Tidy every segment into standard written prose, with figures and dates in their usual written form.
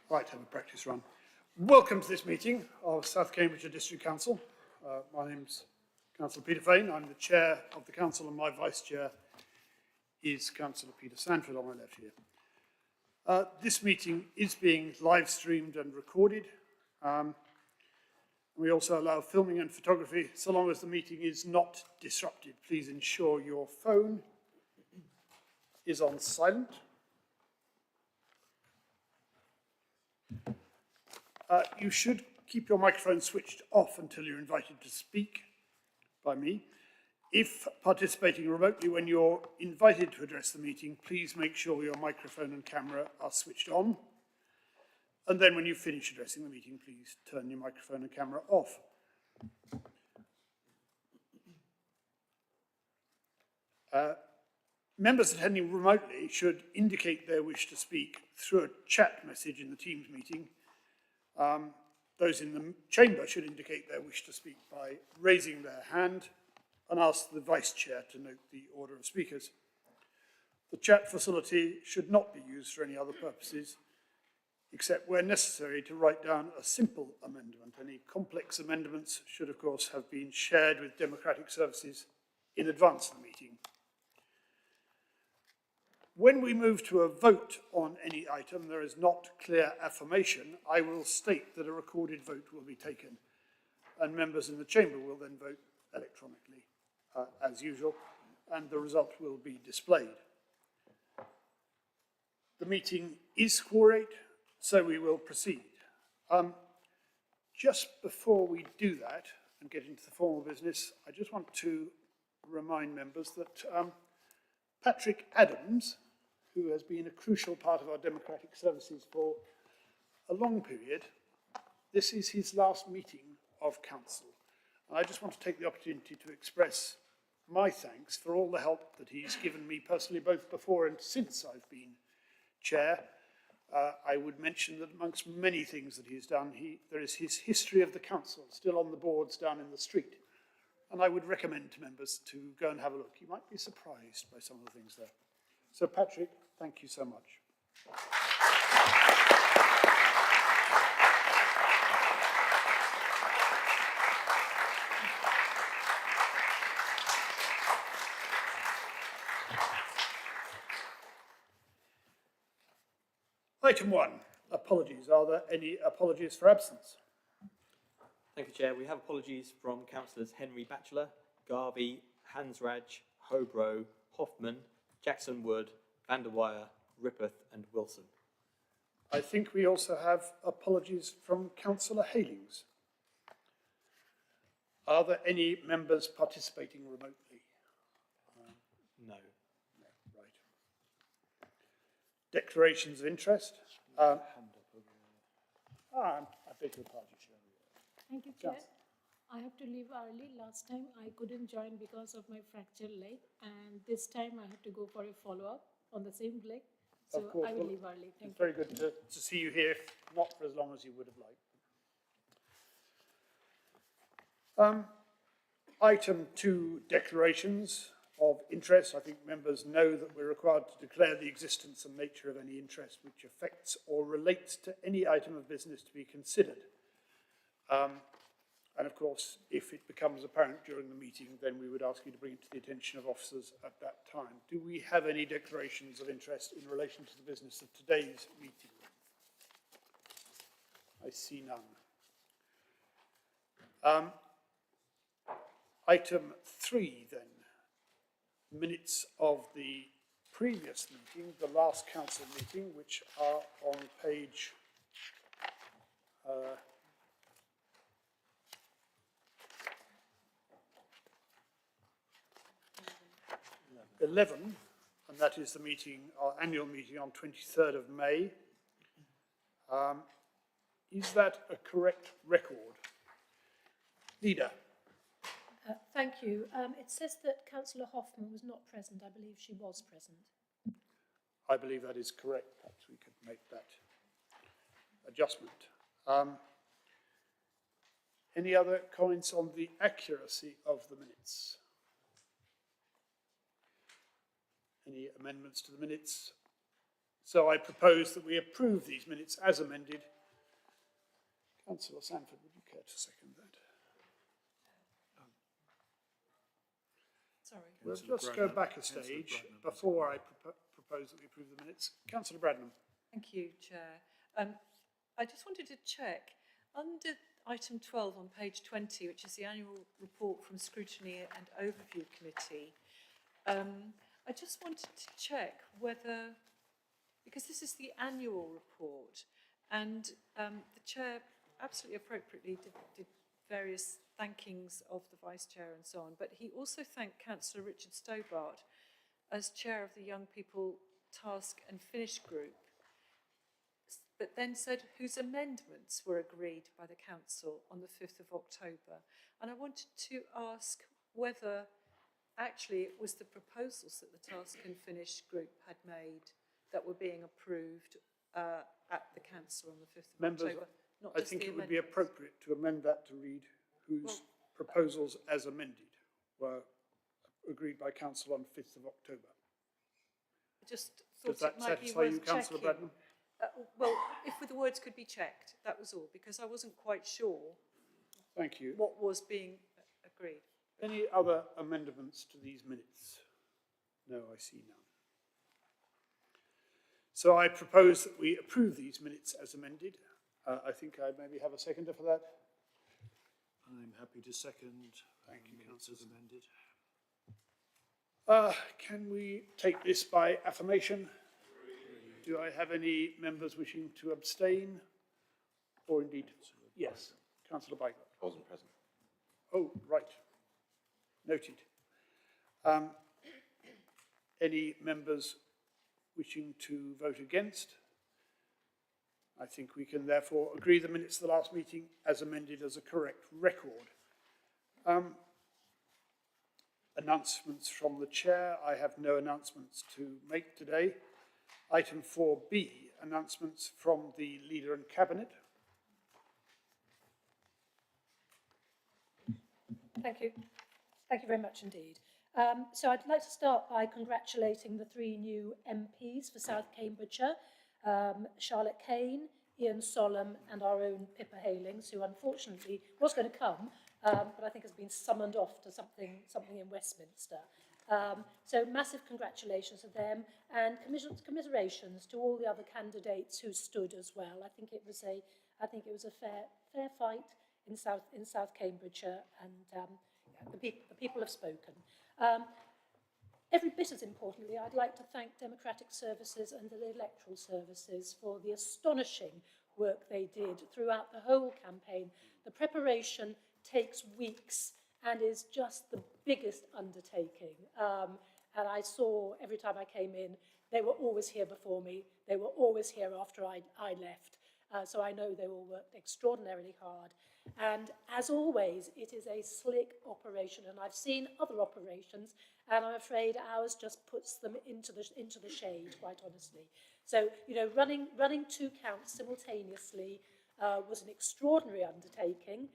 Right, have a practice run. Welcome to this meeting of South Cambridgeshire District Council. My name's Councillor Peter Fane. I'm the chair of the council, and my vice chair is Councillor Peter Sanford on my left here. This meeting is being live streamed and recorded. We also allow filming and photography so long as the meeting is not disrupted. Please ensure your phone is on silent. You should keep your microphone switched off until you're invited to speak by me. If participating remotely when you're invited to address the meeting, please make sure your microphone and camera are switched on. And then when you finish addressing the meeting, please turn your microphone and camera off. Members attending remotely should indicate their wish to speak through a chat message in the Teams meeting. Those in the chamber should indicate their wish to speak by raising their hand and ask the vice chair to note the order of speakers. The chat facility should not be used for any other purposes, except where necessary to write down a simple amendment. Any complex amendments should, of course, have been shared with Democratic Services in advance of the meeting. When we move to a vote on any item, there is not clear affirmation. I will state that a recorded vote will be taken, and members in the chamber will then vote electronically, as usual, and the result will be displayed. The meeting is quorate, so we will proceed. Just before we do that and get into the formal business, I just want to remind members that Patrick Adams, who has been a crucial part of our democratic services for a long period, this is his last meeting of council. And I just want to take the opportunity to express my thanks for all the help that he's given me personally, both before and since I've been chair. I would mention that amongst many things that he's done, there is his history of the council still on the boards down in the street. And I would recommend to members to go and have a look. You might be surprised by some of the things there. So Patrick, thank you so much. Item 1, apologies. Are there any apologies for absence? Thank you, Chair. We have apologies from Councillors Henry Batchelor, Garvey, Hansraj, Hobro, Hoffman, Jackson Wood, Van der Weyer, Rippeth and Wilson. I think we also have apologies from Councillor Halings. Are there any members participating remotely? No. No, right. Declarations of interest. I beg your pardon, Chair. Thank you, Chair. I have to leave early. Last time I couldn't join because of my fractured leg, and this time I have to go for a follow-up on the same leg. So I will leave early. Thank you. It's very good to see you here, if not for as long as you would have liked. Item 2, declarations of interest. I think members know that we're required to declare the existence and nature of any interest which affects or relates to any item of business to be considered. And of course, if it becomes apparent during the meeting, then we would ask you to bring it to the attention of officers at that time. Do we have any declarations of interest in relation to the business of today's meeting? I see none. Item 3 then, minutes of the previous meeting, the last council meeting, which are on page 11, and that is the meeting, our annual meeting on 23rd of May. Is that a correct record? Leader. Thank you. It says that Councillor Hoffman was not present. I believe she was present. I believe that is correct. Perhaps we could make that adjustment. Any other comments on the accuracy of the minutes? Any amendments to the minutes? So So I propose that we approve these minutes as amended. Councillor Sanford, would you care to second that? Sorry. We'll Councillor just go Bradnam. back a Councillor stage Bradnam. before I propose that we approve the minutes. Councillor Bradnam. Thank you, Chair. I just wanted to check, under item 12 on page 20, which is the annual report from Scrutiny and Overview Committee, I just wanted to check whether, because this is the annual report, and the Chair absolutely appropriately did various thankings of the Vice Chair and so on, but he also thanked Councillor Richard Stobart as Chair of the Young People Task and Finish Group, but then said whose amendments were agreed by the Council on the 5th of October. And I wanted to ask whether actually it was the proposals that the Task and Finish Group had made that were being approved at the Council on the 5th of Members, October. Not I just think the it would be amendments. appropriate to amend that to read whose proposals as amended were agreed by Council on 5th of October. I just Does thought that it might be satisfy you, worth Councillor checking. Bradnam? Well, if the words could be checked, that was all, because I wasn't quite sure Thank you. what was being agreed. Any other amendments to these minutes? No, I see none. So I propose that we approve these minutes as amended. I think I maybe have a seconder for that. I'm happy to second. Thank you, minutes as amended. Can we take this by affirmation? Do I have any members wishing to abstain? Or indeed, yes, Councillor Bycott. Wasn't present. Oh, right. Noted. Any members wishing to vote against? I think we can therefore agree the minutes of the last meeting as amended as a correct record. Announcements from the Chair. I have no announcements to make today. Item 4B, announcements from the Leader and Cabinet. Thank you. Thank you very much indeed. So I'd like to start by congratulating the 3 new MPs for South Cambridgeshire, Charlotte Kane, Ian Sollum and our own Pippa Halings, who unfortunately was going to come, but I think has been summoned off to something in Westminster. So massive congratulations to them and commiserations to all the other candidates who stood as well. I think it was a fair fight in South Cambridgeshire, and the people have spoken. Every bit as importantly, I'd like to thank Democratic Services and the Electoral Services for the astonishing work they did throughout the whole campaign. The preparation takes weeks and is just the biggest undertaking. And I saw every time I came in, they were always here before me. They were always here after I left. So I know they all worked extraordinarily hard. And as always, it is a slick operation. And I've seen other operations, and I'm afraid ours just puts them into the shade, quite honestly. So, you know, running 2 counts simultaneously was an extraordinary undertaking.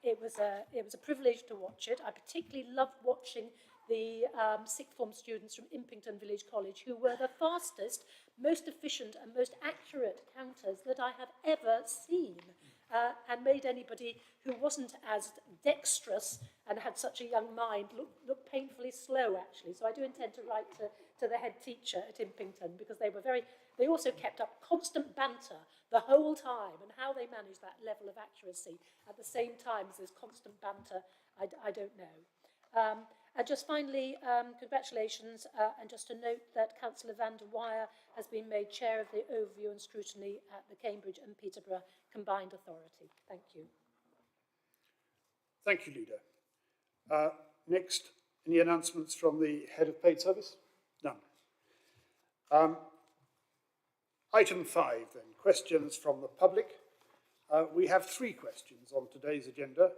It was a privilege to watch it. I particularly loved watching the sixth form students from Impington Village College, who were the fastest, most efficient and most accurate counters that I have ever seen, and made anybody who wasn't as dexterous and had such a young mind look painfully slow, actually. So I do intend to write to the head teacher at Impington, because they also kept up constant banter the whole time, and how they managed that level of accuracy at the same time as this constant banter, I don't know. And just finally, congratulations, and just to note that Councillor van der Weyer has been made Chair of the Overview and Scrutiny at the Cambridge and Peterborough Combined Authority. Thank you. Thank you, Leader. Next, any announcements from the Head of Paid Service? None. Item 5 then, questions from the public. We have 3 questions on today's agenda,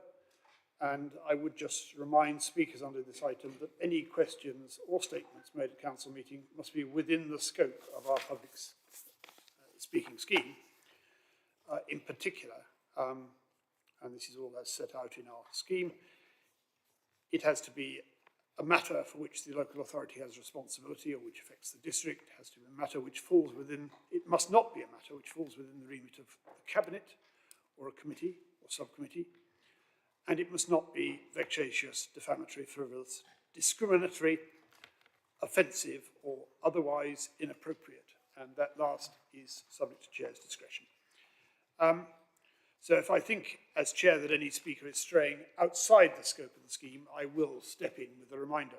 and I would just remind speakers under this item that any questions or statements made at council meeting must be within the scope of our public speaking scheme. In particular, and this is all that's set out in our scheme, it has to be a matter for which the local authority has responsibility or which affects the district. It has to be a matter which falls within, it must not be a matter which falls within the remit of the cabinet or a committee or subcommittee. And it must not be vexatious, defamatory, frivolous, discriminatory, offensive, or otherwise inappropriate. And that last is subject to Chair's discretion. So if I think, as Chair, that any speaker is straying outside the scope of the scheme, I will step in with a reminder.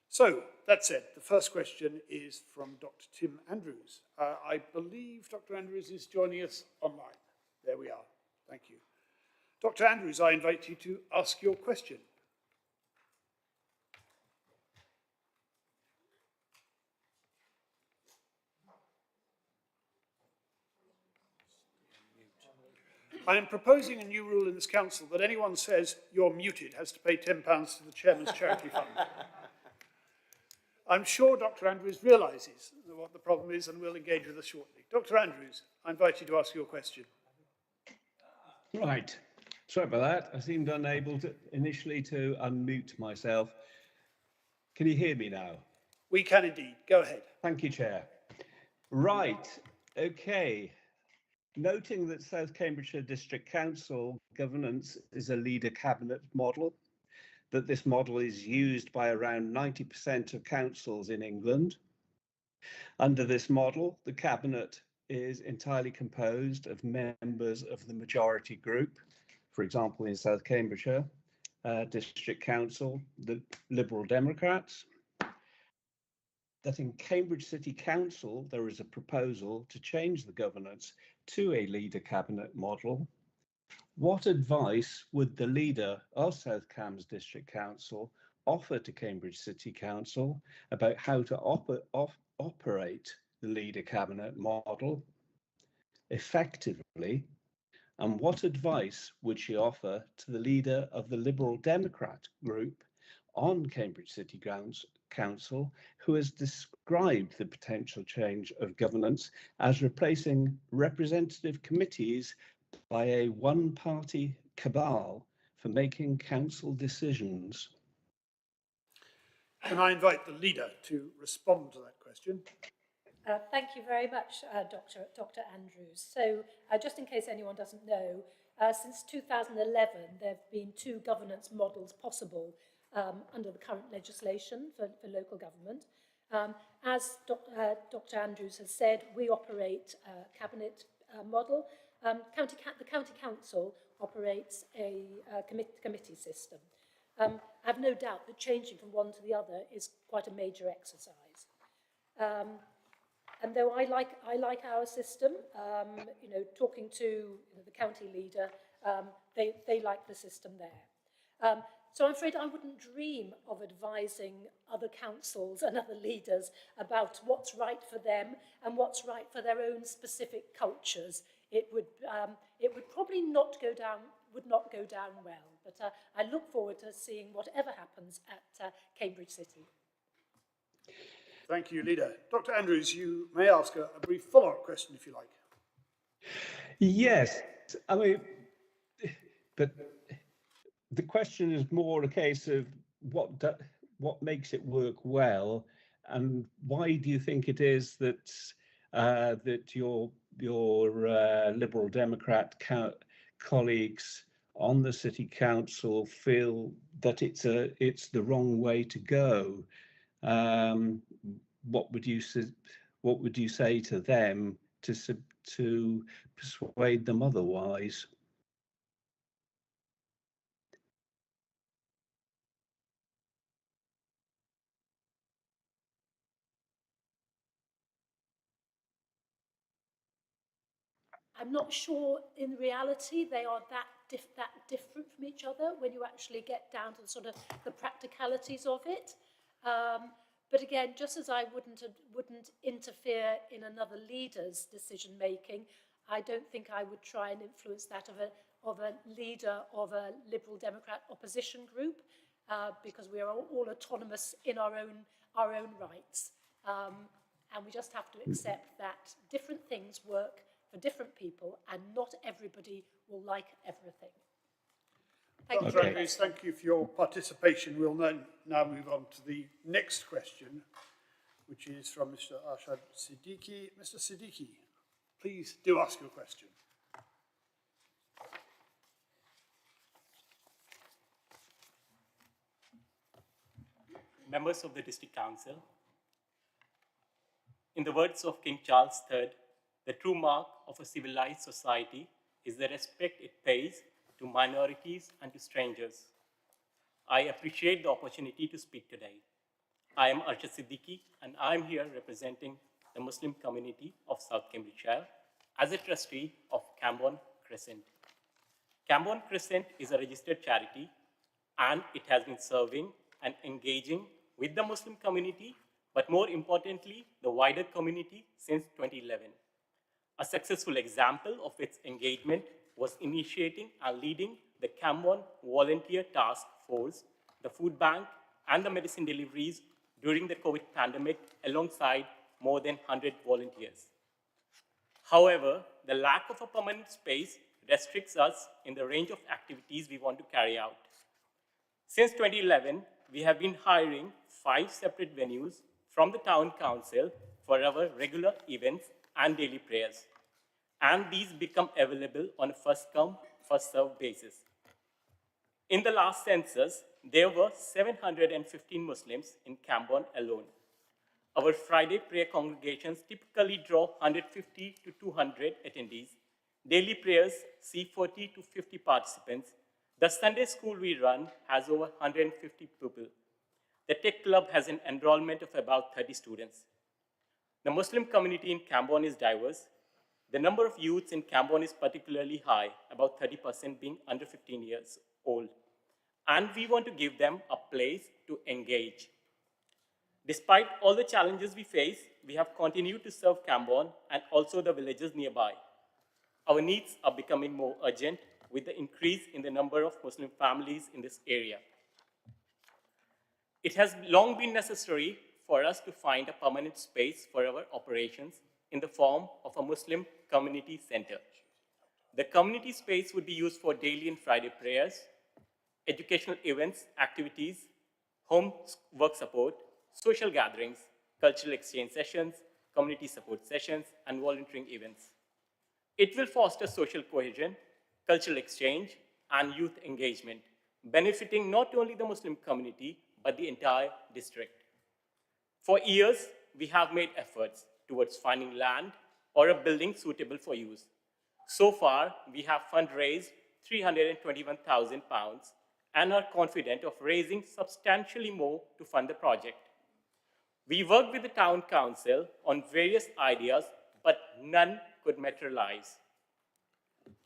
So, that said, the first question is from Dr. Tim Andrews. I believe Dr. Andrews is joining us online. There we are. Thank you. Dr. Andrews, I invite you to ask your question. I am proposing a new rule in this council that anyone says you're muted has to pay £10 to the chairman's charity fund. I'm sure Dr. Andrews realises what the problem is and will engage with us shortly. Dr. Andrews, I invite you to ask your question. Right. Sorry about that. I seemed unable to initially to unmute myself. Can you hear me now? We can indeed. Go ahead. Thank you, Chair. Right. Okay. Noting that South Cambridgeshire District Council governance is a leader cabinet model, that this model is used by around 90% of councils in England. Under this model, the cabinet is entirely composed of members of the majority group. For example, in South Cambridgeshire District Council, the Liberal Democrats. That in Cambridge City Council, there is a proposal to change the governance to a leader cabinet model. What advice would the leader of South Cambs District Council offer to Cambridge City Council about how to operate the leader cabinet model effectively? And what advice would she offer to the leader of the Liberal Democrat group on Cambridge City Council, who has described the potential change of governance as replacing representative committees by a one-party cabal for making council decisions? Can I invite the leader to respond to that question? Thank you very much, Dr. Andrews. So, just in case anyone doesn't know, since 2011, there have been two governance models possible under the current legislation for local government. As Dr. Andrews has said, we operate a cabinet model. The county council operates a committee system. I have no doubt that changing from one to the other is quite a major exercise. And though I like our system, you know, talking to the county leader, they like the system there. So I'm afraid I wouldn't dream of advising other councils and other leaders about what's right for them and what's right for their own specific cultures. It would probably not go down well. But I look forward to seeing whatever happens at Cambridge City. Thank you, Leader. Dr. Andrews, you may ask a brief follow-up question if you like. Yes, I mean, but the question is more a case of what makes it work well, and why do you think it is that that your Liberal Democrat colleagues on the City Council feel that it's the wrong way to go? What would you say to them to persuade them otherwise? I'm not sure in reality they are that different from each other when you actually get down to sort of the practicalities of it. But again, just as I wouldn't interfere in another leader's decision making, I don't think I would try and influence that of a leader of a Liberal Democrat opposition group, because we are all autonomous in our own rights, and we just have to accept that different things work for different people, and not everybody will like everything. Thank Dr. you. Andrews, thank you for your participation. We'll now move on to the next question, which is from Mr. Arshad Siddiqui. Mr. Siddiqui, please do ask your question. Members of the District Council, in the words of King Charles III, the true mark of a civilized society is the respect it pays to minorities and to strangers. I appreciate the opportunity to speak today. I am Arshad Siddiqui, and I am here representing the Muslim community of South Cambridgeshire as a trustee of Camborne Crescent. Camborne Crescent is a registered charity, and it has been serving and engaging with the Muslim community, but more importantly, the wider community since 2011. A successful example of its engagement was initiating and leading the Camborne Volunteer Task Force, the food bank, and the medicine deliveries during the COVID pandemic alongside more than 100 volunteers. However, the lack of a permanent space restricts us in the range of activities we want to carry out. Since 2011, we have been hiring 5 separate venues from the town council for our regular events and daily prayers. And these become available on a first-come, first-served basis. In the last census, there were 715 Muslims in Camborne alone. Our Friday prayer congregations typically draw 150 to 200 attendees. Daily prayers see 40 to 50 participants. The Sunday school we run has over 150 people. The tech club has an enrollment of about 30 students. The Muslim community in Camborne is diverse. The number of youths in Camborne is particularly high, about 30% being under 15 years old. And we want to give them a place to engage. Despite all the challenges we face, we have continued to serve Camborne and also the villages nearby. Our needs are becoming more urgent with the increase in the number of Muslim families in this area. It has long been necessary for us to find a permanent space for our operations in the form of a Muslim community center. The community space would be used for daily and Friday prayers, educational events, activities, home work support, social gatherings, cultural exchange sessions, community support sessions, and volunteering events. It will foster social cohesion, cultural exchange, and youth engagement, benefiting not only the Muslim community, but the entire district. For years, we have made efforts towards finding land or a building suitable for use. So far, we have fundraised £321,000 and are confident of raising substantially more to fund the project. We worked with the town council on various ideas, but none could materialize.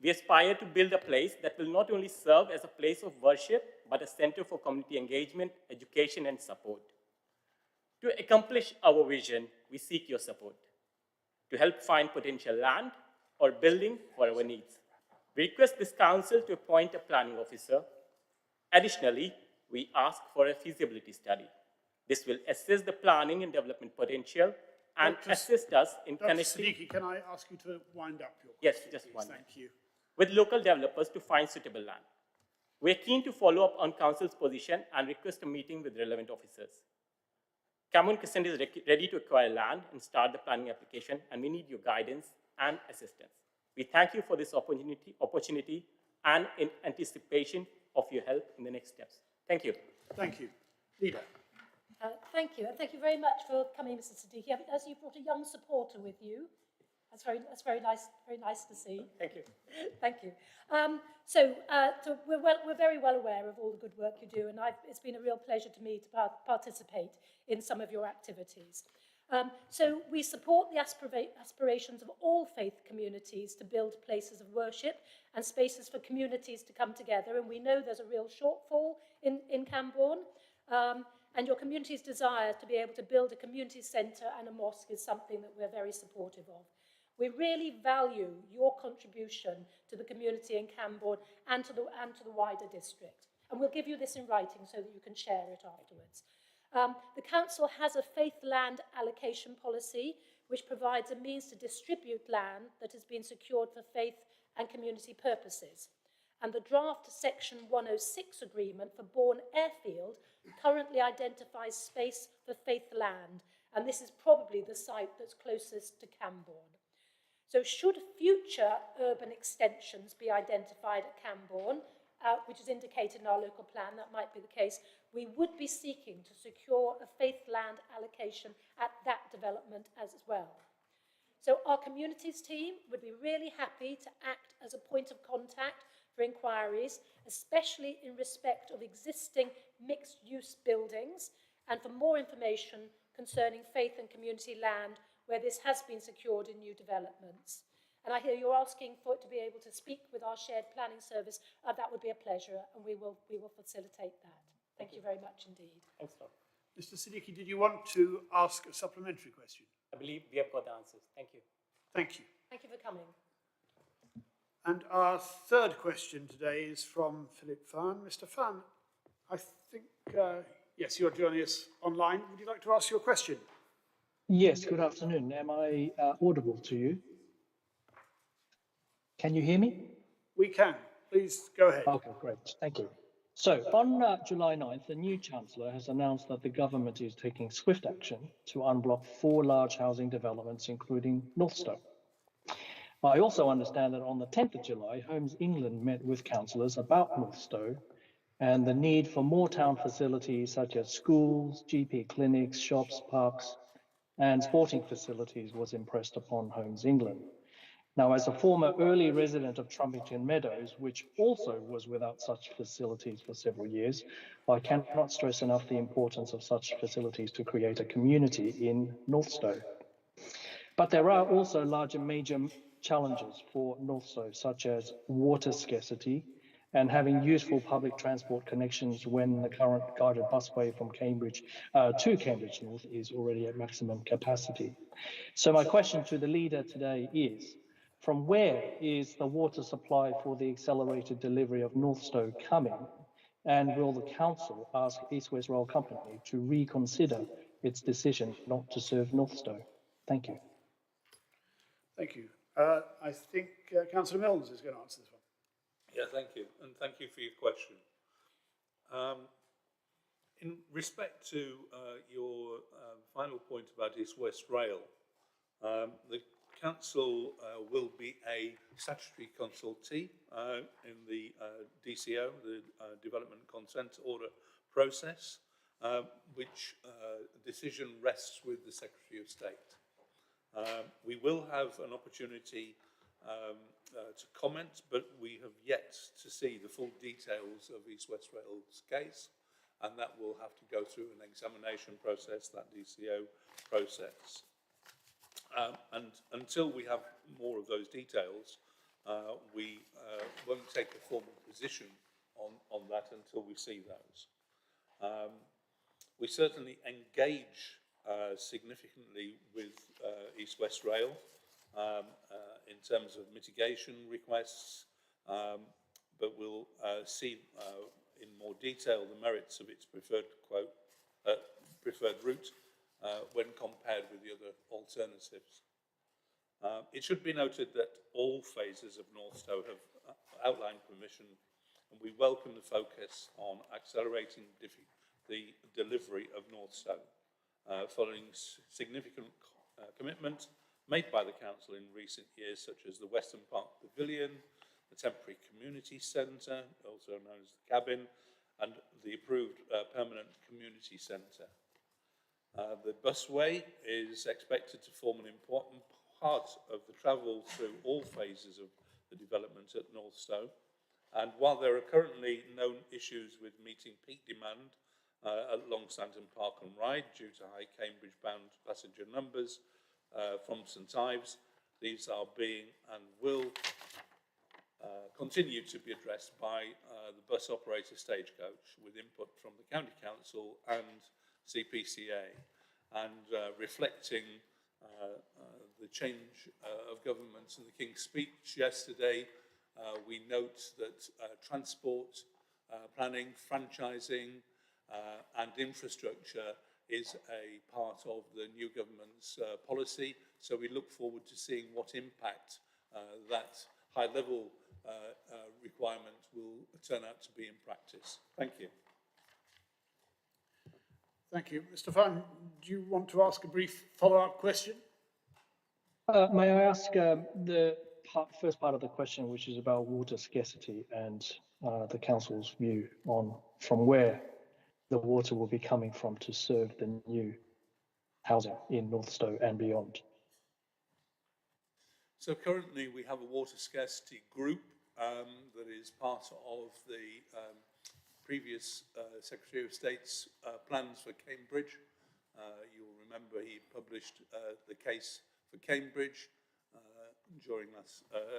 We aspire to build a place that will not only serve as a place of worship, but a center for community engagement, education, and support. To accomplish our vision, we seek your support to help find potential land or building for our needs. We request this council to appoint a planning officer. Additionally, we ask for a feasibility study. This will assess the planning and development potential and assist us in Dr. connecting. Siddiqui, can I ask you to wind up your question? Yes, just please? one. Thank you. With local developers to find suitable land. We are keen to follow up on council's position and request a meeting with relevant officers. Camborne Crescent is ready to acquire land and start the planning application, and we need your guidance and assistance. We thank you for this opportunity and in anticipation of your help in the next steps. Thank you. Thank you. Leader. Thank you, and thank you very much for coming, Mr. Siddiqui. As you brought a young supporter with you, that's very nice to see. Thank you. Thank you. We're very well aware of all the good work you do, and it's been a real pleasure to me to participate in some of your activities. So we support the aspirations of all faith communities to build places of worship and spaces for communities to come together, and we know there's a real shortfall in Camborne. And your community's desire to be able to build a community centre and a mosque is something that we're very supportive of. We really value your contribution to the community in Camborne and to the wider district. And we'll give you this in writing so that you can share it afterwards. The council has a faith land allocation policy which provides a means to distribute land that has been secured for faith and community purposes. and the draft Section 106 agreement for Bourne Airfield currently identifies space for Faith Land, and this is probably the site that's closest to Cambourne. So should future urban extensions be identified at Cambourne, which is indicated in our local plan, that might be the case, we would be seeking to secure a Faith Land allocation at that development as well. So our communities team would be really happy to act as a point of contact for inquiries, especially in respect of existing mixed-use buildings, and for more information concerning faith and community land where this has been secured in new developments. And I hear you're asking for it to be able to speak with our shared planning service. That would be a pleasure, and we will facilitate that. Thank you very much indeed. Thanks, Lord. Mr. Siddiqui, did you want to ask a supplementary question? I believe we have got the answers. Thank you. Thank you. Thank you for coming. And our third question today is from Philip Fan. Mr. Fan, I think, yes, you're joining us online. Would you like to ask your question? Yes, good afternoon. Am I audible to you? Can you hear me? We can. Please go ahead. Okay, great. Thank you. So on July 9th, the new Chancellor has announced that the government is taking swift action to unblock 4 large housing developments, including Northstowe. I also understand that on the 10th of July, Homes England met with councillors about Northstowe and the need for more town facilities such as schools, GP clinics, shops, parks, and sporting facilities was impressed upon Homes England. Now, as a former early resident of Trumpington Meadows, which also was without such facilities for several years, I cannot stress enough the importance of such facilities to create a community in Northstowe. But there are also large and major challenges for Northstowe, such as water scarcity and having useful public transport connections when the current guided busway from Cambridge to Cambridge North is already at maximum capacity. So my question to the leader today is, from where is the water supply for the accelerated delivery of Northstowe coming? And will the council ask East West Rail Company to reconsider its decision not to serve Northstowe? Thank you. Thank you. I think Councillor Milnes is going to answer this one. Yeah, thank you. And thank you for your question. In respect to your final point about East West Rail, the Council will be a statutory consultee in the DCO, the Development Consent Order process, which decision rests with the Secretary of State. We will have an opportunity to comment, but we have yet to see the full details of East West Rail's case, and that will have to go through an examination process, that DCO process. And until we have more of those details, we won't take a formal position on that until we see those. We certainly engage significantly with East West Rail in terms of mitigation requests, but we'll see in more detail the merits of its preferred route when compared with the other alternatives. It should be noted that all phases of Northstowe have outline permission, and we welcome the focus on accelerating the delivery of Northstowe, following significant commitment made by the Council in recent years, such as the Western Park Pavilion, the Temporary Community Centre, also known as the Cabin, and the approved Permanent Community Centre. The busway is expected to form an important part of the travel through all phases of the development at Northstowe. And while there are currently known issues with meeting peak demand at Longstanton Park and Ride due to high Cambridge-bound passenger numbers from St Ives, these are being and will continue to be addressed by the bus operator Stagecoach with input from the County Council and CPCA, and reflecting the change of government and the King's speech yesterday, we note that transport, planning, franchising and infrastructure is a part of the new government's policy. So we look forward to seeing what impact that high-level requirement will turn out to be in practice. Thank you. Thank you. Mr. Fine, do you want to ask a brief follow-up question? May I ask the first part of the question, which is about water scarcity and the council's view on from where the water will be coming from to serve the new housing in Northstowe and beyond? So currently we have a water scarcity group that is part of the previous Secretary of State's plans for Cambridge. You'll remember he published the case for Cambridge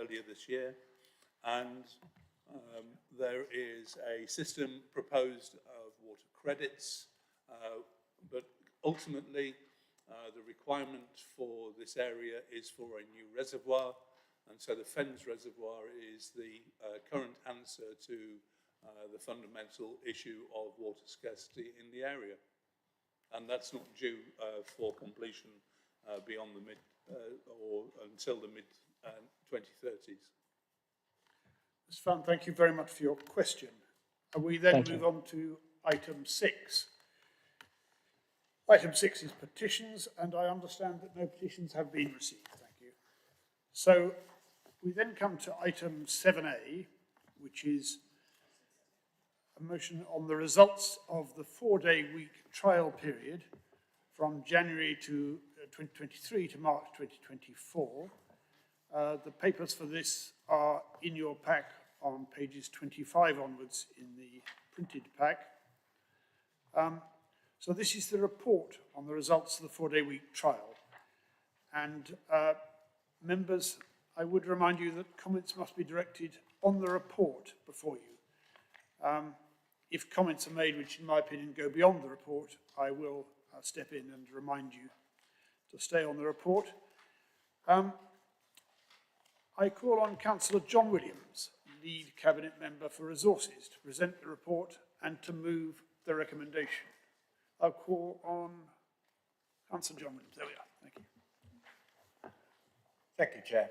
earlier this year, and there is a system proposed of water credits, but ultimately the requirement for this area is for a new reservoir, and so the Fens Reservoir is the current answer to the fundamental issue of water scarcity in the area. And that's not due for completion beyond the or until the mid-2030s. Mr. Fan, thank you very much for your question. And we then move on to item 6. Item 6 is petitions, and I understand that no petitions have been received. Thank you. So we then come to item 7A, which is a motion on the results of the 4-day week trial period from January 2023 to March 2024. The papers for this are in your pack on pages 25 onwards in the printed pack. So this is the report on the results of the 4-day week trial. And members, I would remind you that comments must be directed on the report before you. If comments are made which, in my opinion, go beyond the report, I will step in and remind you to stay on the report. I call on Councillor John Williams, lead Cabinet Member for Resources, to present the report and to move the recommendation. I'll call on Councillor John Williams. There we are. Thank you. Thank you, Chair.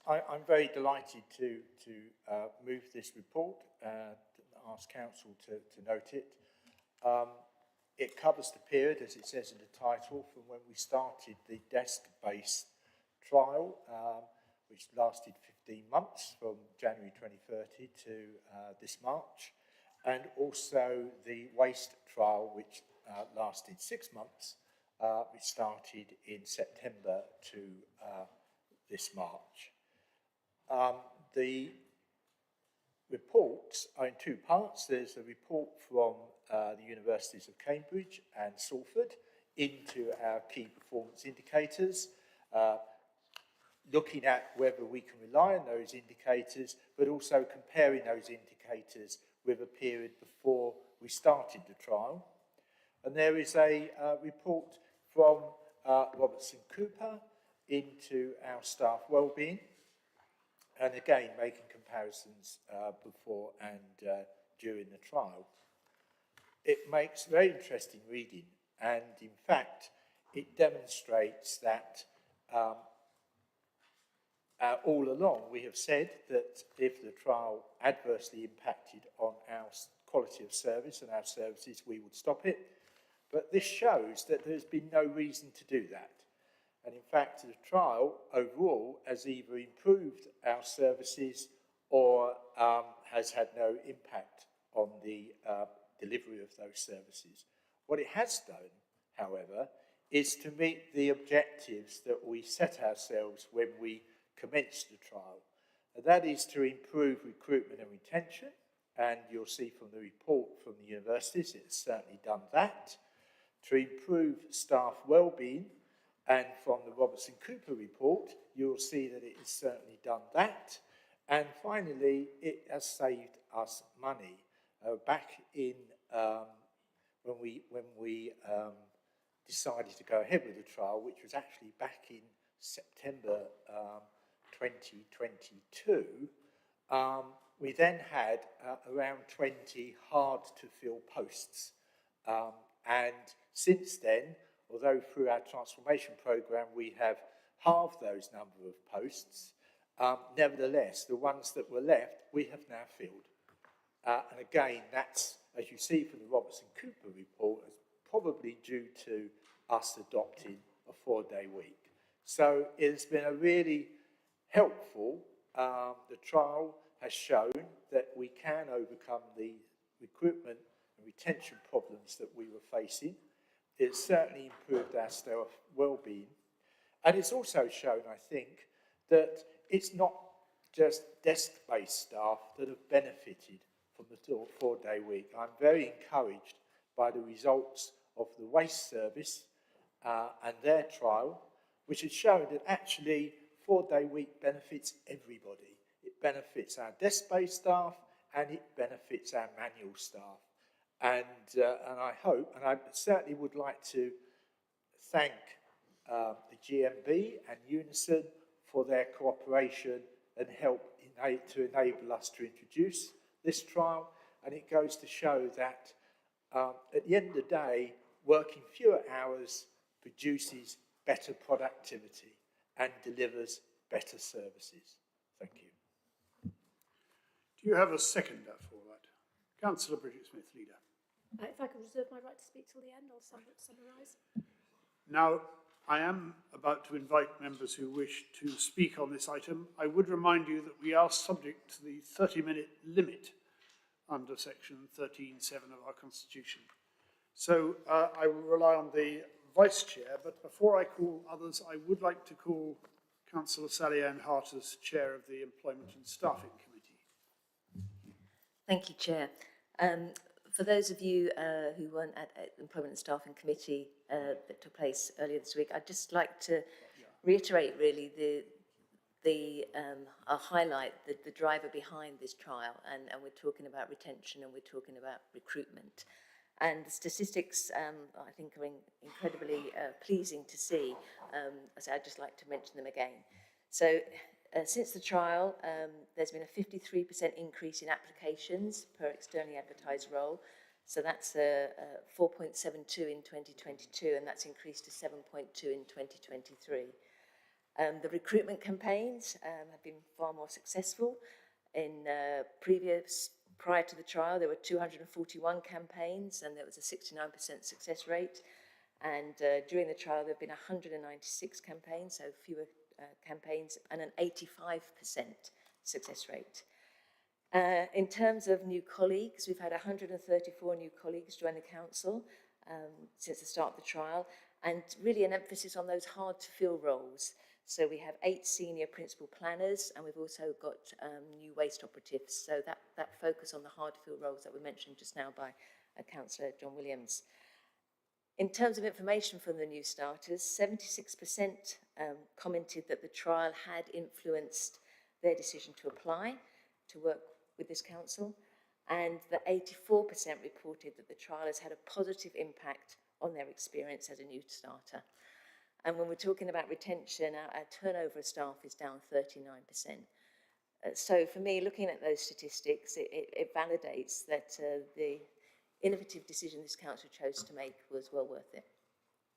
I'm very delighted to move this report and ask Council to note it. It covers the period, as it says in the title, from when we started the desk-based trial, which lasted 15 months, from January 2030 to this March, and also the waste trial, which lasted 6 months, which started in September to this March. The reports are in 2 parts. There's a report from the Universities of Cambridge and Salford into our key performance indicators, looking at whether we can rely on those indicators, but also comparing those indicators with a period before we started the trial. And there is a report from Robertson Cooper into our staff wellbeing, and again making comparisons before and during the trial. It makes very interesting reading, and in fact it demonstrates that all along we have said that if the trial adversely impacted on our quality of service and our services, we would stop it. But this shows that there's been no reason to do that. And in fact, the trial overall has either improved our services or has had no impact on the delivery of those services. What it has done, however, is to meet the objectives that we set ourselves when we commenced the trial. And that is to improve recruitment and retention, and you'll see from the report from the universities, it's certainly done that. To improve staff wellbeing, and from the Robertson Cooper report, you'll see that it has certainly done that. And finally, it has saved us money. Back in when we decided to go ahead with the trial, which was actually back in September 2022, we then had around 20 hard-to-fill posts. And since then, although through our transformation programme we have halve those number of posts. Nevertheless, the ones that were left, we have now filled. And again, that's, as you see from the Robertson-Cooper report, is probably due to us adopting a 4-day week. So it's been a really helpful, the trial has shown that we can overcome the recruitment and retention problems that we were facing. It's certainly improved our staff well-being. And it's also shown, I think, that it's not just desk-based staff that have benefited from the 4-day week. I'm very encouraged by the results of the waste service and their trial, which has shown that actually 4-day week benefits everybody. It benefits our desk-based staff and it benefits our manual staff. And I hope, and I certainly would like to thank the GMB and Unison for their cooperation and help to enable us to introduce this trial. And it goes to show that at the end of the day, working fewer hours produces better productivity and delivers better services. Thank you. Do you have a seconder for that? Councillor Bridget Smith, leader. If I could reserve my right to speak till the end, I'll summarise. Now, I am about to invite members who wish to speak on this item. I would remind you that we are subject to the 30-minute limit under section 13.7 of our constitution. So I will rely on the vice chair, but before I call others, I would like to call Councillor Sally Ann Hart as chair of the Employment and Staffing Committee. Thank you, Chair. For those of you who weren't at Employment and Staffing Committee that took place earlier this week, I'd just like to reiterate really highlight the driver behind this trial, and we're talking about retention and we're talking about recruitment. And the statistics, I think, are incredibly pleasing to see. So I'd just like to mention them again. So since the trial, there's been a 53% increase in applications per externally advertised role. So that's 4.72 in 2022, and that's increased to 7.2 in 2023. The recruitment campaigns have been far more successful. Prior to the trial, there were 241 campaigns, and there was a 69% success rate. And during the trial, there have been 196 campaigns, so fewer campaigns, and an 85% success rate. In terms of new colleagues, we've had 134 new colleagues join the council since the start of the trial, and really an emphasis on those hard-to-fill roles. So we have 8 senior principal planners, and we've also got new waste operatives. So that focus on the hard-to-fill roles that were mentioned just now by Councillor John Williams. In terms of information from the new starters, 76% commented that the trial had influenced their decision to apply to work with this council, and that 84% reported that the trial has had a positive impact on their experience as a new starter. And when we're talking about retention, our turnover of staff is down 39%. So for me, looking at those statistics, it validates that the innovative decision this council chose to make was well worth it.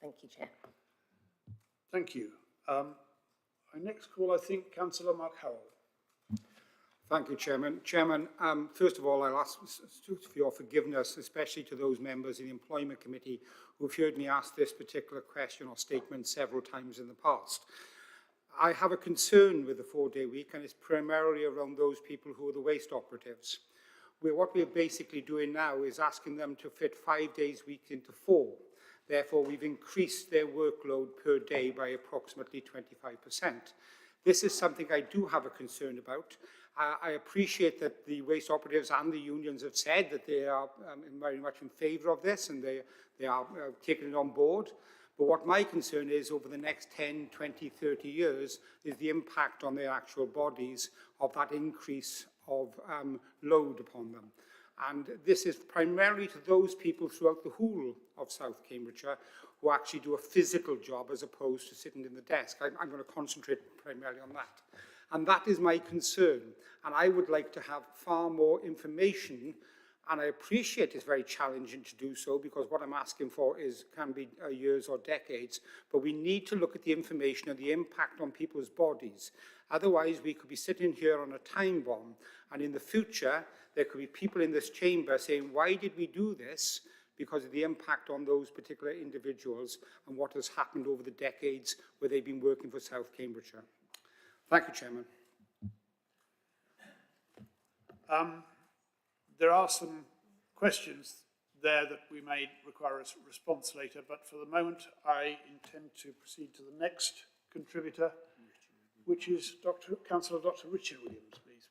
Thank you, Chair. Thank you. Our next call, I think, Councillor Mark Howell. Thank you, Chairman. Chairman, first of all, I'll ask for your forgiveness, especially to those members in the Employment Committee who've heard me ask this particular question or statement several times in the past. I have a concern with the 4-day week, and it's primarily around those people who are the waste operatives. What we're basically doing now is asking them to fit 5 days a week into 4. Therefore, we've increased their workload per day by approximately 25%. This is something I do have a concern about. I appreciate that the waste operatives and the unions have said that they are very much in favour of this, and they are taking it on board. But what my concern is over the next 10, 20, 30 years is the impact on their actual bodies of that increase of load upon them. And this is primarily to those people throughout the whole of South Cambridgeshire who actually do a physical job as opposed to sitting in the desk. I'm going to concentrate primarily on that. And that is my concern. And I would like to have far more information And I appreciate it's very challenging to do so, because what I'm asking for can be years or decades, but we need to look at the information and the impact on people's bodies. Otherwise, we could be sitting here on a time bomb, and in the future, there could be people in this chamber saying, why did we do this? Because of the impact on those particular individuals and what has happened over the decades where they've been working for South Cambridgeshire. Thank you, Chairman. There are some questions there that we may require a response later, but for the moment, I intend to proceed to the next contributor, which is Councillor Dr. Richard Williams, please.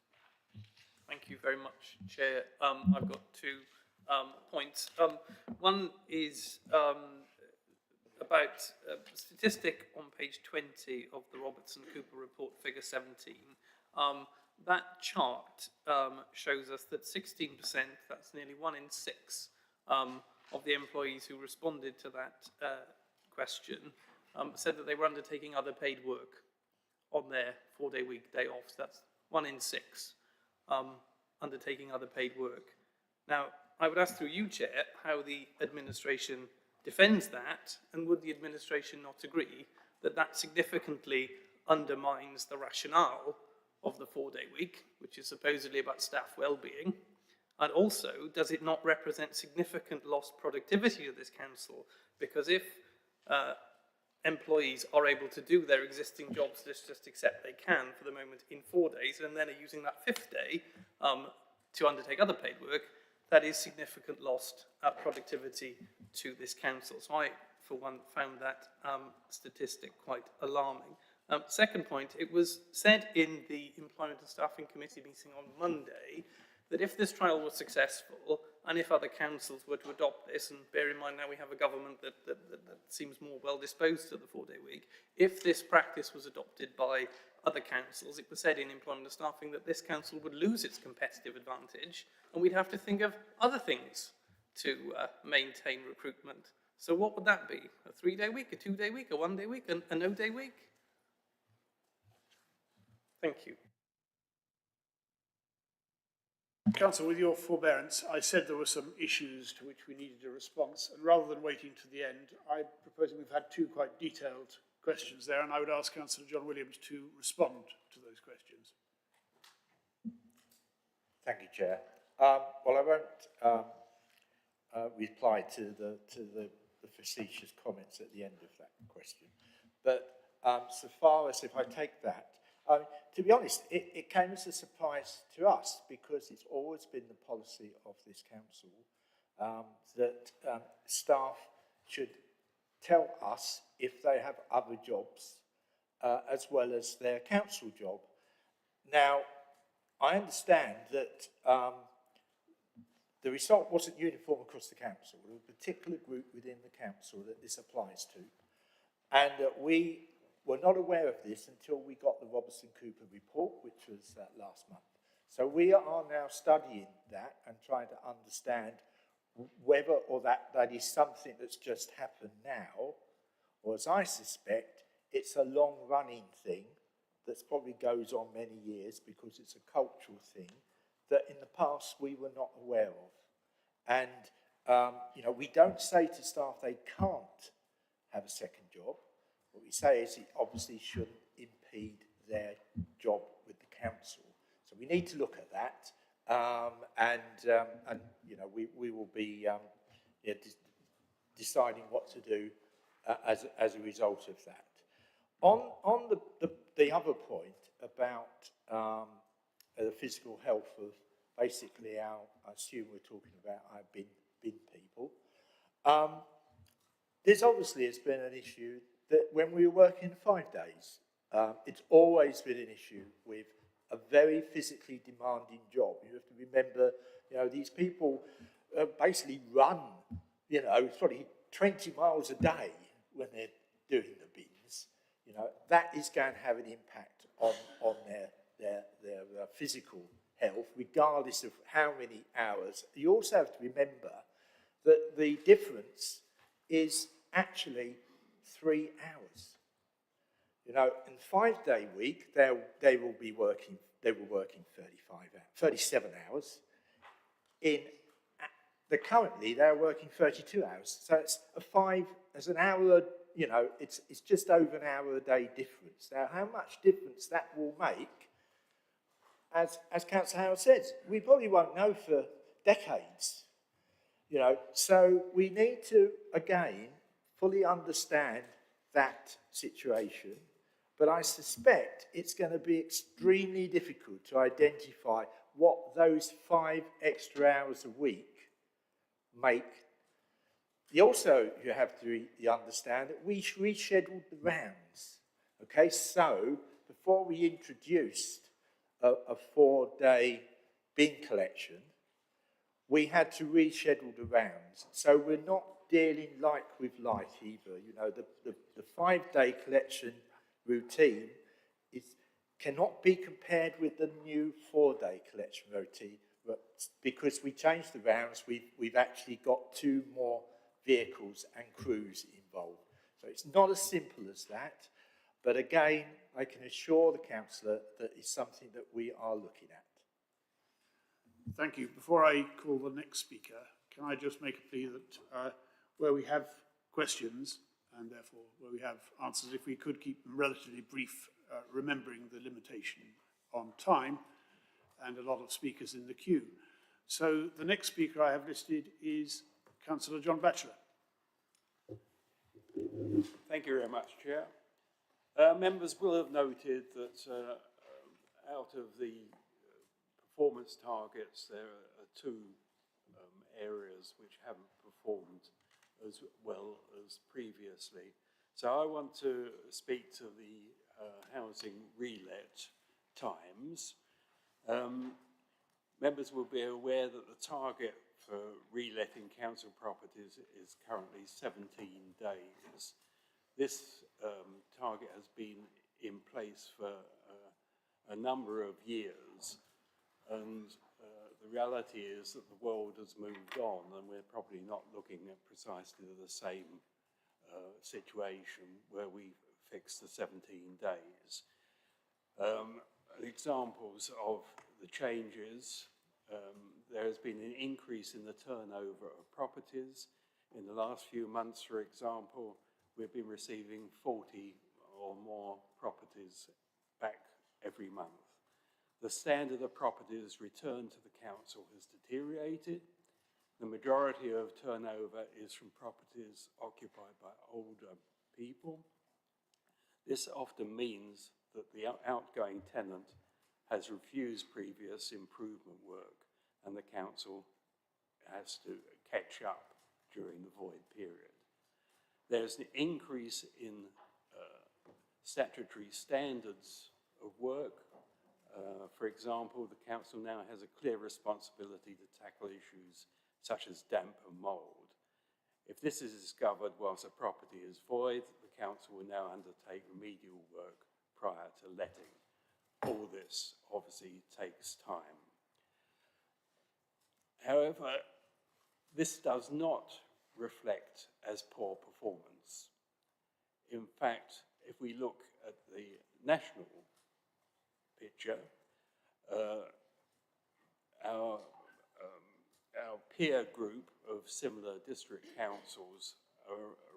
Thank you very much, Chair. I've got two points. One is about a statistic on page 20 of the Robertson-Cooper report, figure 17. That chart shows us that 16%, that's nearly 1 in 6 of the employees who responded to that question, said that they were undertaking other paid work on their 4-day week day off. So that's 1 in 6 undertaking other paid work. Now, I would ask through you, Chair, how the administration defends that, and would the administration not agree that that significantly undermines the rationale of the 4-day week, which is supposedly about staff well-being, and also does it not represent significant lost productivity to this council? Because if employees are able to do their existing jobs, just accept they can for the moment in 4 days, and then are using that 5th day to undertake other paid work, that is significant lost productivity to this council. So I, for one, found that statistic quite alarming. Second point, it was said in the Employment and Staffing Committee meeting on Monday that if this trial was successful, and if other councils were to adopt this, and bear in mind now we have a government that seems more well disposed to the 4-day week, if this practice was adopted by other councils, it was said in Employment and Staffing that this council would lose its competitive advantage, and we'd have to think of other things to maintain recruitment. So what would that be? A 3-day week, a 2-day week, a 1-day week, a no-day week? Thank you. Councillor, with your forbearance, I said there were some issues to which we needed a response, and rather than waiting to the end, I propose we've had two quite detailed questions there, and I would ask Councillor John Williams to respond to those questions. Thank you, Chair. Well, I won't reply to the facetious comments at the end of that question, but so far as if I take that, to be honest, it came as a surprise to us, because it's always been the policy of this council that staff should tell us if they have other jobs as well as their council job. Now, I understand that the result wasn't uniform across the council. There was a particular group within the council that this applies to, and that we were not aware of this until we got the Robertson-Cooper report, which was last month. So we are now studying that and trying to understand whether or that is something that's just happened now, or as I suspect, it's a long-running thing that probably goes on many years because it's a cultural thing that in the past we were not aware of. And, you know, we don't say to staff they can't have a second job. What we say is it obviously shouldn't impede their job with the council. So we need to look at that, and you know, we will be deciding what to do as a result of that. On the other point about the physical health of basically I assume we're talking about our bin people. There's obviously has been an issue that when we were working 5 days, it's always been an issue with a very physically demanding job. You have to remember, you know, these people basically run, you know, probably 20 miles a day when they're doing the bins. You know, that is going to have an impact on their physical health, regardless of how many hours. You also have to remember that the difference is actually 3 hours. You know, in 5-day week, they will be working. They were working 37 hours. In currently they're working 32 hours. So it's an hour, you know, it's just over an hour a day difference. Now, how much difference that will make, as Councillor Howard says, we probably won't know for decades, you know. So we need to, again, fully understand that situation. But I suspect it's going to be extremely difficult to identify what those 5 extra hours a week make. You have to understand that we rescheduled the rounds. Okay, so before we introduced a 4-day bin collection, we had to reschedule the rounds. So we're not dealing like with like either. You know, the 5-day collection routine cannot be compared with the new 4-day collection routine. But because we changed the rounds, we've actually got 2 more vehicles and crews involved. So it's not as simple as that. But again, I can assure the councillor that it's something that we are looking at. Thank you. Before I call the next speaker, can I just make a plea that where we have questions, and therefore where we have answers, if we could keep them relatively brief, remembering the limitation on time and a lot of speakers in the queue. So the next speaker I have listed is Councillor John Batchelor. Thank you very much, Chair. Members will have noted that out of the performance targets, there are 2 areas which haven't performed as well as previously. So I want to speak to the housing relet times. Members will be aware that the target for reletting council properties is currently 17 days. This target has been in place for a number of years, and the reality is that the world has moved on, and we're probably not looking at precisely the same situation where we fix the 17 days. Examples of the changes, there has been an increase in the turnover of properties. In the last few months, for example, we've been receiving 40 or more properties back every month. The standard of properties returned to the council has deteriorated. The majority of turnover is from properties occupied by older people. This often means that the outgoing tenant has refused previous improvement work, and the council has to catch up during the void period. There's an increase in statutory standards of work. For example, the council now has a clear responsibility to tackle issues such as damp and mould. If this is discovered whilst a property is void, the council will now undertake remedial work prior to letting. All this obviously takes time. However, this does not reflect as poor performance. In fact, if we look at the national picture, our peer group of similar district councils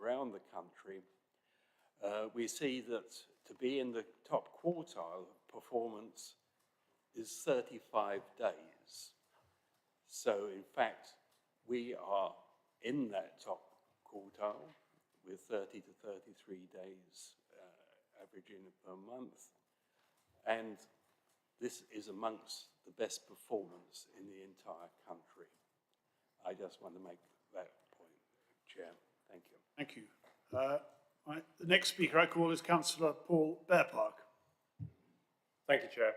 around the country, we see that to be in the top quartile of performance is 35 days. So in fact, we are in that top quartile with 30 to 33 days averaging per month. And this is amongst the best performance in the entire country. I just want to make that point, Chair. Thank you. Thank you. The next speaker I call is Councillor Paul Bearpark. Thank you, Chair.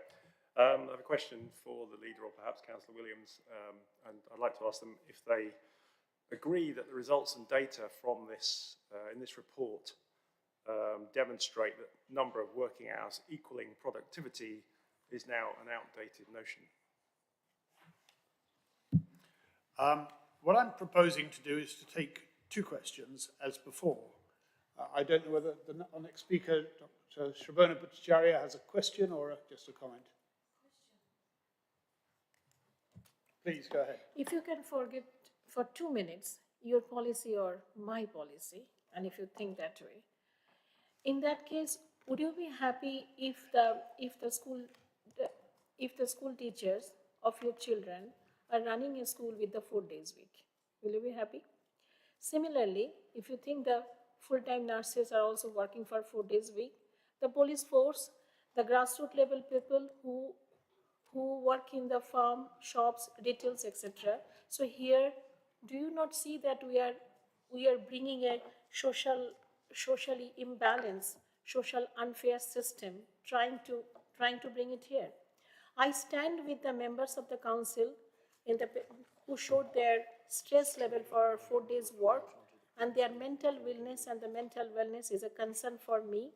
I have a question for the leader, or perhaps Councillor Williams, and I'd like to ask them if they agree that the results and data from this, in this report, demonstrate that number of working hours equaling productivity is now an outdated notion. What I'm proposing to do is to take 2 questions as before. I don't know whether our next speaker, Dr. Shabona Bhattacharya, has a question or just a comment. Question. Please go ahead. If you can for 2 minutes, your policy or my policy, and if you think that way, in that case, would you be happy if the school teachers of your children are running a school with the 4 days week? Will you be happy? Similarly, if you think the full-time nurses are also working for 4 days a week, the police force, the grassroots level people who work in the farm, shops, retails, etc. So here, do you not see that we are bringing a socially imbalance, social unfair system, trying to bring it here? I stand with the members of the council who showed their stress level for 4 days work, and their mental wellness and the mental wellness is a concern for me.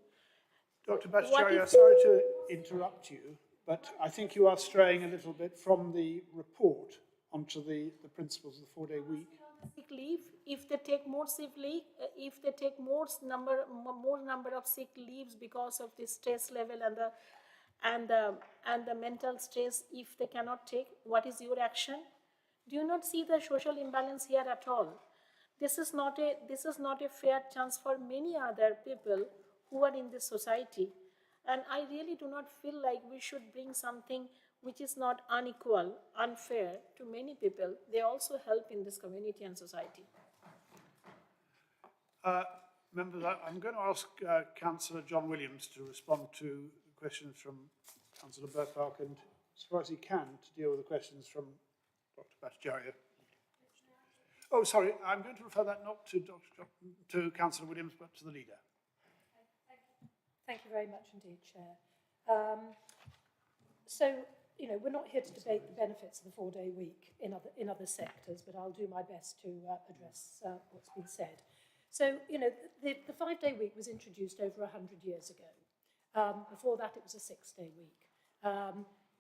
Dr. Bhattacharya, sorry to interrupt you, but I think you are straying a little bit from the report onto the principles of the 4-day week. Sick leave, if they take more sick leave, if they take more number of sick leaves because of the stress level and the mental stress, if they cannot take, what is your action? Do you not see the social imbalance here at all? This is not a fair chance for many other people who are in this society. And I really do not feel like we should bring something which is not unequal, unfair to many people. They also help in this community and society. Members, I'm going to ask Councillor John Williams to respond to questions from Councillor Burpark and, as far as he can, to deal with the questions from Dr. Bhattacharya. Oh, sorry, I'm going to refer that not to Councillor Williams, but to the leader. Thank you very much indeed, Chair. So, you know, we're not here to debate the benefits of the 4-day week in other sectors, but I'll do my best to address what's been said. So, you know, the 5-day week was introduced over 100 years ago. Before that, it was a 6-day week.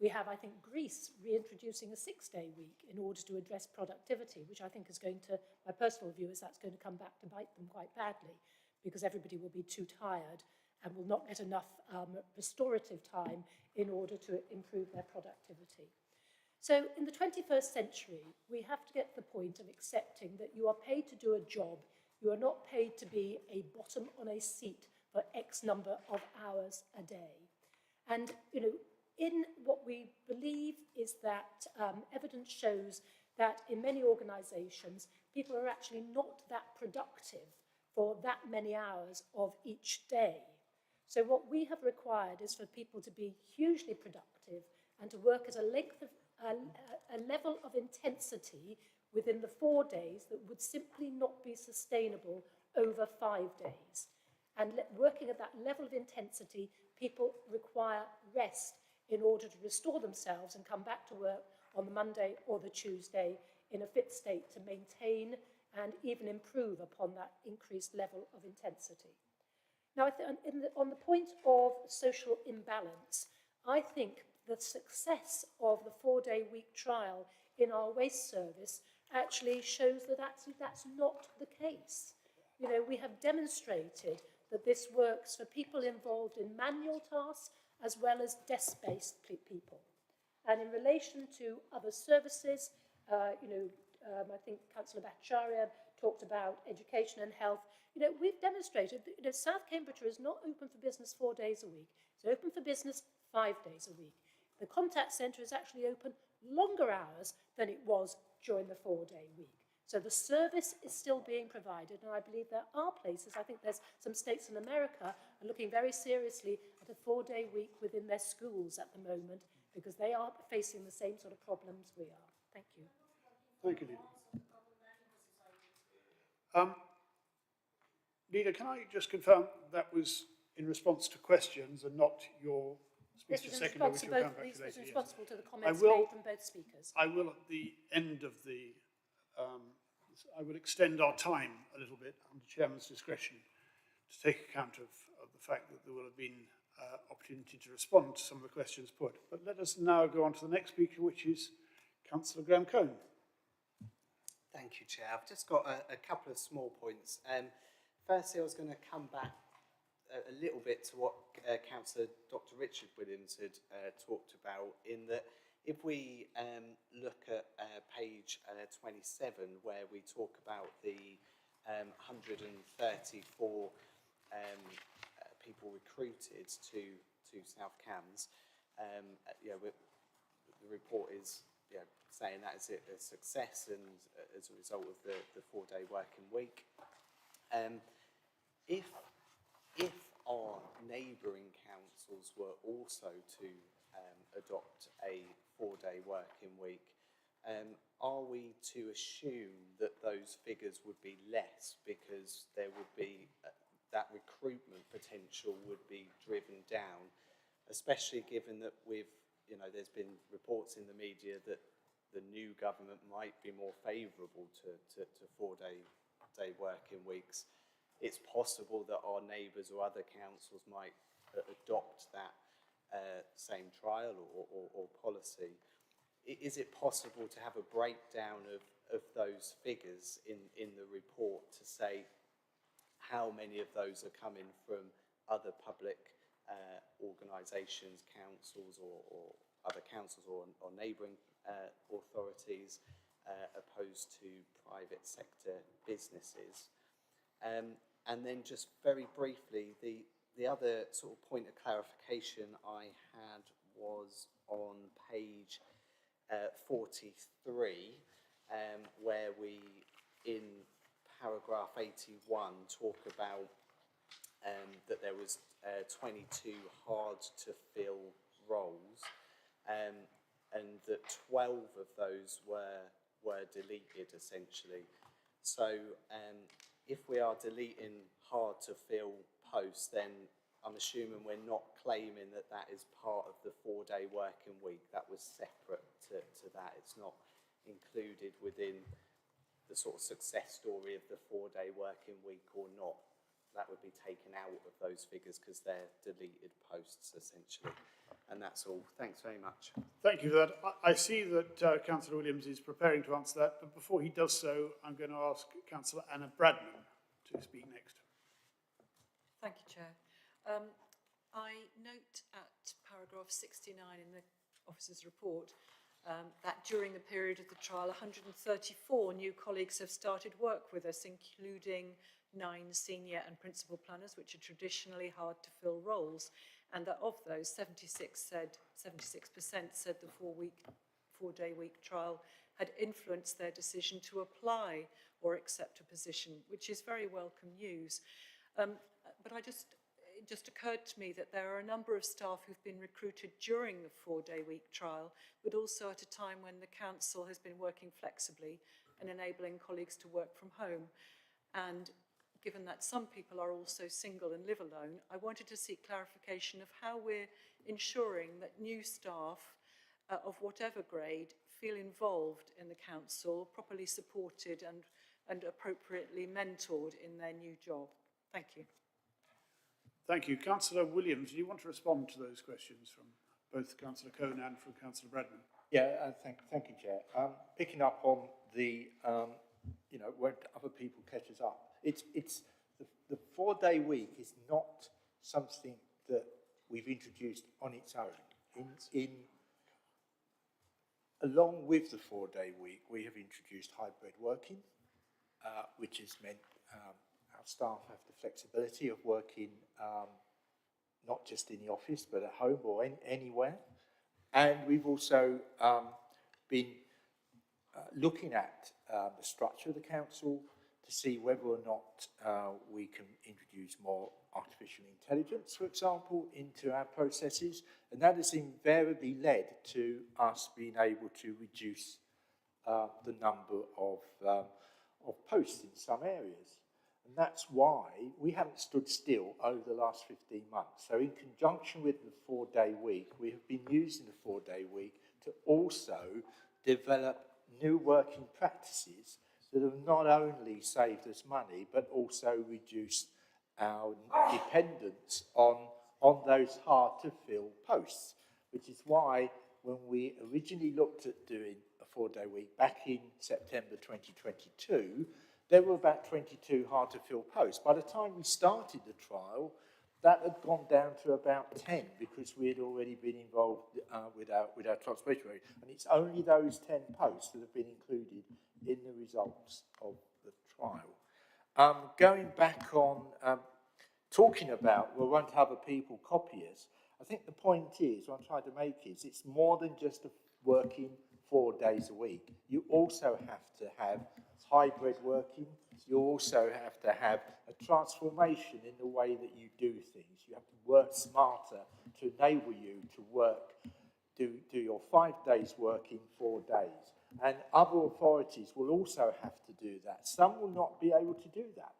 We have, I think, Greece reintroducing a 6-day week in order to address productivity, which I think is going to, my personal view is that's going to come back to bite them quite badly, because everybody will be too tired and will not get enough restorative time in order to improve their productivity. So in the 21st century, we have to get to the point of accepting that you are paid to do a job. You are not paid to be a bottom on a seat for X number of hours a day. And, you know, in what we believe is that evidence shows that in many organisations, people are actually not that productive for that many hours of each day. So what we have required is for people to be hugely productive and to work at a level of intensity within the 4 days that would simply not be sustainable over 5 days. And working at that level of intensity, people require rest in order to restore themselves and come back to work on the Monday or the Tuesday in a fit state to maintain and even improve upon that increased level of intensity. Now, on the point of social imbalance, I think the success of the 4-day week trial in our waste service actually shows that that's not the case. You know, we have demonstrated that this works for people involved in manual tasks as well as desk-based people. And in relation to other services, I think Councillor Bhattacharya talked about education and health. You know, we've demonstrated that South Cambridgeshire is not open for business 4 days a week. It's open for business 5 days a week. The contact centre is actually open longer hours than it was during the 4-day week. So the service is still being provided, and I believe there are places, I think there's some states in America are looking very seriously at a 4-day week within their schools at the moment, because they are facing the same sort of problems we are. Thank you. Thank you, Leader. Leader, can I just confirm that was in response to questions and not your speech to seconder, which you'll come back to later? This was responsible to the comments made from both speakers. I will, at the end of the, I will extend our time a little bit under Chairman's discretion to take account of the fact that there will have been opportunity to respond to some of the questions put. But let us now go on to the next speaker, which is Councillor Graham Cohn. Thank you, Chair. I've just got a couple of small points. Firstly, I was going to come back a little bit to what Councillor Dr. Richard Williams had talked about, in that If we look at page 27, where we talk about the 134 people recruited to South Cambs, the report is saying that is a success and as a result of the 4-day working week. If our neighbouring councils were also to adopt a 4-day working week, are we to assume that those figures would be less because there would be that recruitment potential would be driven down, especially given that there's been reports in the media that the new government might be more favourable to 4-day working weeks. It's possible that our neighbours or other councils might adopt that same trial or policy. Is it possible to have a breakdown of those figures in the report to say how many of those are coming from other public organisations, councils or other councils or neighbouring authorities opposed to private sector businesses? And then just very briefly, the other sort of point of clarification I had was on page 43, where we, in paragraph 81, talk about that there was 22 hard-to-fill roles, and that 12 of those were deleted, essentially. So if we are deleting hard-to-fill posts, then I'm assuming we're not claiming that that is part of the 4-day working week. That was separate to that. It's not included within the sort of success story of the 4-day working week or not. That would be taken out of those figures because they're deleted posts, essentially. And that's all. Thanks very much. Thank you for that. I see that Councillor Williams is preparing to answer that, but before he does so, I'm going to ask Councillor Anna Bradman to speak next. Thank you, Chair. I note at paragraph 69 in the officer's report that during the period of the trial, 134 new colleagues have started work with us, including 9 senior and principal planners, which are traditionally hard to fill roles, and that of those, 76% said the 4-day week trial had influenced their decision to apply or accept a position, which is very welcome news. But it just occurred to me that there are a number of staff who've been recruited during the 4-day week trial, but also at a time when the council has been working flexibly and enabling colleagues to work from home. And given that some people are also single and live alone, I wanted to seek clarification of how we're ensuring that new staff of whatever grade feel involved in the council, properly supported and appropriately mentored in their new job. Thank you. Thank you. Councillor Williams, do you want to respond to those questions from both Councillor Cohn and from Councillor Bradman? Yeah, thank you, Chair. Picking up on the, when other people catch us up, it's the 4-day week is not something that we've introduced on its own. Along with the 4-day week, we have introduced hybrid working, which has meant our staff have the flexibility of working not just in the office, but at home or anywhere. And we've also been looking at the structure of the council to see whether or not we can introduce more artificial intelligence, for example, into our processes. And that has invariably led to us being able to reduce the number of posts in some areas. And that's why we haven't stood still over the last 15 months. So in conjunction with the 4-day week, we have been using the 4-day week to also develop new working practices that have not only saved us money, but also reduced our dependence on those hard-to-fill posts, which is why when we originally looked at doing a 4-day week back in September 2022, there were about 22 hard-to-fill posts. By the time we started the trial, that had gone down to about 10 because we had already been involved with our transformation rate. And it's only those 10 posts that have been included in the results of the trial. Going back on talking about, we won't have other people copy us, I think the point is, what I'm trying to make is, it's more than just working 4 days a week. You also have to have hybrid working. You also have to have a transformation in the way that you do things. You have to work smarter to enable you to work, do your 5 days work in 4 days. And other authorities will also have to do that. Some will not be able to do that.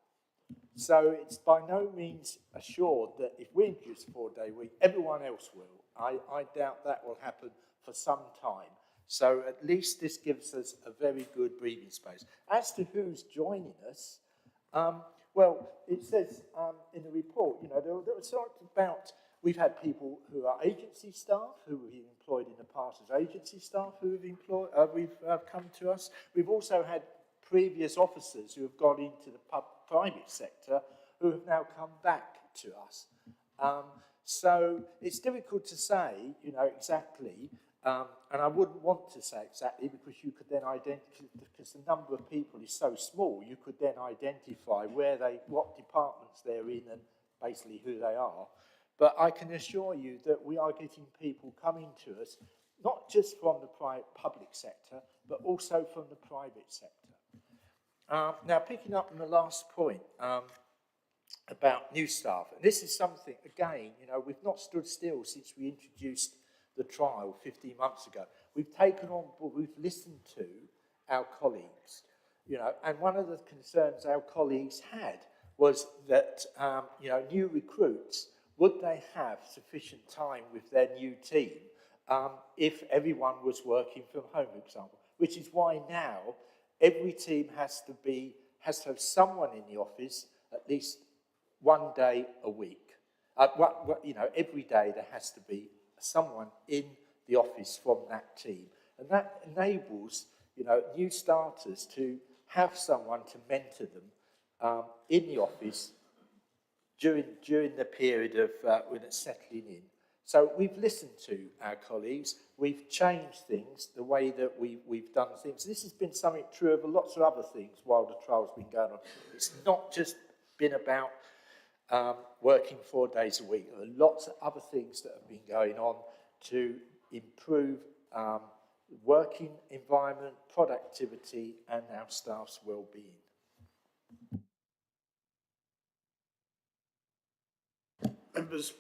So it's by no means assured that if we introduce a 4-day week, everyone else will. I doubt that will happen for some time. So at least this gives us a very good breathing space. As to who's joining us, well, it says in the report, you know, there was sort of about, we've had people who are agency staff, who we've employed in the past as agency staff, who have come to us. We've also had previous officers who have gone into the private sector who have now come back to us. So it's difficult to say, you know, exactly, and I wouldn't want to say exactly because you could then identify, because the number of people is so small, you could then identify what departments they're in and basically who they are. But I can assure you that we are getting people coming to us, not just from the public sector, but also from the private sector. Now, picking up on the last point about new staff, and this is something, again, you know, we've not stood still since we introduced the trial 15 months ago. We've taken on board, we've listened to our colleagues, you know, and one of the concerns our colleagues had was that, you know, new recruits, would they have sufficient time with their new team if everyone was working from home, for example, which is why now every team has to have someone in the office at least 1 day a week. You know, every day there has to be someone in the office from that team. And that enables, you know, new starters to have someone to mentor them in the office during the period of when it's settling in. So we've listened to our colleagues, we've changed things, the way that we've done things. This has been something true of lots of other things while the trial's been going on. It's not just been about working 4 days a week. There are lots of other things that have been going on to improve working environment, productivity, and our staff's well-being. Members,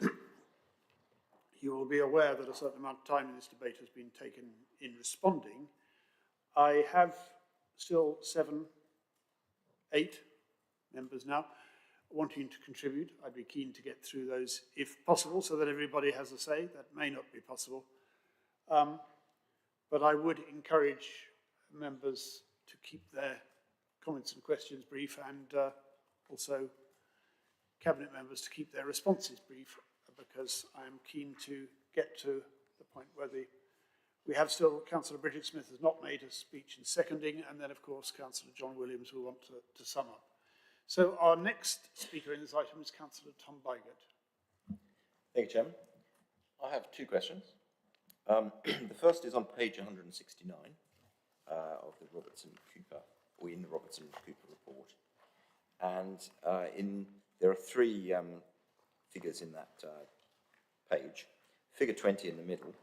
you will be aware that a certain amount of time in this debate has been taken in responding. I have still 7, 8 members now wanting to contribute. I'd be keen to get through those if possible so that everybody has a say. That may not be possible. But I would encourage members to keep their comments and questions brief, and also Cabinet members to keep their responses brief, because I am keen to get to the point where we have still, Councillor Bridget Smith has not made a speech in seconding, and then of course Councillor John Williams will want to sum up. So our next speaker in this item is Councillor Tom Bigott. Thank you, Chairman. I have 2 questions. The first is on page 169 of the Robertson-Cooper, or in the Robertson-Cooper report. And there are 3 figures in that page. Figure 20 in the middle.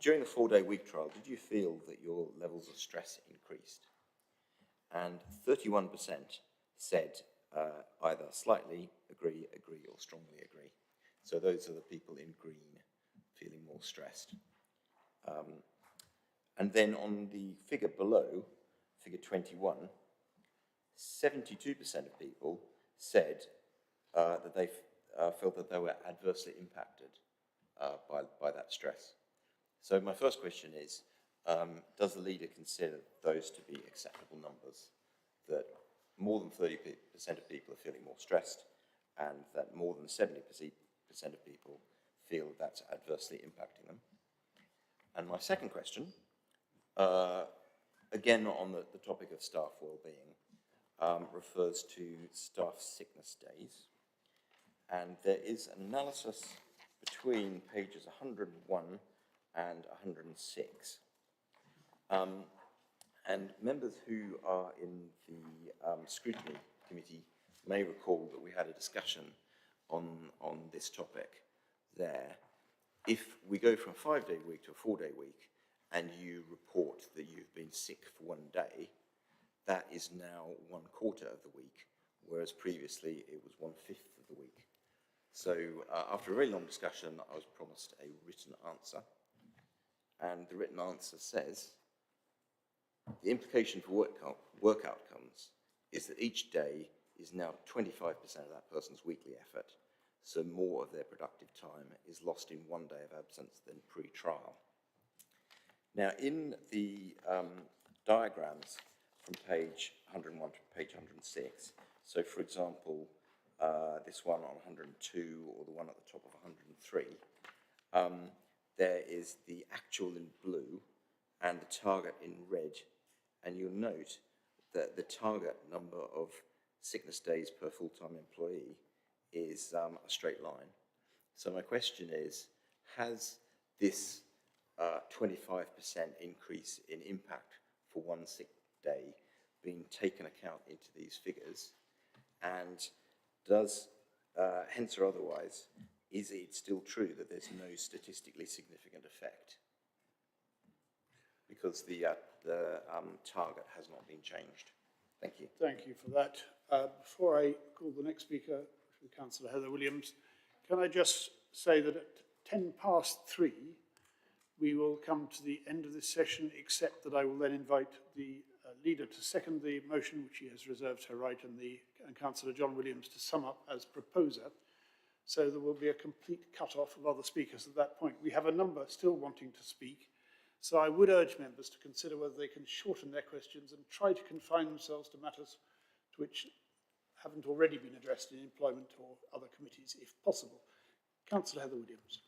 During the 4-day week trial, did you feel that your levels of stress increased? And 31% said either slightly agree, or strongly agree. So those are the people in green feeling more stressed. And then on the figure below, figure 21, 72% of people said that they felt that they were adversely impacted by that stress. So my first question is, does the leader consider those to be acceptable numbers? That more than 30% of people are feeling more stressed, and that more than 70% of people feel that's adversely impacting them? And my second question, again on the topic of staff well-being, refers to staff sickness days. And there is an analysis between pages 101 and 106. And members who are in the scrutiny committee may recall that we had a discussion on this topic there. If we go from a 5-day week to a 4-day week and you report that you've been sick for 1 day, that is now 1/4 of the week, whereas previously it was 1/5 of the week. So after a very long discussion, I was promised a written answer. And the written answer says, the implication for work outcomes is that each day is now 25% of that person's weekly effort, so more of their productive time is lost in 1 day of absence than pre-trial. Now, in the diagrams from page 101 to page 106, so for example, this one on 102 or the one at the top of 103, there is the actual in blue and the target in red, and you'll note that the target number of sickness days per full-time employee is a straight line. So my question is, has this 25% increase in impact for 1 sick day been taken account into these figures? And does, hence or otherwise, is it still true that there's no statistically significant effect? Because the target has not been changed. Thank you. Thank you for that. Before I call the next speaker, Councillor Heather Williams, can I just say that at 3:10, we will come to the end of this session, except that I will then invite the leader to second the motion, which she has reserved her right, and Councillor John Williams to sum up as proposer. So there will be a complete cut-off of other speakers at that point. We have a number still wanting to speak, so I would urge members to consider whether they can shorten their questions and try to confine themselves to matters to which haven't already been addressed in employment or other committees, if possible. Councillor Heather Williams.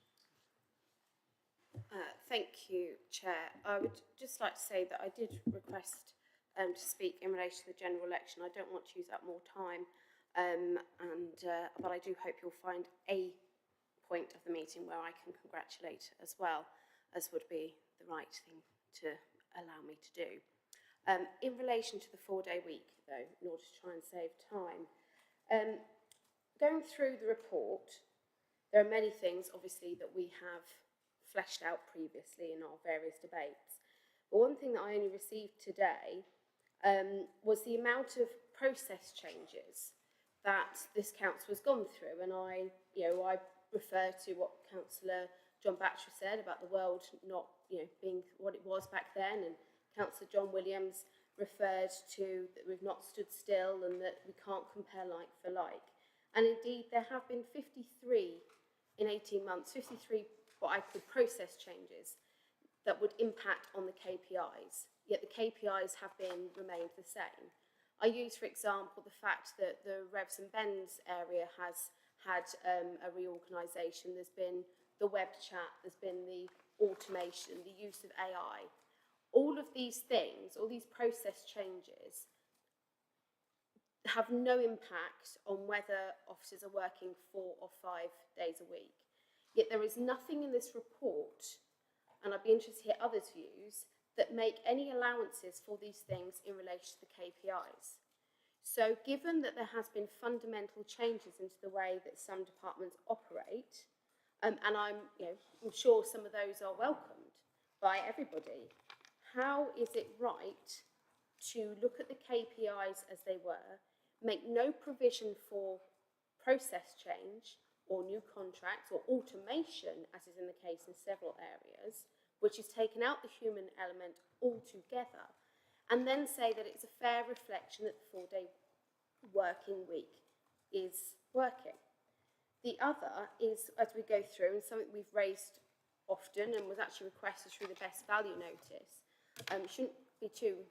Thank you, Chair. I would just like to say that I did request to speak in relation to the general election. I don't want to use up more time, but I do hope you'll find a point of the meeting where I can congratulate as well, as would be the right thing to allow me to do. In relation to the 4-day week, though, in order to try and save time, going through the report, there are many things, obviously, that we have fleshed out previously in our various debates. But one thing that I only received today was the amount of process changes that this council has gone through. And I refer to what Councillor John Batchelor said about the world not, being what it was back then, and Councillor John Williams referred to that we've not stood still and that we can't compare like for like. And indeed, there have been 53 in 18 months, 53 what I call process changes that would impact on the KPIs, yet the KPIs have remained the same. I use, for example, the fact that the Revs and Bends area has had a reorganisation. There's been the web chat, there's been the automation, the use of AI. All of these things, all these process changes have no impact on whether officers are working 4 or 5 days a week. Yet there is nothing in this report, and I'd be interested to hear others' views, that make any allowances for these things in relation to the KPIs. So given that there has been fundamental changes into the way that some departments operate, and I'm sure some of those are welcomed by everybody, how is it right to look at the KPIs as they were, make no provision for process change or new contracts or automation, as is in the case in several areas, which has taken out the human element altogether, and then say that it's a fair reflection that the 4-day working week is working. The other is, as we go through, and something we've raised often and was actually requested through the best value notice, shouldn't be too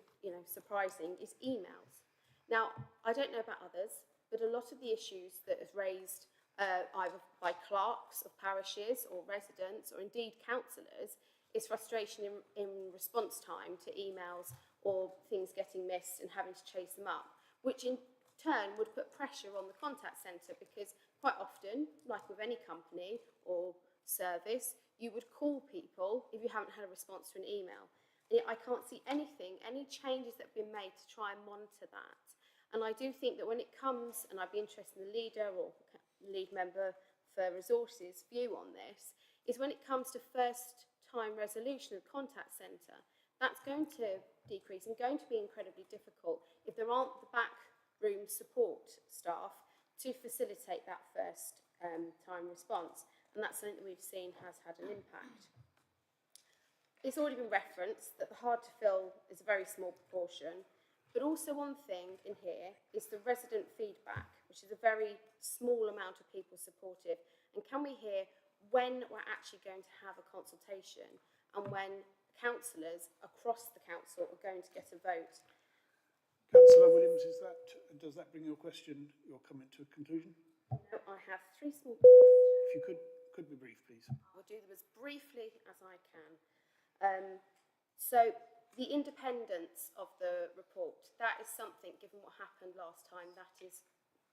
surprising, is emails. Now, I don't know about others, but a lot of the issues that is raised either by clerks of parishes or residents or indeed councillors is frustration in response time to emails or things getting missed and having to chase them up, which in turn would put pressure on the contact centre, because quite often, like with any company or service, you would call people if you haven't had a response to an email. And yet I can't see anything, any changes that have been made to try and monitor that. And I do think that when it comes, and I'd be interested in the leader or lead member for resources view on this, is when it comes to first time resolution of contact centre, that's going to decrease and going to be incredibly difficult if there aren't the back room support staff to facilitate that first time response. And that's something that we've seen has had an impact. It's already been referenced that the hard to fill is a very small proportion, but also one thing in here is the resident feedback, which is a very small amount of people supportive. And can we hear when we're actually going to have a consultation and when councillors across the council are going to get a vote? Councillor Williams, does that bring your question, your comment to a conclusion? No, I have three small If you could be brief, please. I will do them as briefly as I can. So the independence of the report, that is something, given what happened last time, that is,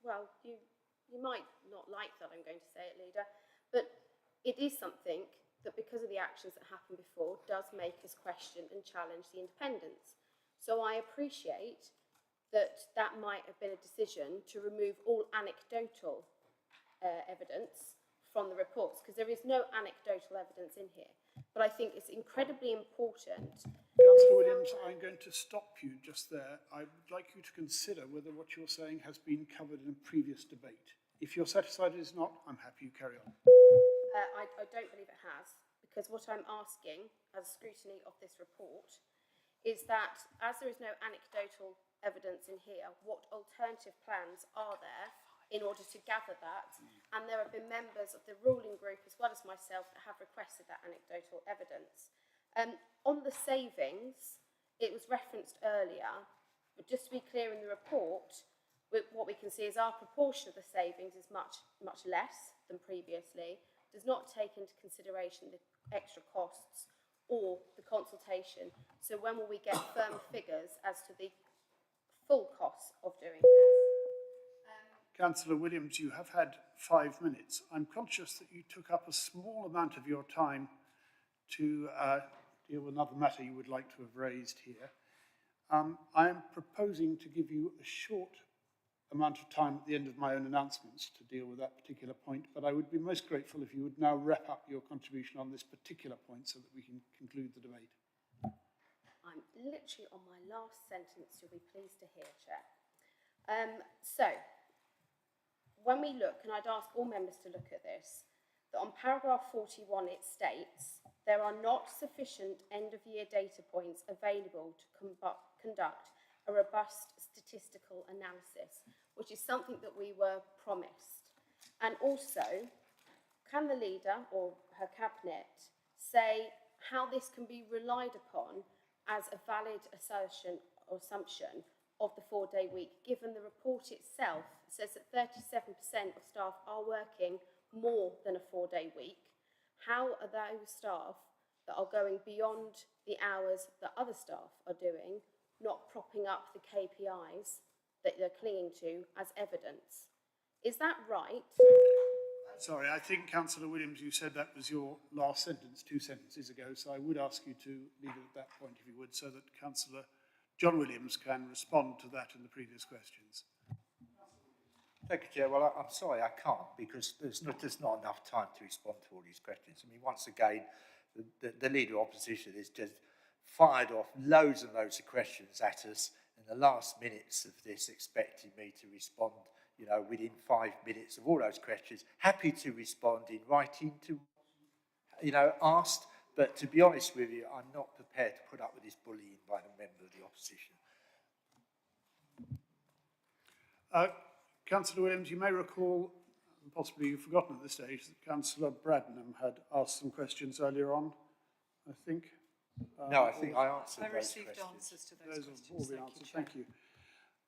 well, you might not like that, I'm going to say it, Leader, but it is something that, because of the actions that happened before, does make us question and challenge the independence. So I appreciate that that might have been a decision to remove all anecdotal evidence from the reports, because there is no anecdotal evidence in here. But I think it's incredibly important. Councillor Williams, I'm going to stop you just there. I'd like you to consider whether what you're saying has been covered in a previous debate. If you're satisfied it is not, I'm happy you carry on. I don't believe it has, because what I'm asking as scrutiny of this report is that, as there is no anecdotal evidence in here, what alternative plans are there in order to gather that? And there have been members of the ruling group, as well as myself, that have requested that anecdotal evidence. On the savings, it was referenced earlier, but just to be clear in the report, what we can see is our proportion of the savings is much, much less than previously, does not take into consideration the extra costs or the consultation. So when will we get firm figures as to the full costs of doing this? Councillor Williams, you have had 5 minutes. I'm conscious that you took up a small amount of your time to deal with another matter you would like to have raised here. I am proposing to give you a short amount of time at the end of my own announcements to deal with that particular point, but I would be most grateful if you would now wrap up your contribution on this particular point so that we can conclude the debate. I'm literally on my last sentence, you'll be pleased to hear, Chair. So, when we look, and I'd ask all members to look at this, that on paragraph 41 it states, there are not sufficient end-of-year data points available to conduct a robust statistical analysis, which is something that we were promised. And also, can the leader or her cabinet say how this can be relied upon as a valid assertion or assumption of the 4-day week, given the report itself says that 37% of staff are working more than a 4-day week? How are those staff that are going beyond the hours that other staff are doing not propping up the KPIs that they're clinging to as evidence? Is that right? Sorry, I think, Councillor Williams, you said that was your last sentence 2 sentences ago, so I would ask you to leave it at that point, if you would, so that Councillor John Williams can respond to that and the previous questions. Thank you, Chair. Well, I'm sorry, I can't, because there's not enough time to respond to all these questions. I mean, once again, the Leader of Opposition has just fired off loads and loads of questions at us in the last minutes of this, expecting me to respond, you know, within 5 minutes of all those questions. Happy to respond in writing to, you know, asked, but to be honest with you, I'm not prepared to put up with this bullying by the member of the opposition. Councillor Williams, you may recall, possibly you've forgotten at this stage, that Councillor Bradnam had asked some questions earlier on, I think. No, I think I answered I received answers to those questions. Have all been answered. Thank you.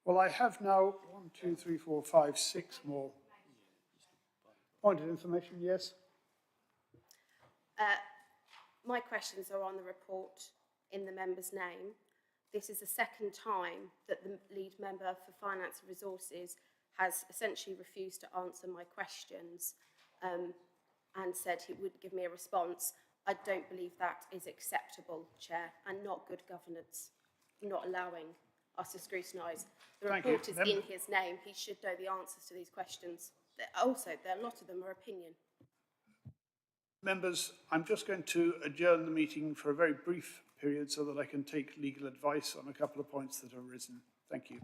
Well, I have now 1, 2, 3, 4, 5, 6 more. Point of information, yes? My questions are on the report in the member's name. This is the second time that the lead member for Finance and Resources has essentially refused to answer my questions and said he would give me a response. I don't believe that is acceptable, Chair, and not good governance, not allowing us to scrutinise. The report is in his name. He should know the answers to these questions. Also, a lot of them are opinion. Members, I'm just going to adjourn the meeting for a very brief period so that I can take legal advice on a couple of points that have arisen. Thank you.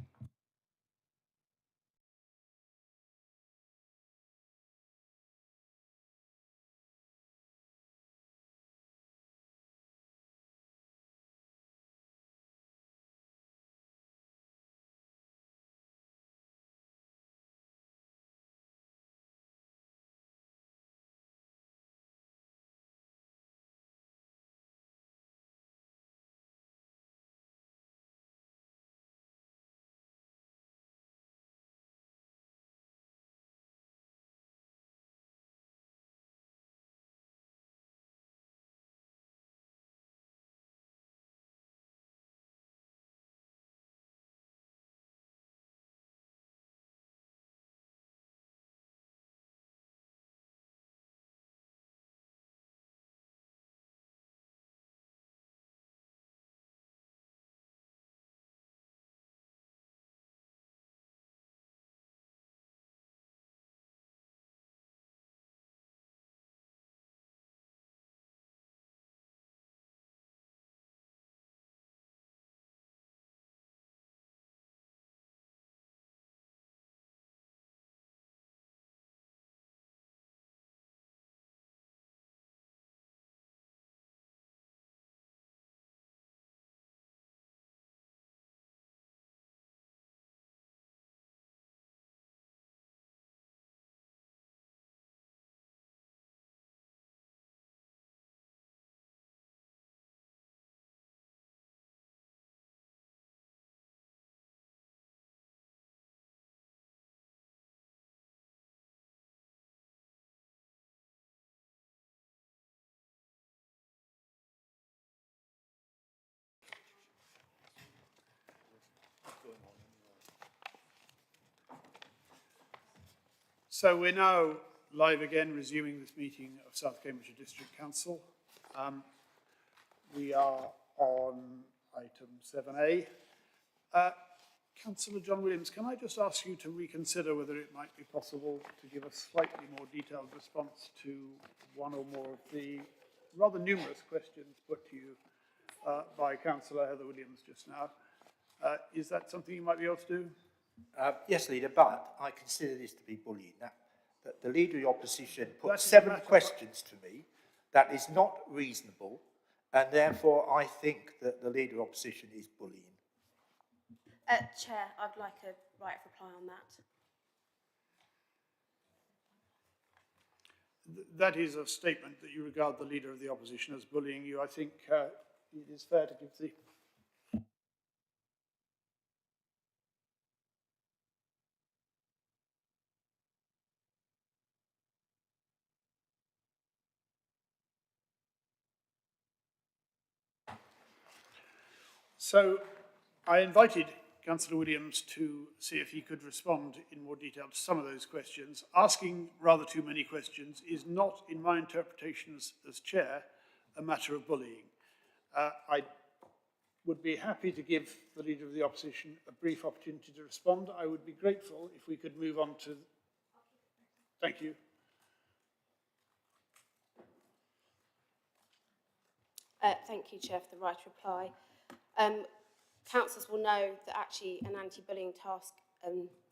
So we're now live again, resuming this meeting of South Cambridgeshire District Council. We are on item 7A. Councillor John Williams, can I just ask you to reconsider whether it might be possible to give a slightly more detailed response to one or more of the rather numerous questions put to you by Councillor Heather Williams just now? Is that something you might be able to do? Yes, Leader, but I consider this to be bullying. That the Leader of the Opposition put 7 questions to me. That is not reasonable, and therefore I think that the Leader of the Opposition is bullying. Chair, I'd like a right of reply on that. That is a statement that you regard the Leader of the Opposition as bullying you. I think it is fair to give the... So I invited Councillor Williams to see if he could respond in more detail to some of those questions. Asking rather too many questions is not, in my interpretation as chair, a matter of bullying. I would be happy to give the Leader of the Opposition a brief opportunity to respond. I would be grateful if we could move on to... Thank you. Thank you, Chair, for the right to reply. Councillors will know that actually an anti-bullying task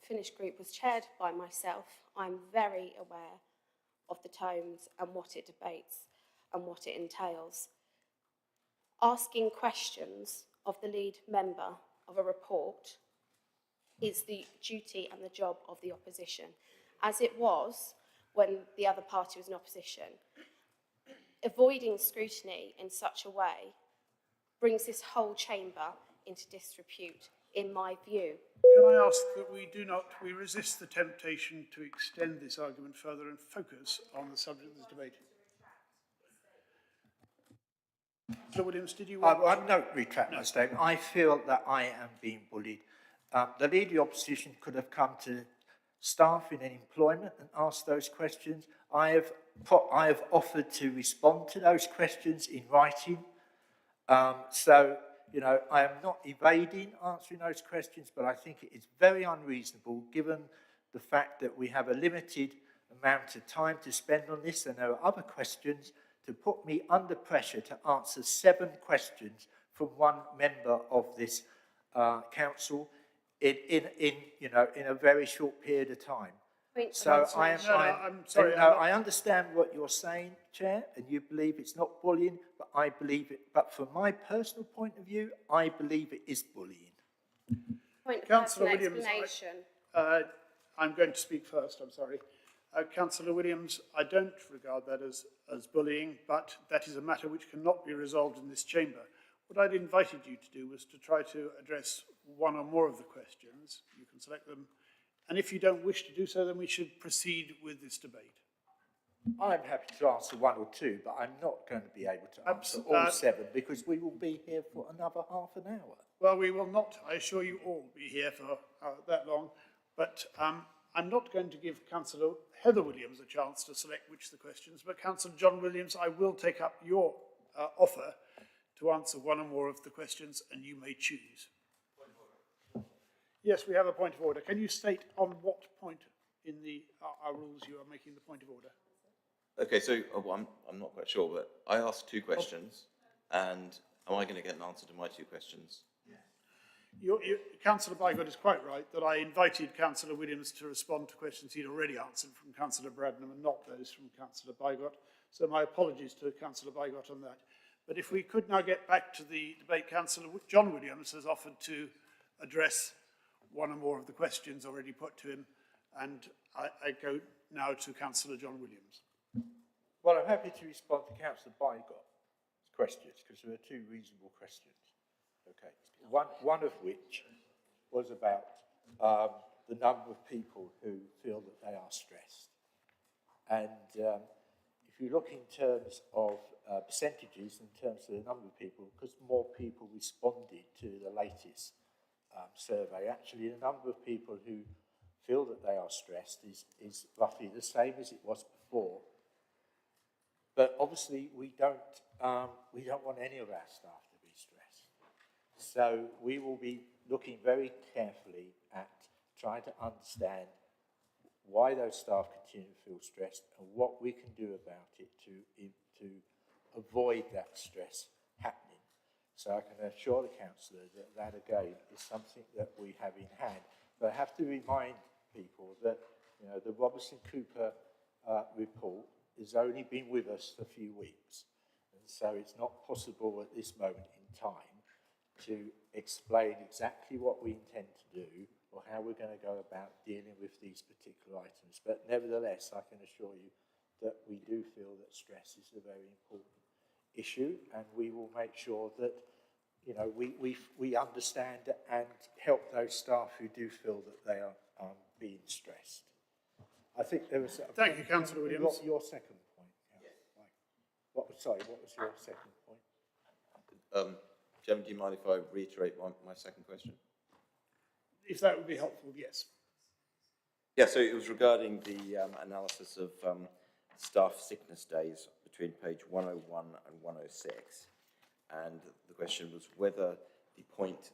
finish group was chaired by myself. I'm very aware of the tomes and what it debates and what it entails. Asking questions of the lead member of a report is the duty and the job of the opposition, as it was when the other party was in opposition. Avoiding scrutiny in such a way brings this whole chamber into disrepute, in my view. Can I ask that we resist the temptation to extend this argument further and focus on the subject of this debate? Sir Williams, did you want I don't retract my statement. I feel that I am being bullied. The Leader of the Opposition could have come to staff in employment and asked those questions. I have offered to respond to those questions in writing. So, you know, I am not evading answering those questions, but I think it is very unreasonable, given the fact that we have a limited amount of time to spend on this, and there are other questions, to put me under pressure to answer 7 questions from one member of this council in a very short period of time. So I'm sorry. I understand what you're saying, Chair, and you believe it's not bullying, but I believe it. But from my personal point of view, I believe it is bullying. Point of Councillor personal Williams, explanation. I'm going to speak first, I'm sorry. Councillor Williams, I don't regard that as bullying, but that is a matter which cannot be resolved in this chamber. What I'd invited you to do was to try to address one or more of the questions. You can select them. And if you don't wish to do so, then we should proceed with this debate. I'm happy to answer 1 or 2, but I'm not going to be able to answer all 7 because we will be here for another half an hour. Well, we will not, I assure you, all be here for that long. But I'm not going to give Councillor Heather Williams a chance to select which of the questions, but Councillor John Williams, I will take up your offer to answer one or more of the questions, and you may choose. Yes, we have a point of order. Can you state on what point in our rules you are making the point of order? Okay, so I'm not quite sure, but I asked 2 questions, and am I going to get an answer to my 2 questions? Councillor Bygott is quite right that I invited Councillor Williams to respond to questions he'd already answered from Councillor Bradnam and not those from Councillor Bygott. So my apologies to Councillor Bygott on that. But if we could now get back to the debate, Councillor John Williams has offered to address one or more of the questions already put to him, and I go now to Councillor John Williams. Well, I'm happy to respond to Councillor Bygott's questions because there are 2 reasonable questions. Okay, one of which was about the number of people who feel that they are stressed. And if you look in terms of percentages, in terms of the number of people, because more people responded to the latest survey, actually the number of people who feel that they are stressed is roughly the same as it was before. But obviously we don't want any of our staff to be stressed. So we will be looking very carefully at trying to understand why those staff continue to feel stressed and what we can do about it to avoid that stress happening. So I can assure the councillor that again is something that we have in hand. But I have to remind people that the Robertson Cooper report has only been with us for a few weeks, and so it's not possible at this moment in time to explain exactly what we intend to do or how we're going to go about dealing with these particular items. But nevertheless, I can assure you that we do feel that stress is a very important issue, and we will make sure that we understand and help those staff who do feel that they are being stressed. I think there was... Thank you, Councillor Williams. Your second point. Yeah. Right. What was your second point? Chairman, do you mind if I reiterate my second question? If that would be helpful, yes. Yeah, so it was regarding the analysis of staff sickness days between page 101 and 106. And the question was whether the point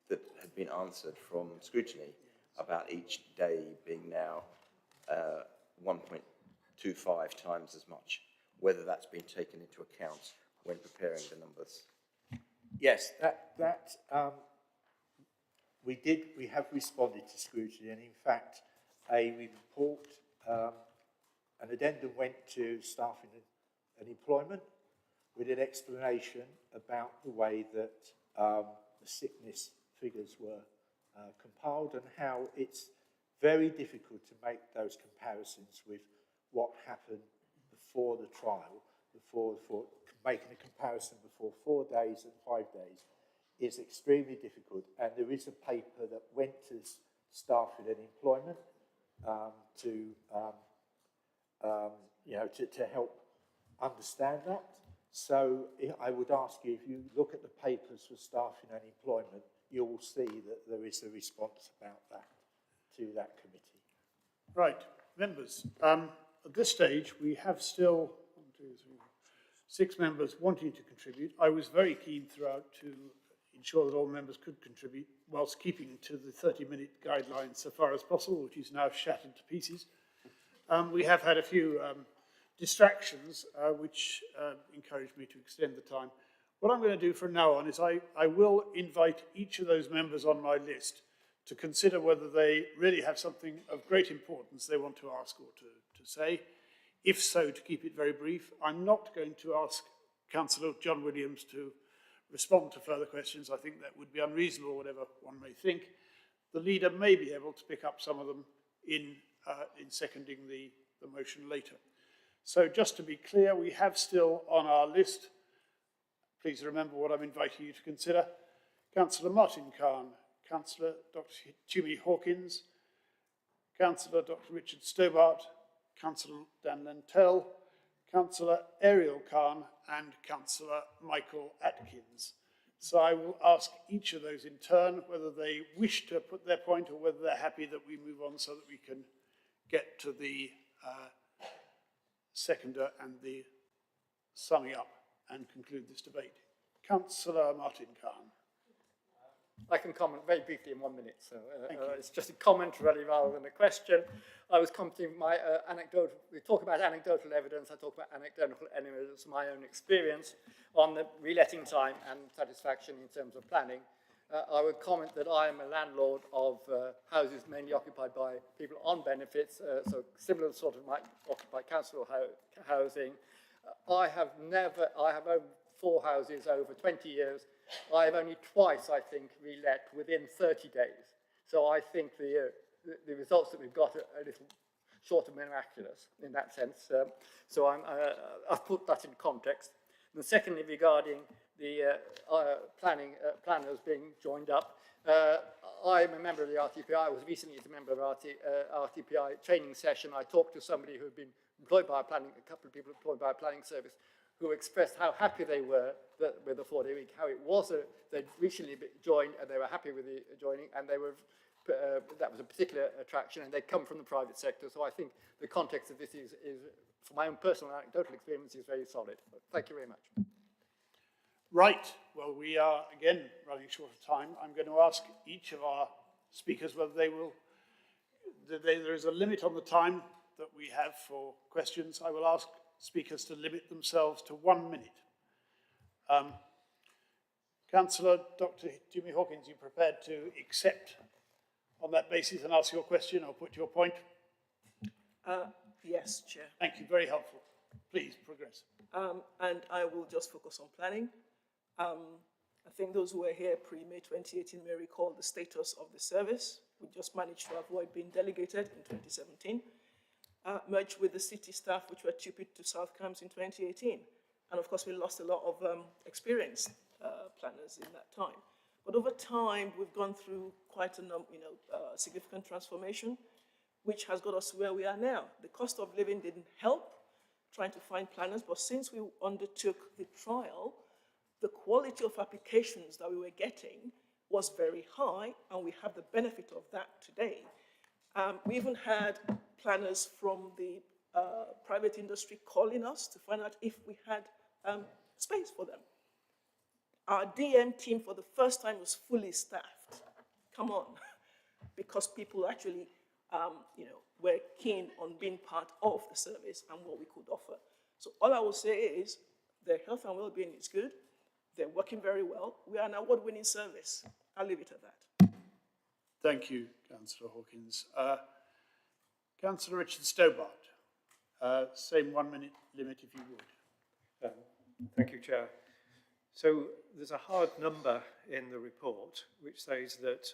that had been answered from scrutiny about each day being now 1.25 times as much, whether that's been taken into account when preparing the numbers. Yes, we have responded to scrutiny, and in fact, a report, an addendum went to staff and employment with an explanation about the way that the sickness figures were compiled and how it's very difficult to make those comparisons with what happened before the trial, before making a comparison before 4 days and 5 days is extremely difficult. And there is a paper that went to staff within employment to help understand that. So I would ask you, if you look at the papers for staff in unemployment, you will see that there is a response about that to that committee. Right, members, at this stage, we have still 6 members wanting to contribute. I was very keen throughout to ensure that all members could contribute whilst keeping to the 30-minute guideline so far as possible, which is now shattered to pieces. We have had a few distractions which encouraged me to extend the time. What I'm going to do from now on is I will invite each of those members on my list to consider whether they really have something of great importance they want to ask or to say. If so, to keep it very brief. I'm not going to ask Councillor John Williams to respond to further questions. I think that would be unreasonable, whatever one may think. The leader may be able to pick up some of them in seconding the motion later. So just to be clear, we have still on our list, please remember what I'm inviting you to consider, Councillor Martin Khan, Councillor Dr. Jimmy Hawkins, Councillor Dr. Richard Stobart, Councillor Dan Lentell, Councillor Ariel Khan and Councillor Michael Atkins. So I will ask each of those in turn whether they wish to put their point or whether they're happy that we move on so that we can get to the seconder and the summing up and conclude this debate. Councillor Martin Khan. I can comment very briefly in 1 minute, so it's just a comment really rather than a question. I was commenting my anecdotal, we talk about anecdotal evidence, I talk about anecdotal evidence, my own experience on the reletting time and satisfaction in terms of planning. I would comment that I am a landlord of houses mainly occupied by people on benefits, so similar sort of my occupied council housing. I have owned 4 houses over 20 years. I have only twice, I think, relet within 30 days. So I think the results that we've got are a little short of miraculous in that sense. So I've put that in context. And secondly, regarding the planners being joined up, I'm a member of the RTPI. I was recently a member of RTPI training session. I talked to somebody who had been employed by a couple of people employed by a planning service, who expressed how happy they were with the 4-day week, how it was they'd recently joined and they were happy with the joining, and they were that was a particular attraction, and they'd come from the private sector. So I think the context of this is from my own personal anecdotal experience, is very solid. But thank you very much. Right, well, we are again running short of time. I'm going to ask each of our speakers whether they will, there is a limit on the time that we have for questions. I will ask speakers to limit themselves to 1 minute. Councillor Dr. Jimmy Hawkins, you prepared to accept on that basis and ask your question or put your point? Yes, Chair. Thank you, very helpful. Please progress. And I will just focus on planning. I think those who were here pre-May 2018 may recall the status of the service. We just managed to avoid being delegated in 2017. Merged with the city staff, which were stupid to South Cambs in 2018. And of course, we lost a lot of experienced planners in that time. But over time, we've gone through quite a significant transformation, which has got us where we are now. The cost of living didn't help trying to find planners, but since we undertook the trial, the quality of applications that we were getting was very high, and we have the benefit of that today. We even had planners from the private industry calling us to find out if we had space for them. Our DM team for the first time was fully staffed. Come on, because people actually were keen on being part of the service and what we could offer. So all I will say is their health and well-being is good. They're working very well. We are an award-winning service. I'll leave it at that. Thank you, Councillor Hawkins. Councillor Richard Stobart, same 1 minute limit if you would. Thank you, Chair. So there's a hard number in the report which says that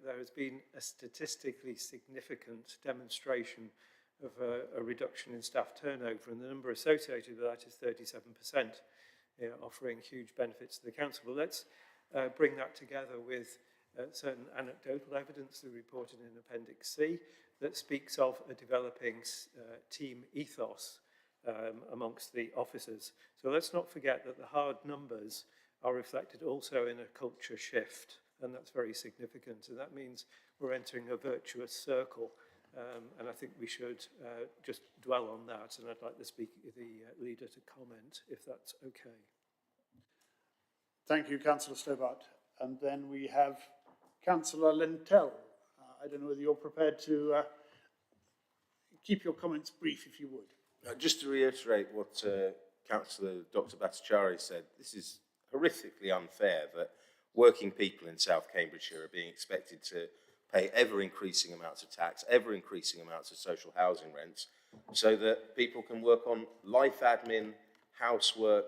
there has been a statistically significant demonstration of a reduction in staff turnover, and the number associated with that is 37%, offering huge benefits to the council. But let's bring that together with certain anecdotal evidence that we reported in Appendix C that speaks of a developing team ethos amongst the officers. So let's not forget that the hard numbers are reflected also in a culture shift, and that's very significant. And that means we're entering a virtuous circle And I think we should just dwell on that, and I'd like the leader to comment, if that's okay. Thank you, Councillor Stobart. And then we have Councillor Lentel. I don't know whether you're prepared to keep your comments brief, if you would. Just to reiterate what Councillor Dr. Bhattacharya said, this is horrifically unfair that working people in South Cambridgeshire are being expected to pay ever-increasing amounts of tax, ever-increasing amounts of social housing rents, so that people can work on life admin, housework,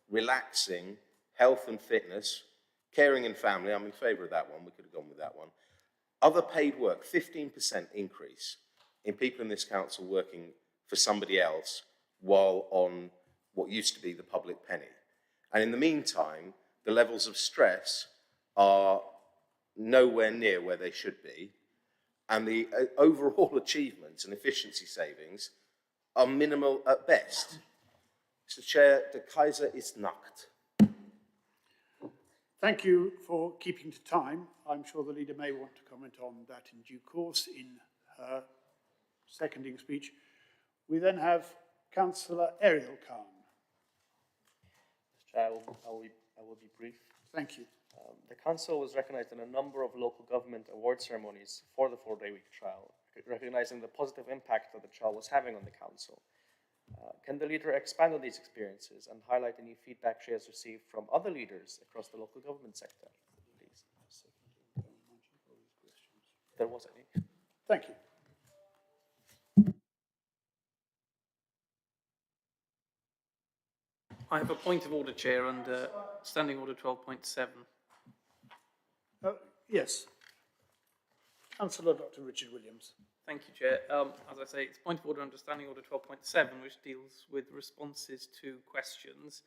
relaxing, health and fitness, caring and family. I'm in favour of that one. We could have gone with that one. Other paid work, 15% increase in people in this council working for somebody else while on what used to be the public penny. And in the meantime, the levels of stress are nowhere near where they should be, and the overall achievements and efficiency savings are minimal at best. Mr. Chair, the Kaiser ist Nacht. Thank you for keeping to time. I'm sure the leader may want to comment on that in due course in her seconding speech. We then have Councillor Ariel Khan. Mr. Chair, I will be brief. Thank you. The Council was recognised in a number of local government award ceremonies for the 4-day week trial, recognising the positive impact that the trial was having on the Council. Can the leader expand on these experiences and highlight any feedback she has received from other leaders across the local government sector, please? There was any. Thank you. I have a point of order, Chair, under Standing Order 12.7. Yes. Councillor Dr. Richard Williams. Thank you, Chair. As I say, it's point of order under Standing Order 12.7, which deals with responses to questions.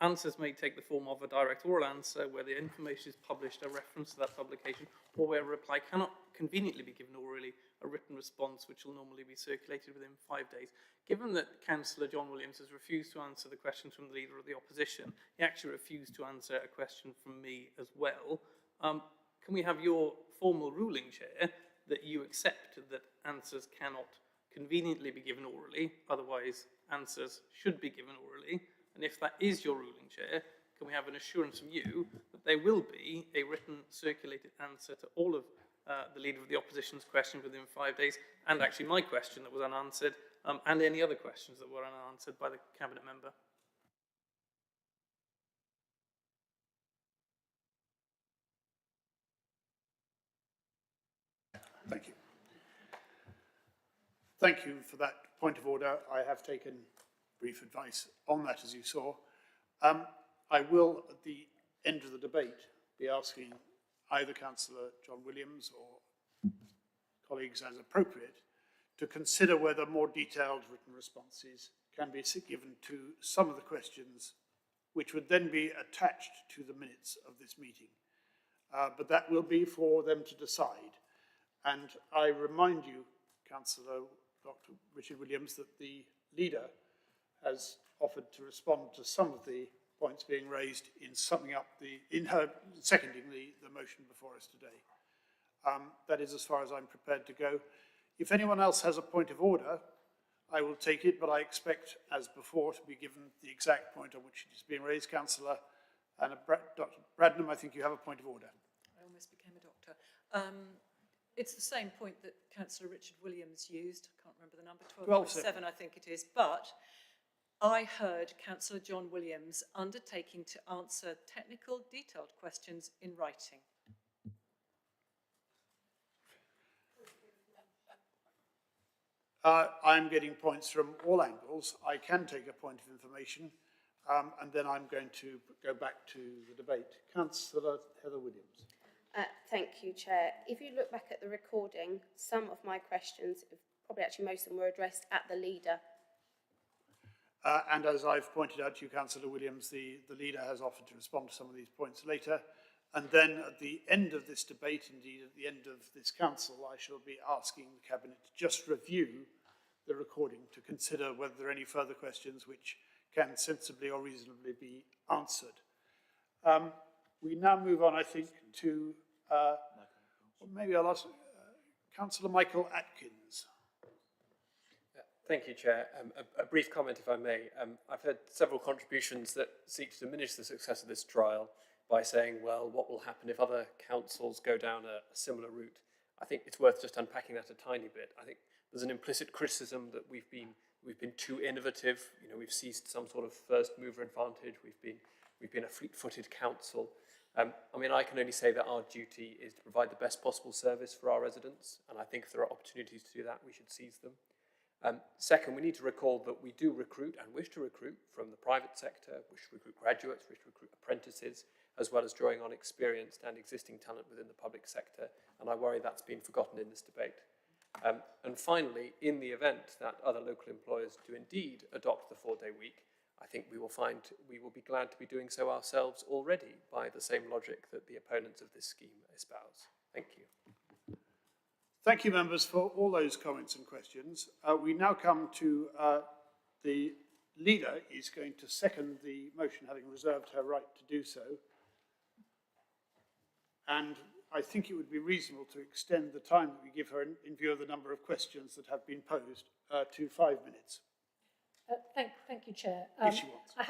Answers may take the form of a direct oral answer where the information is published, a reference to that publication, or where a reply cannot conveniently be given orally, a written response which will normally be circulated within 5 days. Given that Councillor John Williams has refused to answer the questions from the Leader of the Opposition, he actually refused to answer a question from me as well. Can we have your formal ruling, Chair, that you accept that answers cannot conveniently be given orally, otherwise answers should be given orally? And if that is your ruling, Chair, can we have an assurance from you that there will be a written circulated answer to all of the Leader of the Opposition's questions within 5 days, and actually my question that was unanswered, and any other questions that were unanswered by the Cabinet member? Thank you. Thank you for that point of order. I have taken brief advice on that, as you saw. I will, at the end of the debate, be asking either Councillor John Williams or colleagues as appropriate to consider whether more detailed written responses can be given to some of the questions which would then be attached to the minutes of this meeting. But that will be for them to decide. And I remind you, Councillor Dr. Richard Williams, that the leader has offered to respond to some of the points being raised in summing up in her seconding the motion before us today. That is as far as I'm prepared to go. If anyone else has a point of order, I will take it, but I expect, as before, to be given the exact point on which it is being raised. Councillor Anna Dr. Bradnam, I think you have a point of order. I almost became a doctor. It's the same point that Councillor Richard Williams used. I can't remember the number, 12.7 I think it is. But I heard Councillor John Williams undertaking to answer technical, detailed questions in writing. I'm getting points from all angles. I can take a point of information, and then I'm going to go back to the debate. Councillor Heather Williams. Thank you, Chair. If you look back at the recording, some of my questions, probably actually most of them, were addressed at the leader. And as I've pointed out to you, Councillor Williams, the leader has offered to respond to some of these points later. And then at the end of this debate, indeed at the end of this council, I shall be asking the Cabinet to just review the recording to consider whether there are any further questions which can sensibly or reasonably be answered. We now move on, I think, to, or maybe I'll ask Councillor Michael Atkins. Thank you, Chair. A brief comment, if I may. I've heard several contributions that seek to diminish the success of this trial by saying, well, what will happen if other councils go down a similar route? I think it's worth just unpacking that a tiny bit. I think there's an implicit criticism that we've been too innovative. You know, we've seized some sort of first mover advantage. We've been a fleet-footed council. I mean, I can only say that our duty is to provide the best possible service for our residents, and I think if there are opportunities to do that, we should seize them. Second, we need to recall that we do recruit and wish to recruit from the private sector, wish to recruit graduates, wish to recruit apprentices, as well as drawing on experienced and existing talent within the public sector, and I worry that's been forgotten in this debate. And finally, in the event that other local employers do indeed adopt the 4-day week, I think we will be glad to be doing so ourselves already by the same logic that the opponents of this scheme espouse. Thank you. Thank you, members, for all those comments and questions. We now come to the leader is going to second the motion, having reserved her right to do so. And I think it would be reasonable to extend the time that we give her in view of the number of questions that have been posed to 5 minutes. Thank you, Chair. If she wants. I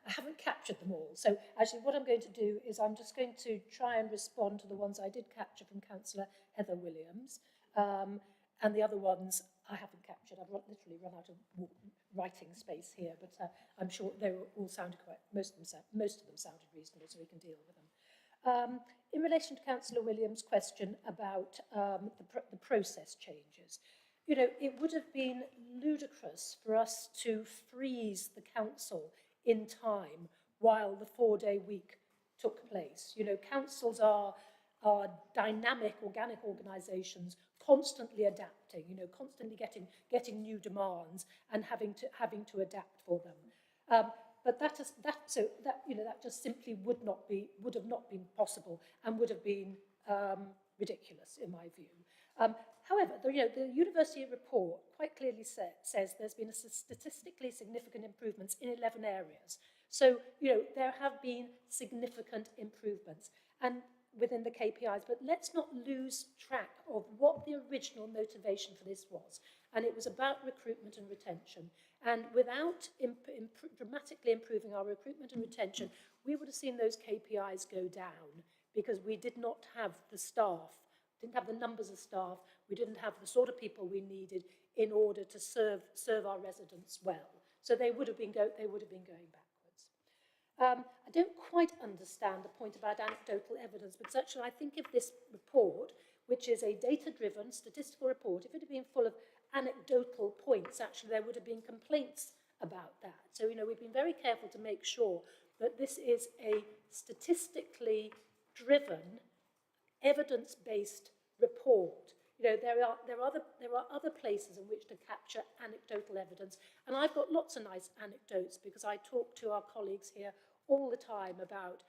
haven't captured them all. So actually what I'm going to do is I'm just going to try and respond to the ones I did capture from Councillor Heather Williams. And the other ones I haven't captured. I've literally run out of writing space here, but I'm sure they all sounded quite, most of them sounded reasonable, so we can deal with them. In relation to Councillor Williams' question about the process changes, you know, it would have been ludicrous for us to freeze the council in time while the 4-day week took place. You know, councils are dynamic, organic organisations, constantly adapting, you know, constantly getting new demands and having to adapt for them. But that just simply would have not been possible and would have been ridiculous in my view. However, the university report quite clearly says there's been statistically significant improvements in 11 areas. So, you know, there have been significant improvements and within the KPIs, but let's not lose track of what the original motivation for this was. And it was about recruitment and retention. And without dramatically improving our recruitment and retention, we would have seen those KPIs go down because we did not have the staff, didn't have the numbers of staff, we didn't have the sort of people we needed in order to serve our residents well. So they would have been going backwards. I don't quite understand the point about anecdotal evidence, but actually I think if this report, which is a data-driven statistical report, if it had been full of anecdotal points, actually there would have been complaints about that. So, you know, we've been very careful to make sure that this is a statistically driven, evidence-based report. You know, there are other places in which to capture anecdotal evidence, and I've got lots of nice anecdotes because I talk to our colleagues here all the time about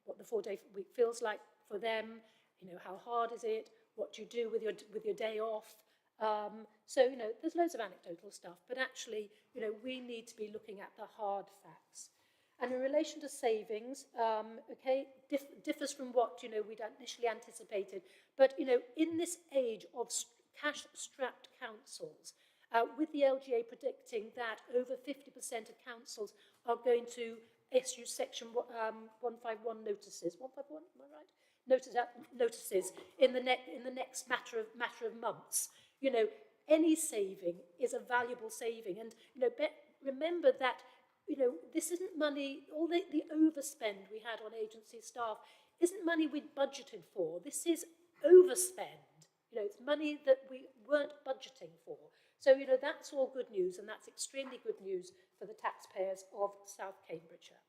what the 4-day week feels like for them. You know, how hard is it? What do you do with your day off? So, you know, there's loads of anecdotal stuff, but actually, you know, we need to be looking at the hard facts. And in relation to savings, differs from what, you know, we'd initially anticipated. But, you know, in this age of cash-strapped councils, with the LGA predicting that over 50% of councils are going to issue Section 151 notices. 151, am I right? Notices in the next matter of months. You know, any saving is a valuable saving, and you know, remember that. You know, this isn't money. All the overspend we had on agency staff isn't money we'd budgeted for. This is overspend. You know, it's money that we weren't budgeting for. So, you know, that's all good news, and that's extremely good news for the taxpayers of South Cambridgeshire.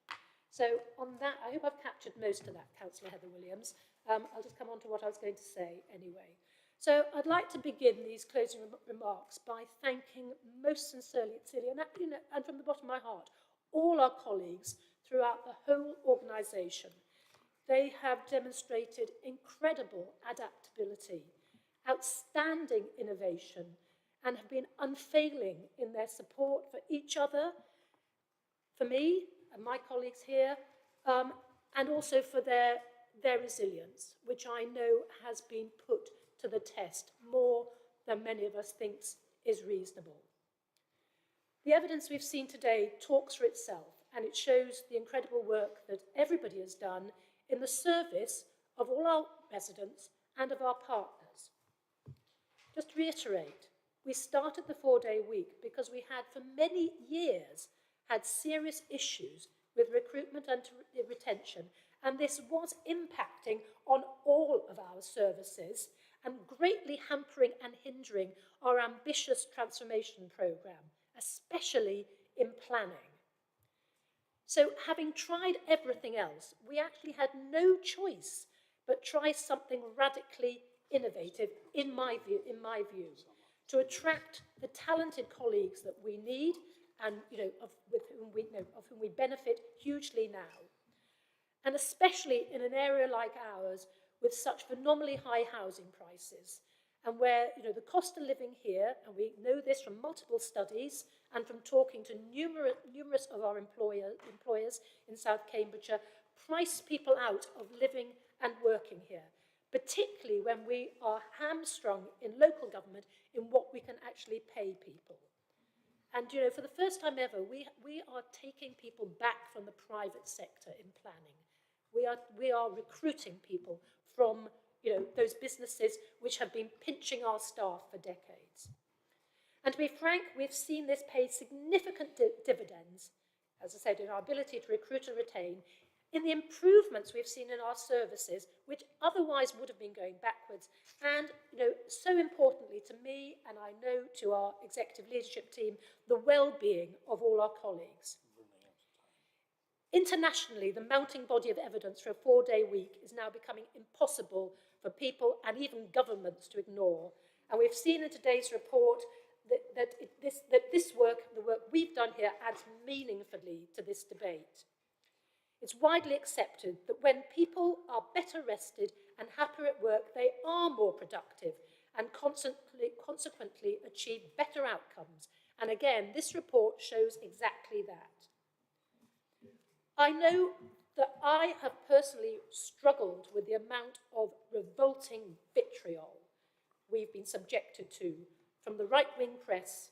So, on that, I hope I've captured most of that, Councillor Heather Williams. I'll just come on to what I was going to say anyway. So, I'd like to begin these closing remarks by thanking most sincerely, and from the bottom of my heart, all our colleagues throughout the whole organisation. They have demonstrated incredible adaptability, outstanding innovation, and have been unfailing in their support for each other, for me and my colleagues here, and also for their resilience, which I know has been put to the test more than many of us think is reasonable. The evidence we've seen today talks for itself, and it shows the incredible work that everybody has done in the service of all our residents and of our partners. Just to reiterate, we started the 4-day week because we had for many years had serious issues with recruitment and retention, and this was impacting on all of our services and greatly hampering and hindering our ambitious transformation programme, especially in planning. So having tried everything else, we actually had no choice but try something radically innovative, in my view, to attract the talented colleagues that we need and of whom we benefit hugely now. And especially in an area like ours with such phenomenally high housing prices, and where the cost of living here, and we know this from multiple studies and from talking to numerous of our employers in South Cambridgeshire, price people out of living and working here, particularly when we are hamstrung in local government in what we can actually pay people. And for the first time ever, we are taking people back from the private sector in planning. We are recruiting people from those businesses which have been pinching our staff for decades. And to be frank, we've seen this pay significant dividends, as I said, in our ability to recruit and retain, in the improvements we've seen in our services, which otherwise would have been going backwards, and so importantly to me, and I know to our executive leadership team, the well-being of all our colleagues. Internationally, the mounting body of evidence for a 4-day week is now becoming impossible for people and even governments to ignore. And we've seen in today's report that this work, the work we've done here, adds meaningfully to this debate. It's widely accepted that when people are better rested and happier at work, they are more productive and consequently achieve better outcomes. And again, this report shows exactly that. I know that I have personally struggled with the amount of revolting vitriol we've been subjected to from the right-wing press,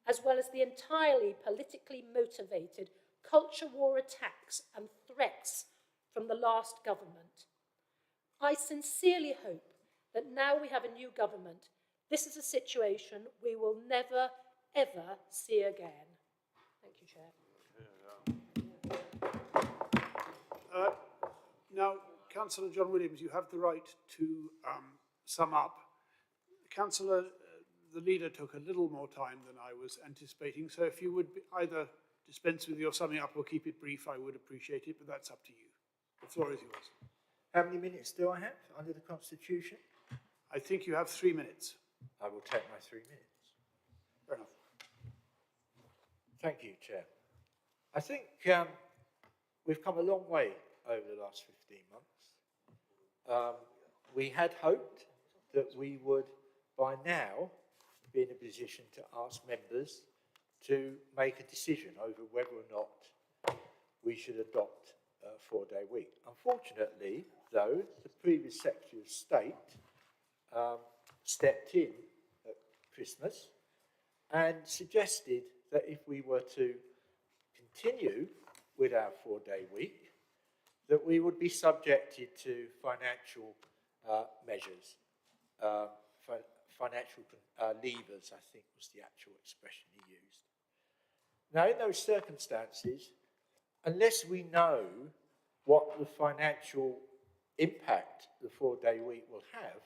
as well as the entirely politically motivated culture war attacks and threats from the last government. I sincerely hope that now we have a new government, this is a situation we will never, ever see again. Thank you, Chair. Now, Councillor John Williams, you have the right to sum up. Councillor, the leader took a little more time than I was anticipating, so if you would either dispense with your summing up or keep it brief, I would appreciate it, but that's up to you. The floor is yours. How many minutes do I have under the Constitution? I think you have 3 minutes. I will take my 3 minutes. Fair enough. Thank you, Chair. I think we've come a long way over the last 15 months. We had hoped that we would, by now, be in a position to ask members to make a decision over whether or not we should adopt a 4-day week. Unfortunately, though, the previous Secretary of State stepped in at Christmas and suggested that if we were to continue with our 4-day week, that we would be subjected to financial measures, financial levers, I think was the actual expression he used. Now, in those circumstances, unless we know what the financial impact the 4-day week will have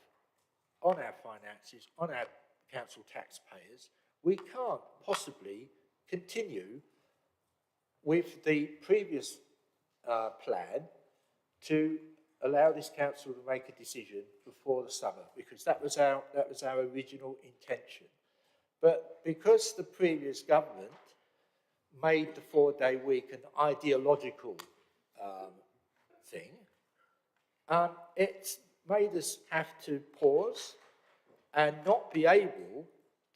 on our finances, on our council taxpayers, we can't possibly continue with the previous plan to allow this council to make a decision before the summer, because that was our original intention. But because the previous government made the 4-day week an ideological thing, it's made us have to pause and not be able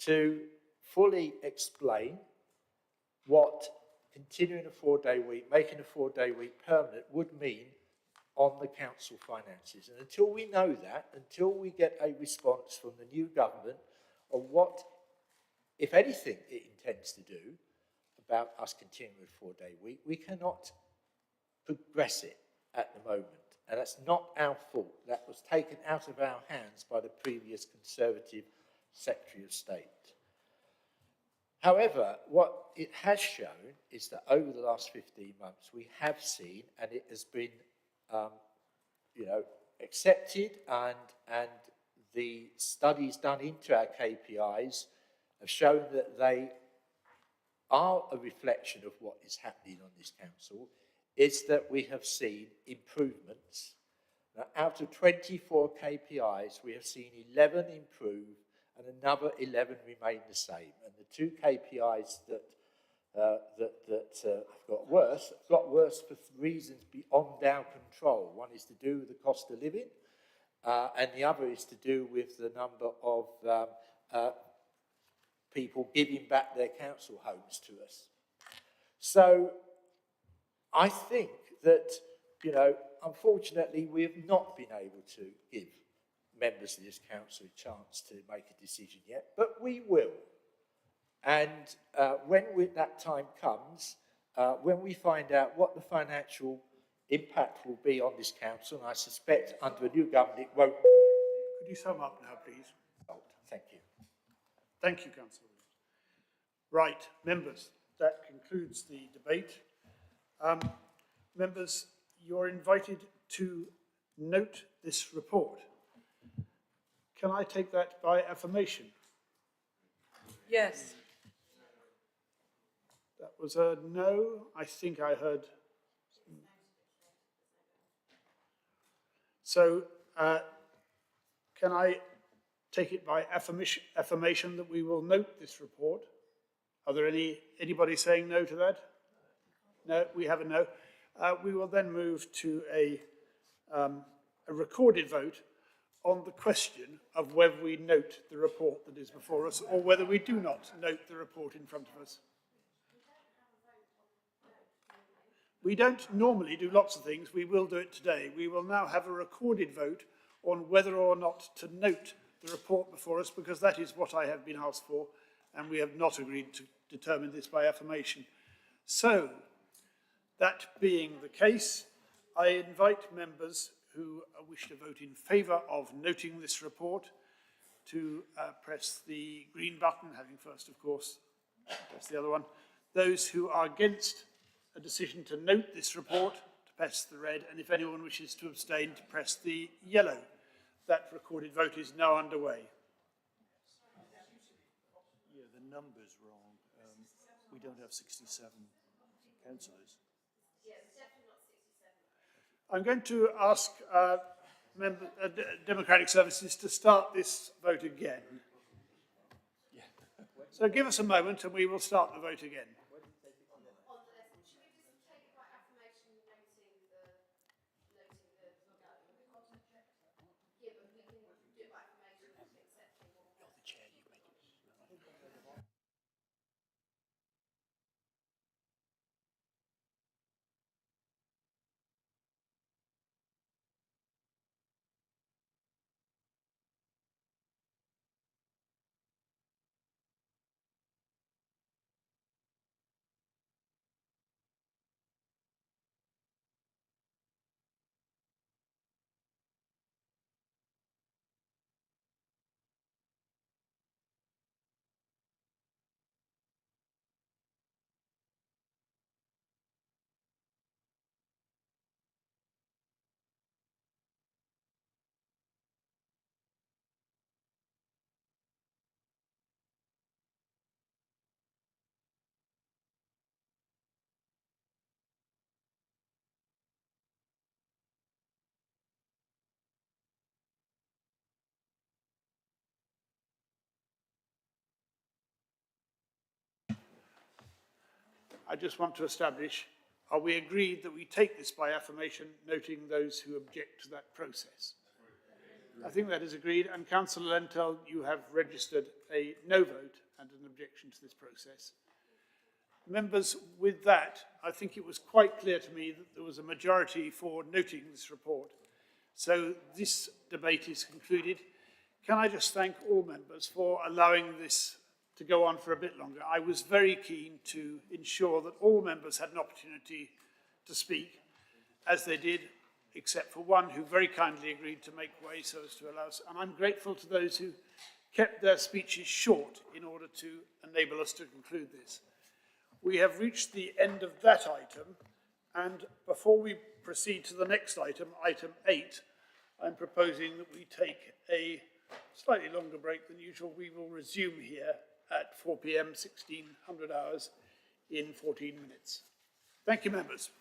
to fully explain what continuing a 4-day week, making a 4-day week permanent would mean on the council finances. And until we know that, until we get a response from the new government on what, if anything, it intends to do about us continuing with 4-day week, we cannot progress it at the moment. And that's not our fault. That was taken out of our hands by the previous Conservative Secretary of State. However, what it has shown is that over the last 15 months, we have seen, and it has been, accepted, and the studies done into our KPIs have shown that they are a reflection of what is happening on this council, is that we have seen improvements. Now, out of 24 KPIs, we have seen 11 improve and another 11 remain the same. And the two KPIs that have got worse for reasons beyond our control. One is to do with the cost of living, and the other is to do with the number of people giving back their council homes to us. So I think that, unfortunately, we have not been able to give members of this council a chance to make a decision yet, but we will. And when that time comes, when we find out what the financial impact will be on this council, and I suspect under a new government it won't. Could you sum up now, please? Thank you. Thank you, Councillor. Right, members, that concludes the debate. Members, you're invited to note this report. Can I take that by affirmation? Yes. That was a no. I think I heard. So, can I take it by affirmation that we will note this report? Are there anybody saying no to that? No, we have a no. We will then move to a recorded vote on the question of whether we note the report that is before us or whether we do not note the report in front of us. We don't normally do lots of things. We will do it today. We will now have a recorded vote on whether or not to note the report before us, because that is what I have been asked for, and we have not agreed to determine this by affirmation. So, that being the case, I invite members who wish to vote in favour of noting this report to press the green button, having first, of course, press the other one. Those who are against a decision to note this report, to press the red, and if anyone wishes to abstain, to press the yellow. That recorded vote is now underway. Yeah, the number's wrong. We don't have 67 councillors. I'm going to ask Democratic Services to start this vote again. So give us a moment and we will start the vote again. I just want to establish, are we agreed that we take this by affirmation, noting those who object to that process? I think that is agreed, and Councillor Lentel, you have registered a no vote and an objection to this process. Members, with that, I think it was quite clear to me that there was a majority for noting this report. So this debate is concluded. Can I just thank all members for allowing this to go on for a bit longer? I was very keen to ensure that all members had an opportunity to speak, as they did, except for one who very kindly agreed to make way so as to allow us. And I'm grateful to those who kept their speeches short in order to enable us to conclude this. We have reached the end of that item, and before we proceed to the next item, item 8, I'm proposing that we take a slightly longer break than usual. We will resume here at 4 p.m, 1600 hours in 14 minutes. Thank you, members.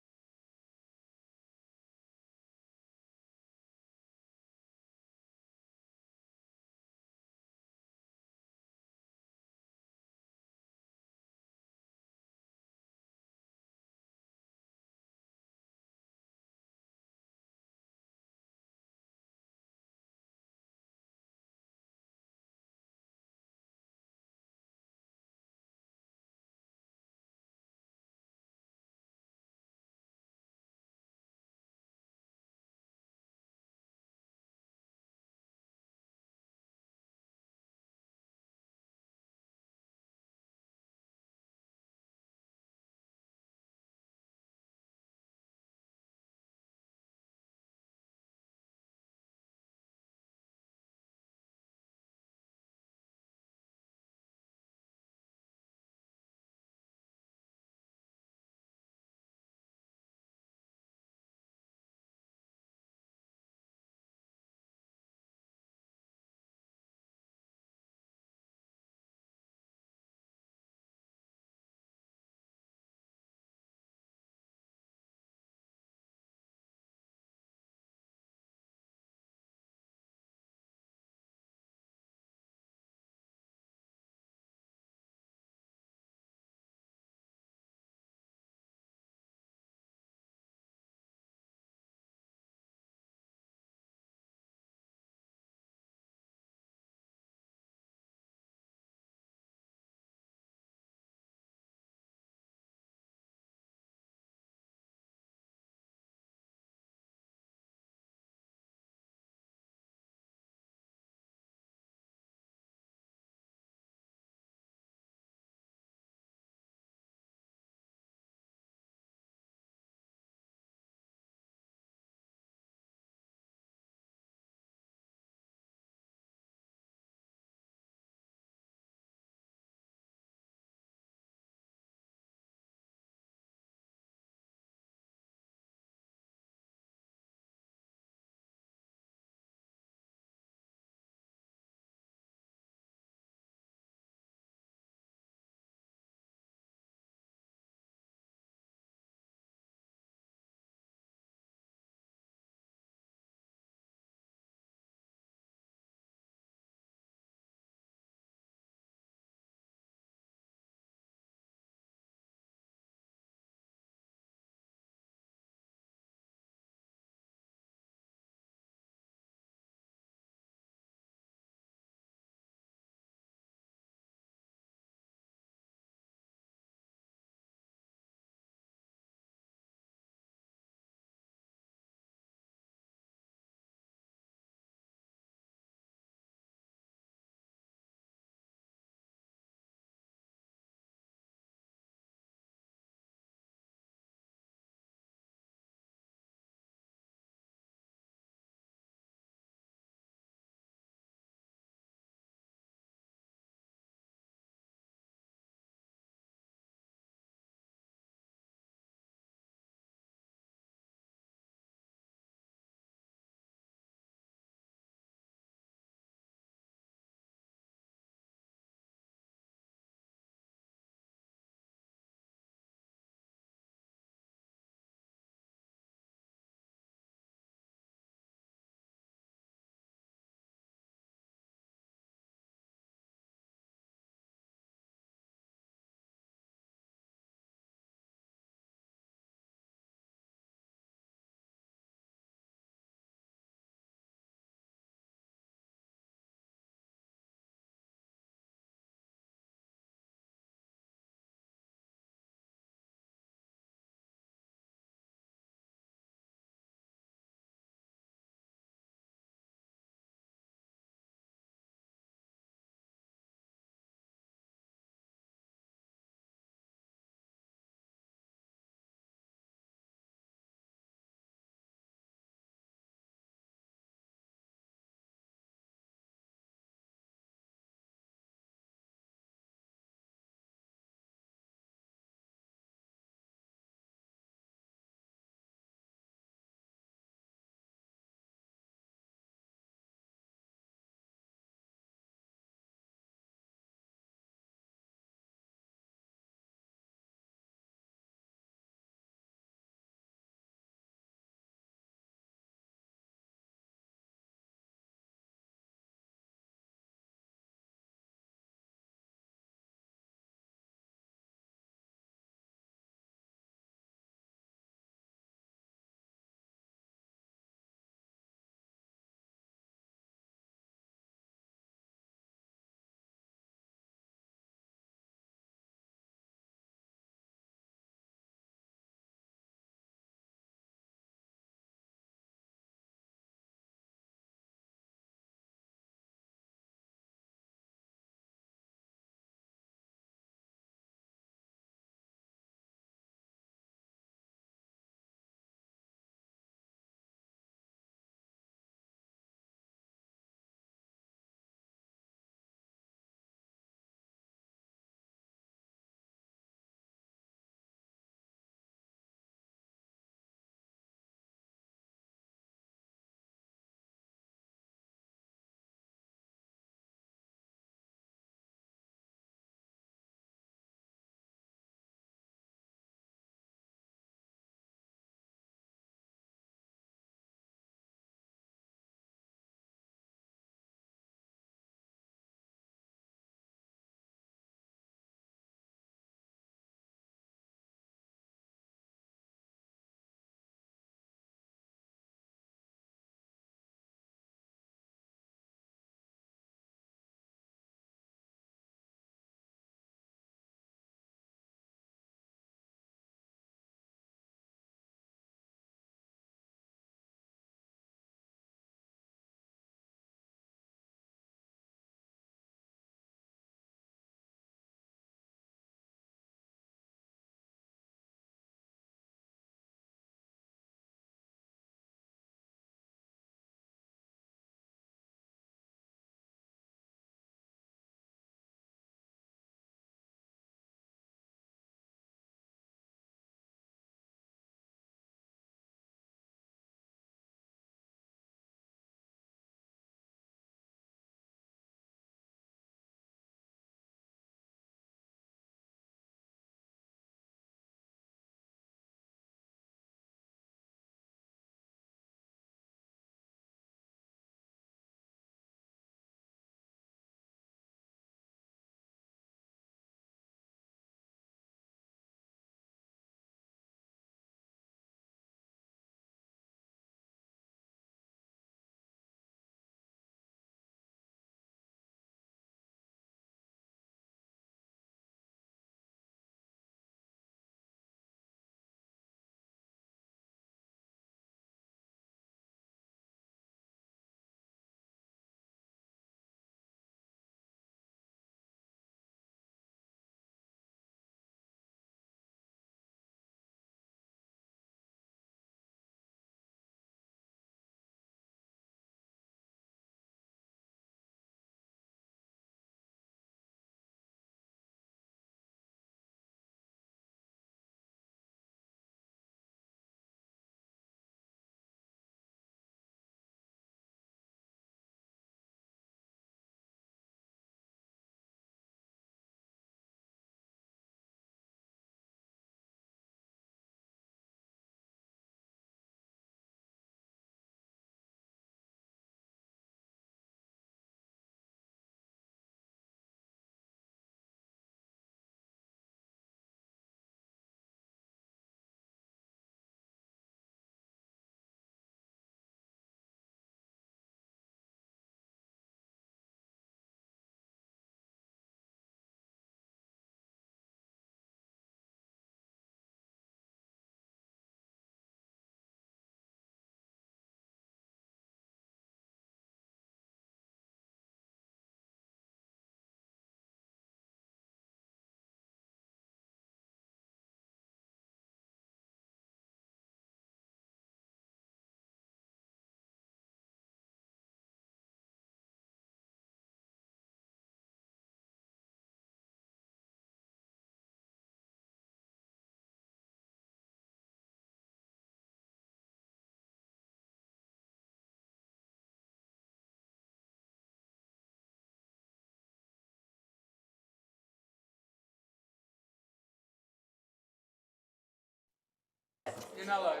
now live.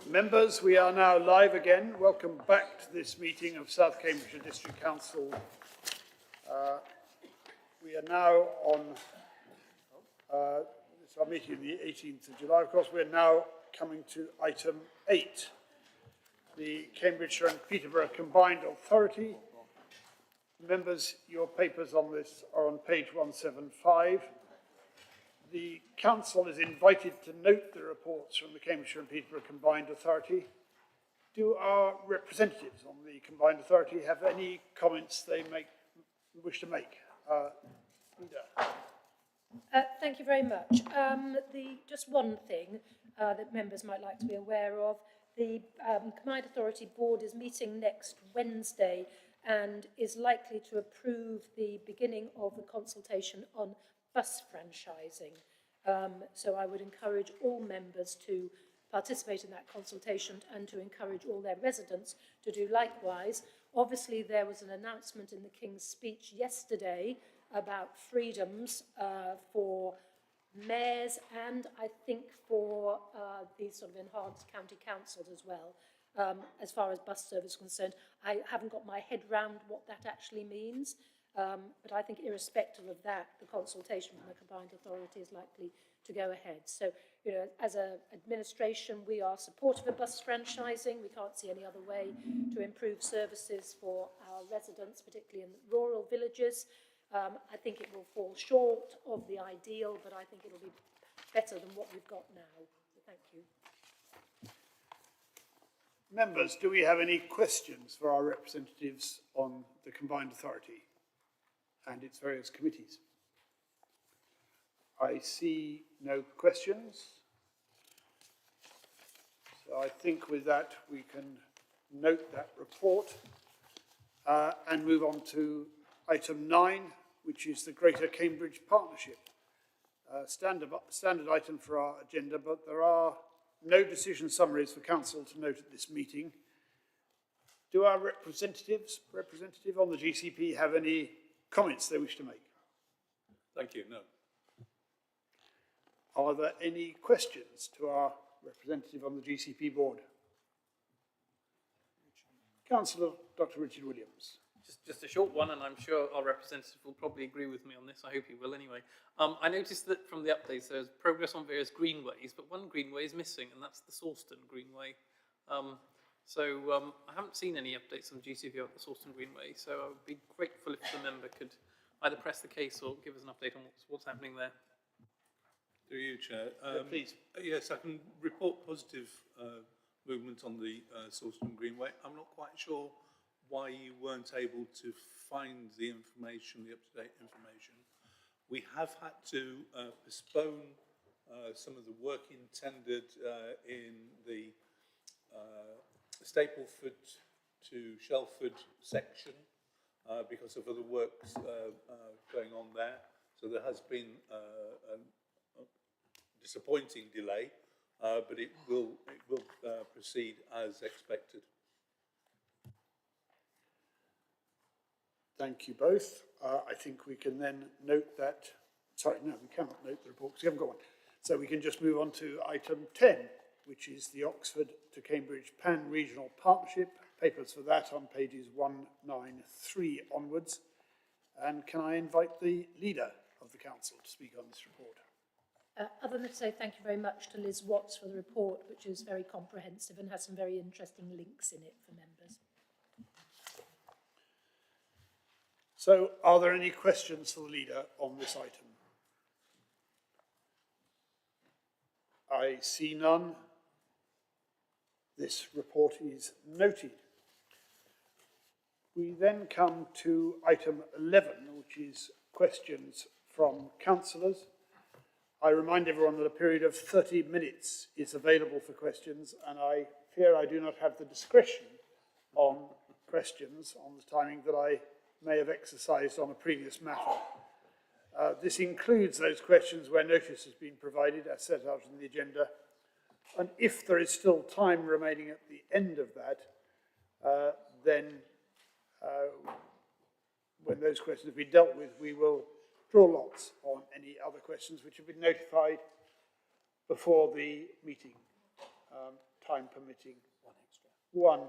Members, we are now live again. Welcome back to this meeting of South Cambridgeshire District Council. We are now on it's our meeting on the 18th of July. Of course, we're now coming to item 8, the Cambridgeshire and Peterborough Combined Authority. Members, your papers on this are on page 175. The Council is invited to note the reports from the Cambridgeshire and Peterborough Combined Authority. Do our representatives on the Combined Authority have any comments they wish to make? Leader. Thank you very much. Just one thing that members might like to be aware of. The Combined Authority Board is meeting next Wednesday and is likely to approve the beginning of the consultation on bus franchising. So I would encourage all members to participate in that consultation and to encourage all their residents to do likewise. Obviously, there was an announcement in the King's Speech yesterday about freedoms for mayors and I think for these sort of enhanced county councils as well. As far as bus service is concerned, I haven't got my head round what that actually means. But I think irrespective of that, the consultation from the Combined Authority is likely to go ahead. So, you know, as an administration, we are supportive of bus franchising. We can't see any other way to improve services for our residents, particularly in rural villages. I think it will fall short of the ideal, but I think it will be better than what we've got now. So thank you. Members, do we have any questions for our representatives on the Combined Authority and its various committees? I see no questions. So I think with that we can note that report and move on to item 9, which is the Greater Cambridge Partnership. Standard item for our agenda, but there are no decision summaries for Council to note at this meeting. Do our representative on the GCP have any comments they wish to make? Thank you, no. Are there any questions to our representative on the GCP board? Councillor Dr. Richard Williams. Just a short one, and I'm sure our representative will probably agree with me on this. I hope he will anyway. I noticed that from the updates there's progress on various greenways, but one greenway is missing, and that's the Sawston Greenway. I haven't seen any updates on the GCP about the Sawston Greenway, so I would be grateful if the member could either press the case or give us an update on what's happening there. Through you, Chair. Please. Yes, I can report positive movement on the Sawston Greenway. I'm not quite sure why you weren't able to find the information, the up-to-date information. We have had to postpone some of the work intended in the Stapleford to Shelford section because of other works going on there. So there has been a disappointing delay, but it will proceed as expected. Thank you both. I think we can then note that, sorry, no, we cannot note the report because we haven't got one. So we can just move on to item 10, which is the Oxford to Cambridge Pan-Regional Partnership. Papers for that on pages 193 onwards. And can I invite the leader of the council to speak on this report? Other than to say thank you very much to Liz Watts for the report, which is very comprehensive and has some very interesting links in it for members. So, are there any questions for the leader on this item? I see none. This report is noted. We then come to item 11, which is questions from councillors. I remind everyone that a period of 30 minutes is available for questions, and I fear I do not have the discretion on questions on the timing that I may have exercised on a previous matter. This includes those questions where notice has been provided as set out in the agenda, and if there is still time remaining at the end of that, then when those questions have been dealt with, we will draw lots on any other questions which have been notified before the meeting time permitting. One.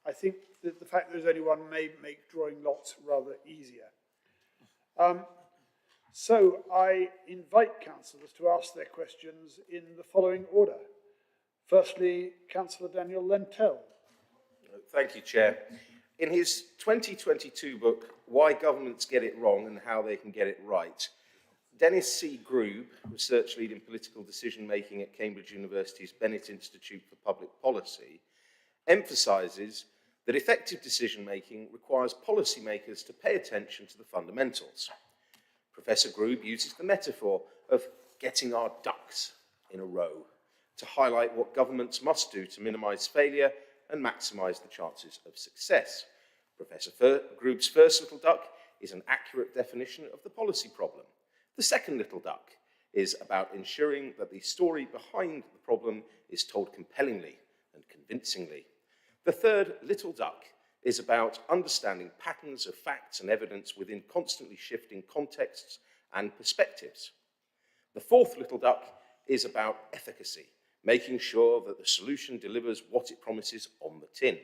I think that the fact there's only one may make drawing lots rather easier. So I invite councillors to ask their questions in the following order. Firstly, Councillor Daniel Lentel. Thank you, Chair. In his 2022 book, Why Governments Get It Wrong and How They Can Get It Right, Dennis C. Grube, research lead in political decision-making at Cambridge University's Bennett Institute for Public Policy, emphasises that effective decision-making requires policymakers to pay attention to the fundamentals. Professor Grube uses the metaphor of getting our ducks in a row to highlight what governments must do to minimise failure and maximise the chances of success. Professor Grube's first little duck is an accurate definition of the policy problem. The second little duck is about ensuring that the story behind the problem is told compellingly and convincingly. The third little duck is about understanding patterns of facts and evidence within constantly shifting contexts and perspectives. The fourth little duck is about efficacy, making sure that the solution delivers what it promises on the tin.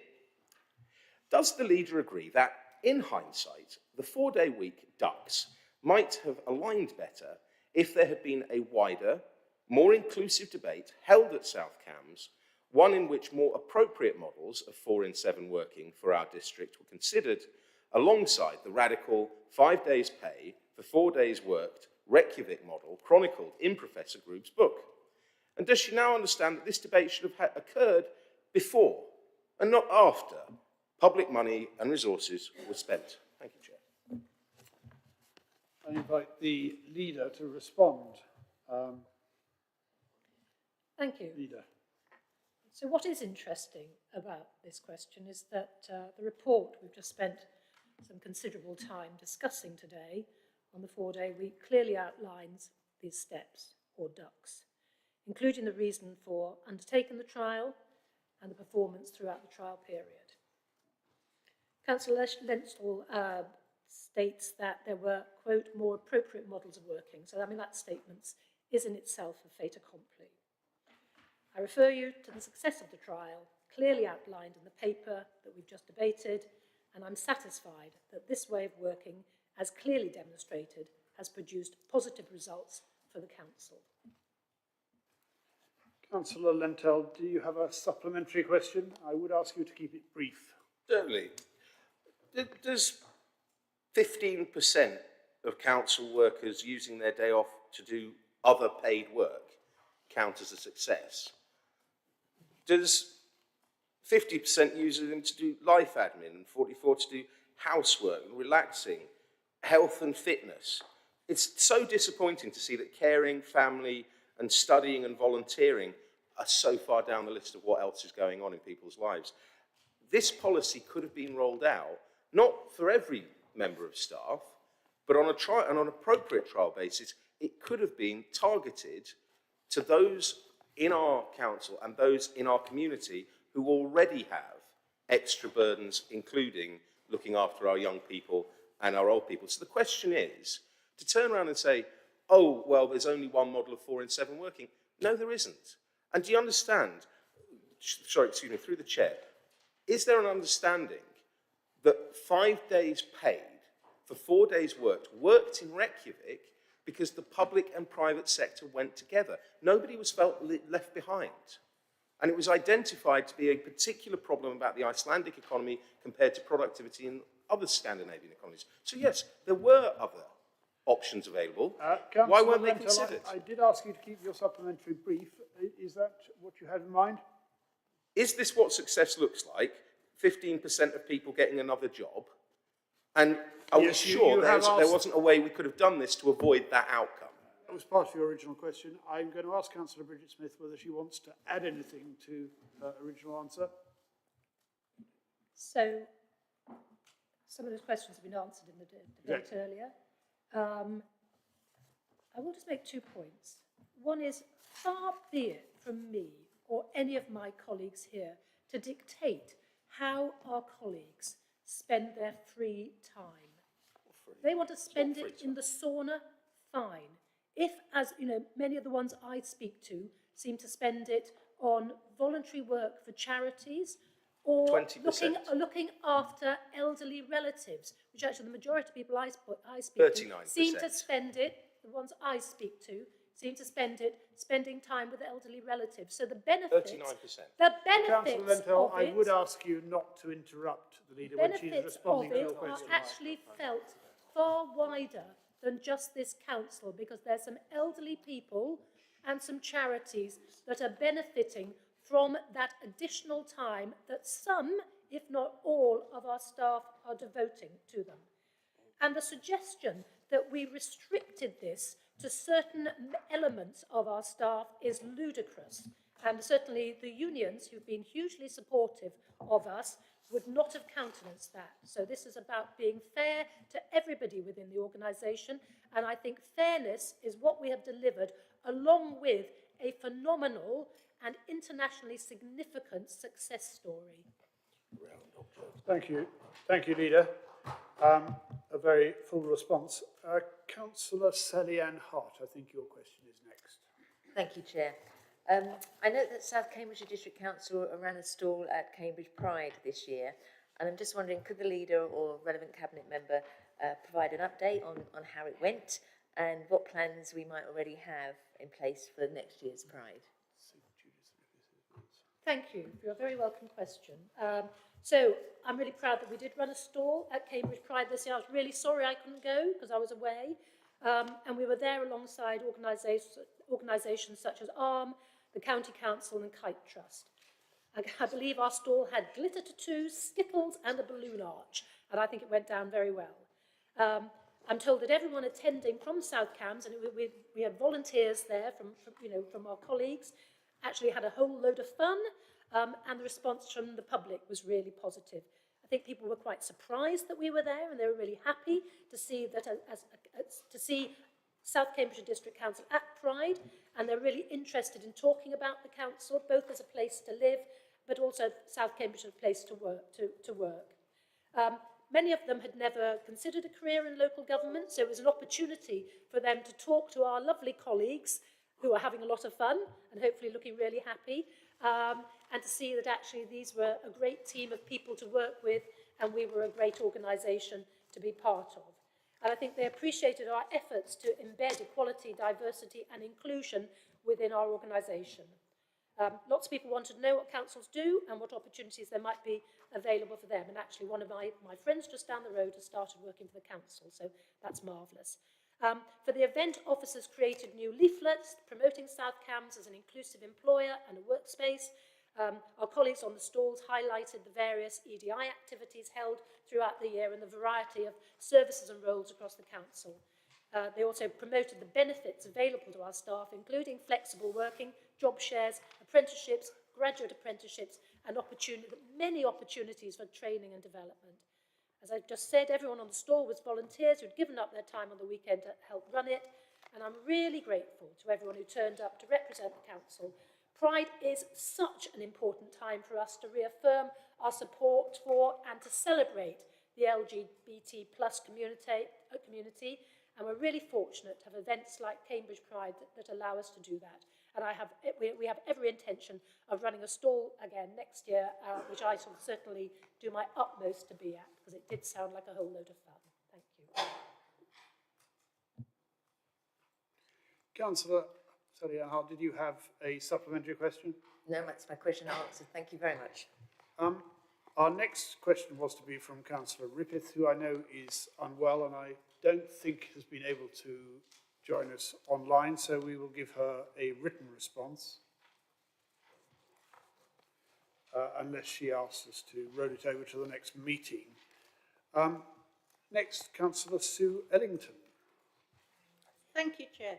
Does the leader agree that, in hindsight, the 4-day week ducks might have aligned better if there had been a wider, more inclusive debate held at South Cambs, one in which more appropriate models of 4 in 7 working for our district were considered, alongside the radical 5 days pay for 4 days worked Reykjavik model chronicled in Professor Grube's book? And does she now understand that this debate should have occurred before and not after public money and resources were spent? Thank you, Chair. I invite the leader to respond. Thank you. Leader. So what is interesting about this question is that the report we've just spent some considerable time discussing today on the 4-day week clearly outlines these steps, or ducks, including the reason for undertaking the trial and the performance throughout the trial period. Councillor Lentel states that there were, quote, more appropriate models of working. So, I mean, that statement is in itself a fait accompli. I refer you to the success of the trial, clearly outlined in the paper that we've just debated, and I'm satisfied that this way of working, as clearly demonstrated, has produced positive results for the Council. Councillor Lentel, do you have a supplementary question? I would ask you to keep it brief. Certainly. Does 15% of council workers using their day off to do other paid work count as a success? Does 50% use them to do life admin and 44% to do housework and relaxing, health and fitness? It's so disappointing to see that caring, family and studying and volunteering are so far down the list of what else is going on in people's lives. This policy could have been rolled out, not for every member of staff, but on an appropriate trial basis, it could have been targeted to those in our council and those in our community who already have extra burdens, including looking after our young people and our old people. So the question is, to turn around and say, oh, well, there's only one model of 4 in 7 working. No, there isn't. And do you understand, sorry, excuse me, through the chair, is there an understanding that 5 days paid for 4 days worked in Reykjavik because the public and private sector went together? Nobody was felt left behind. And it was identified to be a particular problem about the Icelandic economy compared to productivity in other Scandinavian economies. So yes, there were other options available. Why weren't they considered? I did ask you to keep your supplementary brief. Is that what you had in mind? Is this what success looks like? 15% of people getting another job? And are we sure there wasn't a way we could have done this to avoid that outcome? That was part of your original question. I'm going to ask Councillor Bridget Smith whether she wants to add anything to her original answer. So, some of those questions have been answered in the debate earlier. I will just make 2 points. One is, far be it from me or any of my colleagues here to dictate how our colleagues spend their free time. They want to spend it in the sauna, fine. If, as you know, many of the ones I speak to seem to spend it on voluntary work for charities or 20%. looking after elderly relatives, which actually the majority of people I speak to 39%. seem to spend it, the ones I speak to, seem to spend it spending time with elderly relatives. So the benefits, 39%. the Councillor benefits Lentel, of I it, would ask you not to interrupt the leader when she's benefits responding of to it your are question. actually felt far wider than just this council, because there's some elderly people and some charities that are benefiting from that additional time that some, if not all, of our staff are devoting to them. And the suggestion that we restricted this to certain elements of our staff is ludicrous. And certainly the unions, who've been hugely supportive of us, would not have countenanced that. So this is about being fair to everybody within the organisation. And I think fairness is what we have delivered, along with a phenomenal and internationally significant success story. Thank you. Thank you, Leader. A very full response. Councillor Sally-Ann Hart, I think your question is next. Thank you, Chair. I note that South Cambridgeshire District Council ran a stall at Cambridge Pride this year, and I'm just wondering, could the leader or relevant cabinet member provide an update on how it went and what plans we might already have in place for next year's Pride? Thank you for your very welcome question. So I'm really proud that we did run a stall at Cambridge Pride this year. I was really sorry I couldn't go because I was away. And we were there alongside organisations such as ARM, the County Council and Kite Trust. I believe our stall had glitter tattoos, skittles and a balloon arch, and I think it went down very well. I'm told that everyone attending from South Cambs, and we had volunteers there from our colleagues, actually had a whole load of fun, and the response from the public was really positive. I think people were quite surprised that we were there, and they were really happy to see that to see South Cambridgeshire District Council at Pride, and they're really interested in talking about the council, both as a place to live, but also South Cambridgeshire as a place to work. Many of them had never considered a career in local government, so it was an opportunity for them to talk to our lovely colleagues who are having a lot of fun and hopefully looking really happy, and to see that actually these were a great team of people to work with, and we were a great organisation to be part of. And I think they appreciated our efforts to embed equality, diversity and inclusion within our organisation. Lots of people wanted to know what councils do and what opportunities there might be available for them. And actually one of my friends just down the road has started working for the council, so that's marvellous. For the event, officers created new leaflets promoting South Cambs as an inclusive employer and a workspace. Our colleagues on the stalls highlighted the various EDI activities held throughout the year and the variety of services and roles across the council. They also promoted the benefits available to our staff, including flexible working, job shares, apprenticeships, graduate apprenticeships, and many opportunities for training and development. As I just said, everyone on the stall was volunteers who'd given up their time on the weekend to help run it, and I'm really grateful to everyone who turned up to represent the council. Pride is such an important time for us to reaffirm our support for and to celebrate the LGBT plus community, and we're really fortunate to have events like Cambridge Pride that allow us to do that. And we have every intention of running a stall again next year, which I shall certainly do my utmost to be at, because it did sound like a whole load of fun. Thank you. Councillor Sally-Ann Hart, did you have a supplementary question? No, that's my question answered. Thank you very much. Our next question was to be from Councillor Rippeth, who I know is unwell and I don't think has been able to join us online, so we will give her a written response, unless she asks us to roll it over to the next meeting. Next, Councillor Sue Ellington. Thank you, Chair.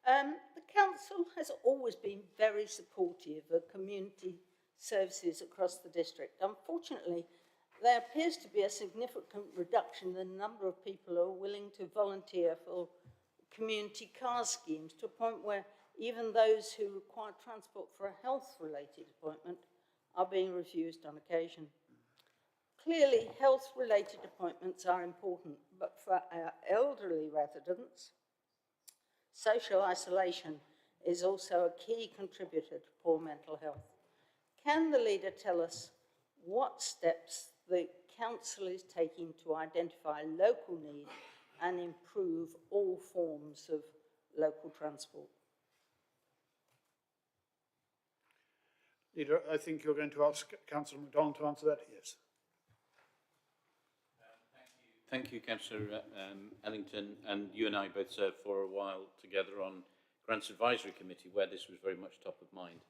The Council has always been very supportive of community services across the district. Unfortunately, there appears to be a significant reduction in the number of people who are willing to volunteer for community car schemes, to a point where even those who require transport for a health-related appointment are being refused on occasion. Clearly, health-related appointments are important, but for our elderly residents, social isolation is also a key contributor to poor mental health. Can the leader tell us what steps the council is taking to identify local need and improve all forms of local transport? Leader, I think you're going to ask Councillor MacDonald to answer that. Yes. Thank you, Councillor Ellington, and you and I both served for a while together on Grants Advisory Committee, where this was very much top of mind.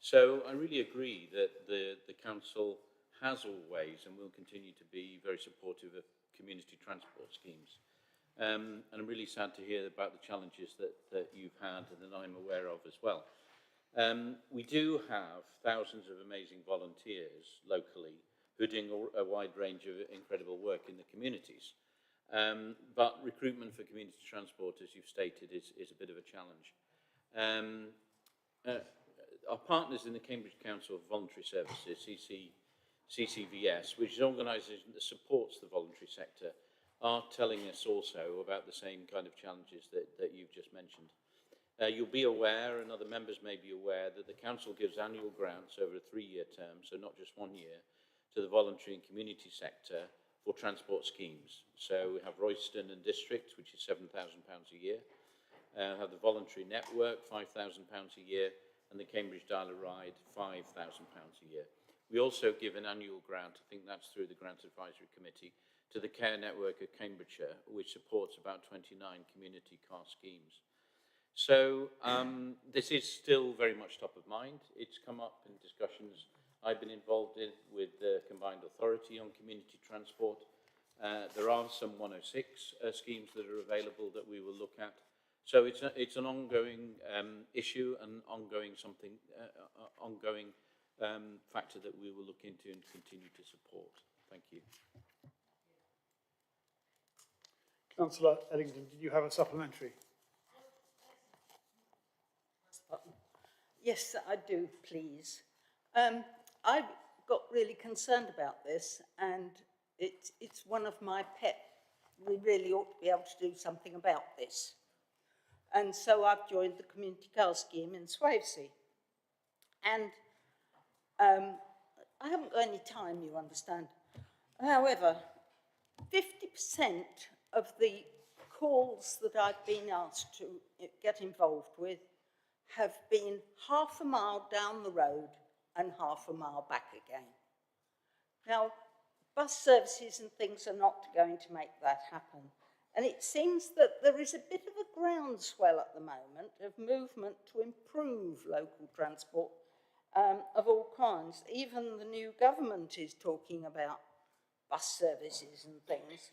So I really agree that the Council has always and will continue to be very supportive of community transport schemes. And I'm really sad to hear about the challenges that you've had and that I'm aware of as well. We do have thousands of amazing volunteers locally who are doing a wide range of incredible work in the communities. But recruitment for community transport, as you've stated, is a bit of a challenge. Our partners in the Cambridge Council of Voluntary Services, CCVS, which is an organisation that supports the voluntary sector, are telling us also about the same kind of challenges that you've just mentioned. You'll be aware, and other members may be aware, that the Council gives annual grants over a 3-year term, so not just 1 year, to the voluntary and community sector for transport schemes. So we have Royston and District, which is £7,000 a year. Have the voluntary network, £5,000 a year, and the Cambridge Dial-A-Ride, £5,000 a year. We also give an annual grant, I think that's through the Grants Advisory Committee, to the Care Network of Cambridgeshire, which supports about 29 community car schemes. So this is still very much top of mind. It's come up in discussions I've been involved in with the Combined Authority on community transport. There are some 106 schemes that are available that we will look at. So it's an ongoing issue and ongoing factor that we will look into and continue to support. Thank you. Councillor Ellington, did you have a supplementary? Yes, I do, please. I got really concerned about this, and it's one of my pet. We really ought to be able to do something about this. And so I've joined the community car scheme in Swavesey. And I haven't got any time, you understand. However, 50% of the calls that I've been asked to get involved with have been half a mile down the road and half a mile back again. Now, bus services and things are not going to make that happen. And it seems that there is a bit of a groundswell at the moment of movement to improve local transport of all kinds. Even the new government is talking about bus services and things.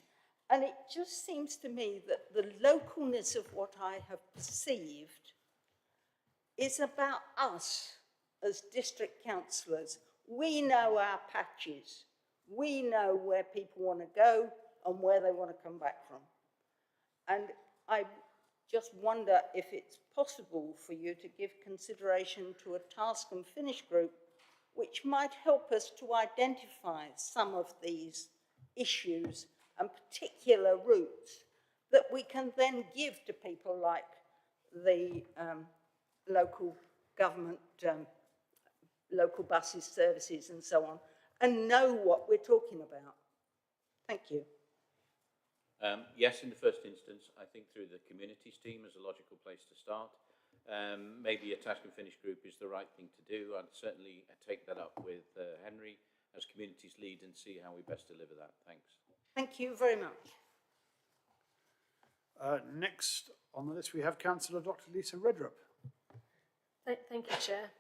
And it just seems to me that the localness of what I have perceived is about us as district councillors. We know our patches. We know where people want to go and where they want to come back from. And I just wonder if it's possible for you to give consideration to a task and finish group which might help us to identify some of these issues and particular routes that we can then give to people like the local government, local buses, services and so on, and know what we're talking about. Thank you. Yes, in the first instance, I think through the communities team is a logical place to start. Maybe a task and finish group is the right thing to do. I'd certainly take that up with Henry as communities lead and see how we best deliver that. Thanks. Thank you very much. Next on the list we have Councillor Dr. Lisa Redrup. Thank you, Chair.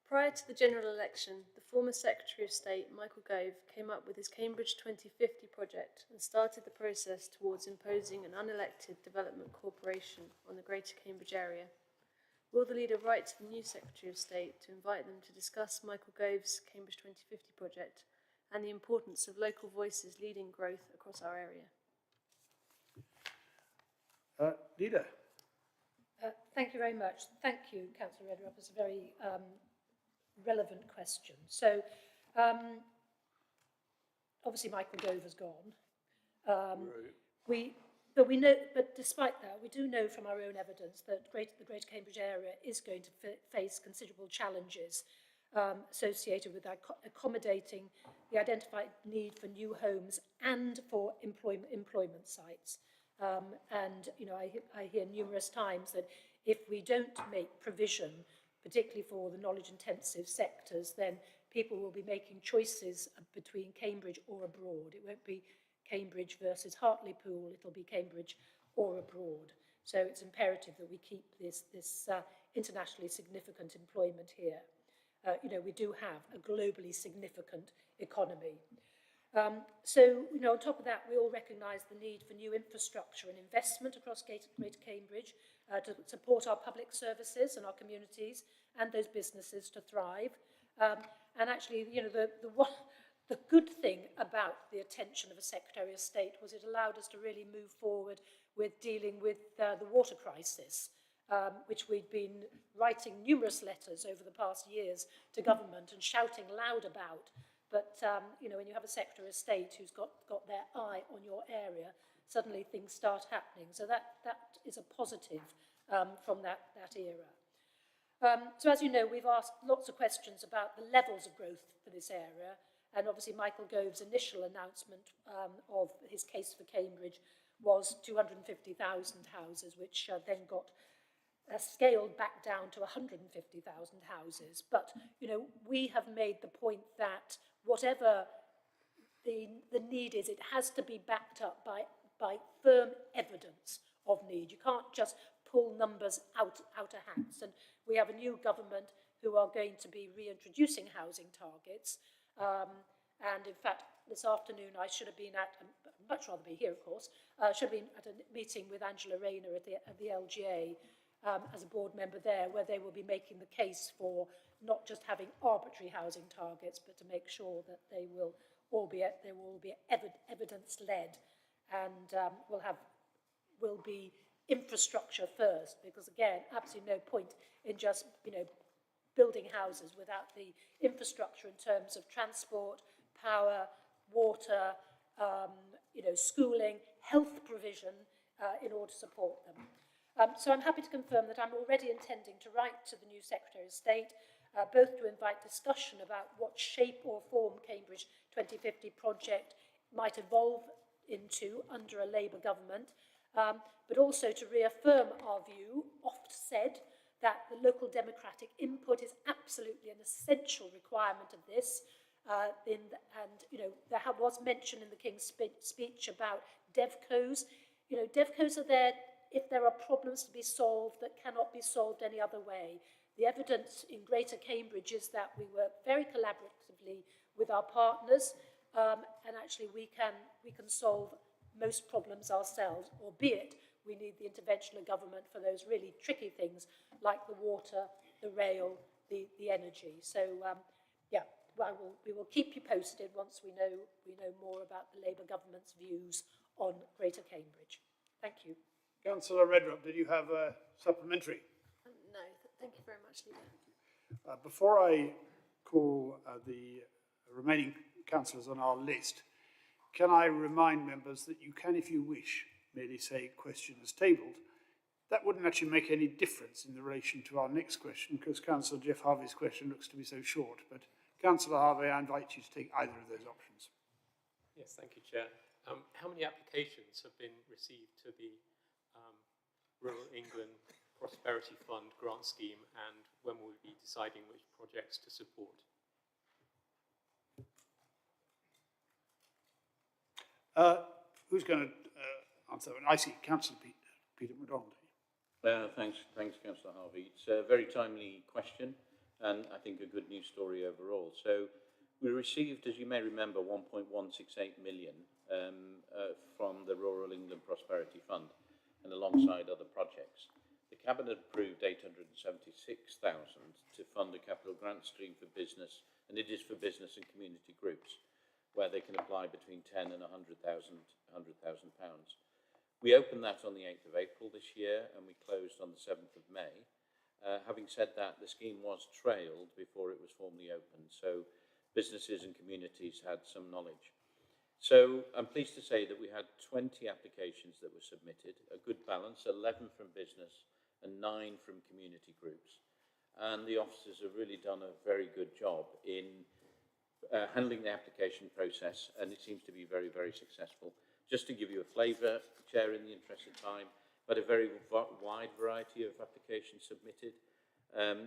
Prior to the general election, the former Secretary of State, Michael Gove, came up with his Cambridge 2050 project and started the process towards imposing an unelected development corporation on the Greater Cambridge area. Will the leader write to the new Secretary of State to invite them to discuss Michael Gove's Cambridge 2050 project and the importance of local voices leading growth across our area? Leader. Thank you very much. Thank you, Councillor Redrup. It's a very relevant question. So, obviously Michael Gove has gone. but we know, but despite that, we do know from our own evidence that the Greater Cambridge area is going to face considerable challenges associated with accommodating the identified need for new homes and for employment sites. And you know, I hear numerous times that if we don't make provision, particularly for the knowledge-intensive sectors, then people will be making choices between Cambridge or abroad. It won't be Cambridge versus Hartlepool, it'll be Cambridge or abroad. So it's imperative that we keep this internationally significant employment here. You know, we do have a globally significant economy. So, you know, on top of that, we all recognise the need for new infrastructure and investment across Greater Cambridge to support our public services and our communities and those businesses to thrive. And actually, you know, the good thing about the attention of a Secretary of State was it allowed us to really move forward with dealing with the water crisis, which we'd been writing numerous letters over the past years to government and shouting loud about. But, you know, when you have a Secretary of State who's got their eye on your area, suddenly things start happening. So that is a positive from that era. So as you know, we've asked lots of questions about the levels of growth for this area. And obviously Michael Gove's initial announcement of his case for Cambridge was 250,000 houses, which then got scaled back down to 150,000 houses. But, you know, we have made the point that whatever the need is, it has to be backed up by firm evidence of need. You can't just pull numbers out of hats. And we have a new government who are going to be reintroducing housing targets. And in fact, this afternoon I should have been at, I'd much rather be here of course, should have been at a meeting with Angela Rayner at the LGA as a board member there, where they will be making the case for not just having arbitrary housing targets, but to make sure that they will all be evidence-led and will be infrastructure first, because again, absolutely no point in just, you know, building houses without the infrastructure in terms of transport, power, water, you know, schooling, health provision in order to support them. So I'm happy to confirm that I'm already intending to write to the new Secretary of State, both to invite discussion about what shape or form Cambridge 2050 project might evolve into under a Labour government, but also to reaffirm our view, oft said, that the local democratic input is absolutely an essential requirement of this. And, you know, there was mention in the King's speech about DevCos. You know, DevCos are there if there are problems to be solved that cannot be solved any other way. The evidence in Greater Cambridge is that we work very collaboratively with our partners, and actually we can solve most problems ourselves, albeit we need the intervention of government for those really tricky things like the water, the rail, the energy. So, yeah, we will keep you posted once we know more about the Labour government's views on Greater Cambridge. Thank you. Councillor Redrup, did you have a supplementary? No, thank you very much, Leader. Before I call the remaining councillors on our list, can I remind members that you can, if you wish, merely say question is tabled. That wouldn't actually make any difference in relation to our next question, because Councillor Jeff Harvey's question looks to be so short. But Councillor Harvey, I invite you to take either of those options. Yes, thank you, Chair. How many applications have been received to the Rural England Prosperity Fund grant scheme, and when will we be deciding which projects to support? Who's going to answer? I see Councillor Peter MacDonald. Thanks, Councillor Harvey. It's a very timely question, and I think a good news story overall. So we received, as you may remember, 1.168 million from the Rural England Prosperity Fund, and alongside other projects. The Cabinet approved 876,000 to fund a capital grant stream for business, and it is for business and community groups, where they can apply between 10 and £100,000. We opened that on the 8th of April this year, and we closed on the 7th of May. Having said that, the scheme was trailed before it was formally opened, so businesses and communities had some knowledge. So I'm pleased to say that we had 20 applications that were submitted, a good balance, 11 from business and 9 from community groups. And the officers have really done a very good job in handling the application process, and it seems to be very, very successful. Just to give you a flavour, Chair, in the interest of time, but a very wide variety of applications submitted.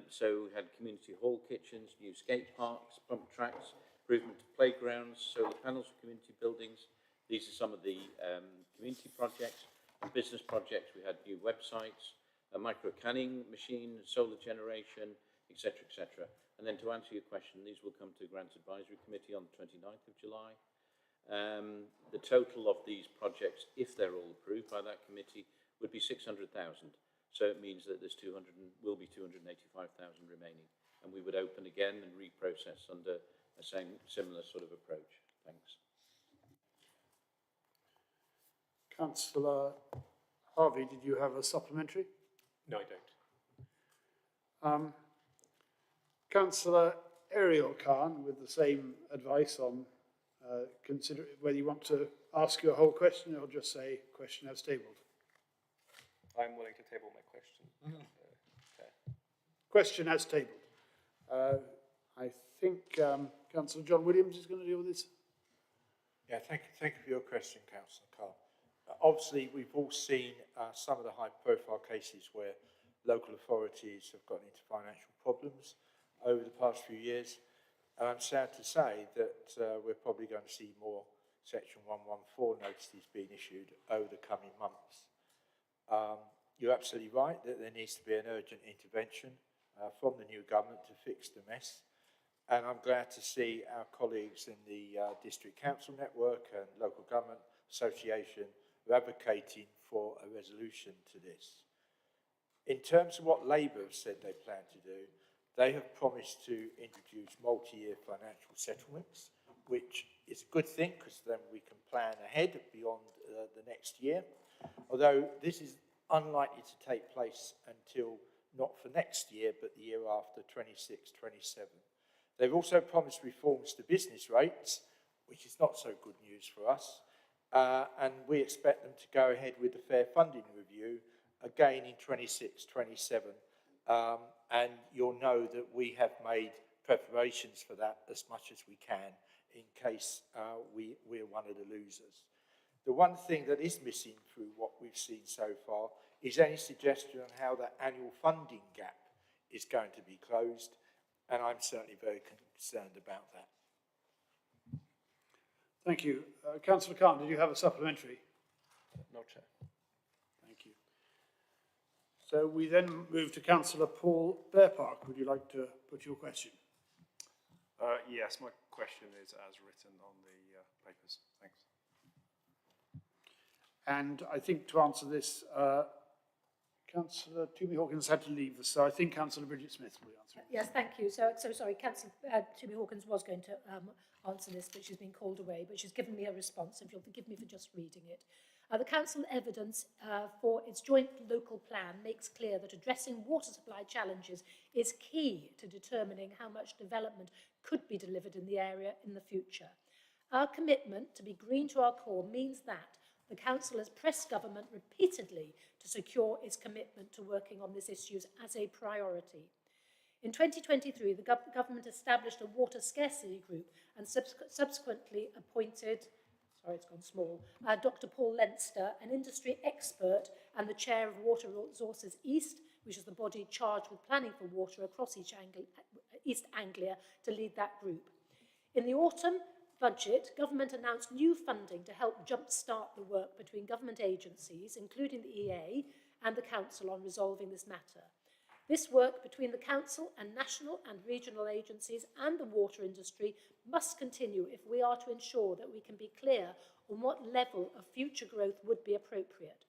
So we had community hall kitchens, new skate parks, pump tracks, improvement to playgrounds, solar panels for community buildings. These are some of the community projects. And business projects, we had new websites, a micro canning machine, solar generation, etc., etc. And then to answer your question, these will come to Grants Advisory Committee on the 29th of July. The total of these projects, if they're all approved by that committee, would be 600,000. So it means that there's will be 285,000 remaining. And we would open again and reprocess under a similar sort of approach. Thanks. Councillor Harvey, did you have a supplementary? No, I don't. Councillor Ariel Khan, with the same advice on consider whether you want to ask your whole question or just say question as tabled. I'm willing to table my question. Question as tabled. I think Councillor John Williams is going to deal with this. Yeah, thank you for your question, Councillor Carr. Obviously, we've all seen some of the high-profile cases where local authorities have gotten into financial problems over the past few years. And I'm sad to say that we're probably going to see more Section 114 notices being issued over the coming months. You're absolutely right that there needs to be an urgent intervention from the new government to fix the mess. And I'm glad to see our colleagues in the District Council Network and Local Government Association are advocating for a resolution to this. In terms of what Labour have said they plan to do, they have promised to introduce multi-year financial settlements, which is a good thing because then we can plan ahead beyond the next year. Although this is unlikely to take place until not for next year, but the year after, 26-27. They've also promised reforms to business rates, which is not so good news for us. And we expect them to go ahead with the fair funding review again in 26-27. And you'll know that we have made preparations for that as much as we can in case we're one of the losers. The one thing that is missing through what we've seen so far is any suggestion on how that annual funding gap is going to be closed, and I'm certainly very concerned about that. Thank you. Councillor Khan, did you have a supplementary? No, Chair. Thank you. So we then move to Councillor Paul Bearpark. Would you like to put your question? Yes, my question is as written on the papers. Thanks. And I think to answer this, Councillor Toomey Hawkins had to leave us, so I think Councillor Bridget Smith will answer it. Yes, thank you. So sorry, Councillor Toomey Hawkins was going to answer this, but she's been called away, but she's given me a response, if you'll forgive me for just reading it. The Council evidence for its joint local plan makes clear that addressing water supply challenges is key to determining how much development could be delivered in the area in the future. Our commitment to be green to our core means that the Council has pressed government repeatedly to secure its commitment to working on these issues as a priority. In 2023, the government established a water scarcity group and subsequently appointed, sorry, it's gone small, Dr. Paul Leinster, an industry expert and the chair of Water Resources East, which is the body charged with planning for water across East Anglia, to lead that group. In the autumn budget, government announced new funding to help jumpstart the work between government agencies, including the EA and the Council, on resolving this matter. This work between the Council and national and regional agencies and the water industry must continue if we are to ensure that we can be clear on what level of future growth would be appropriate.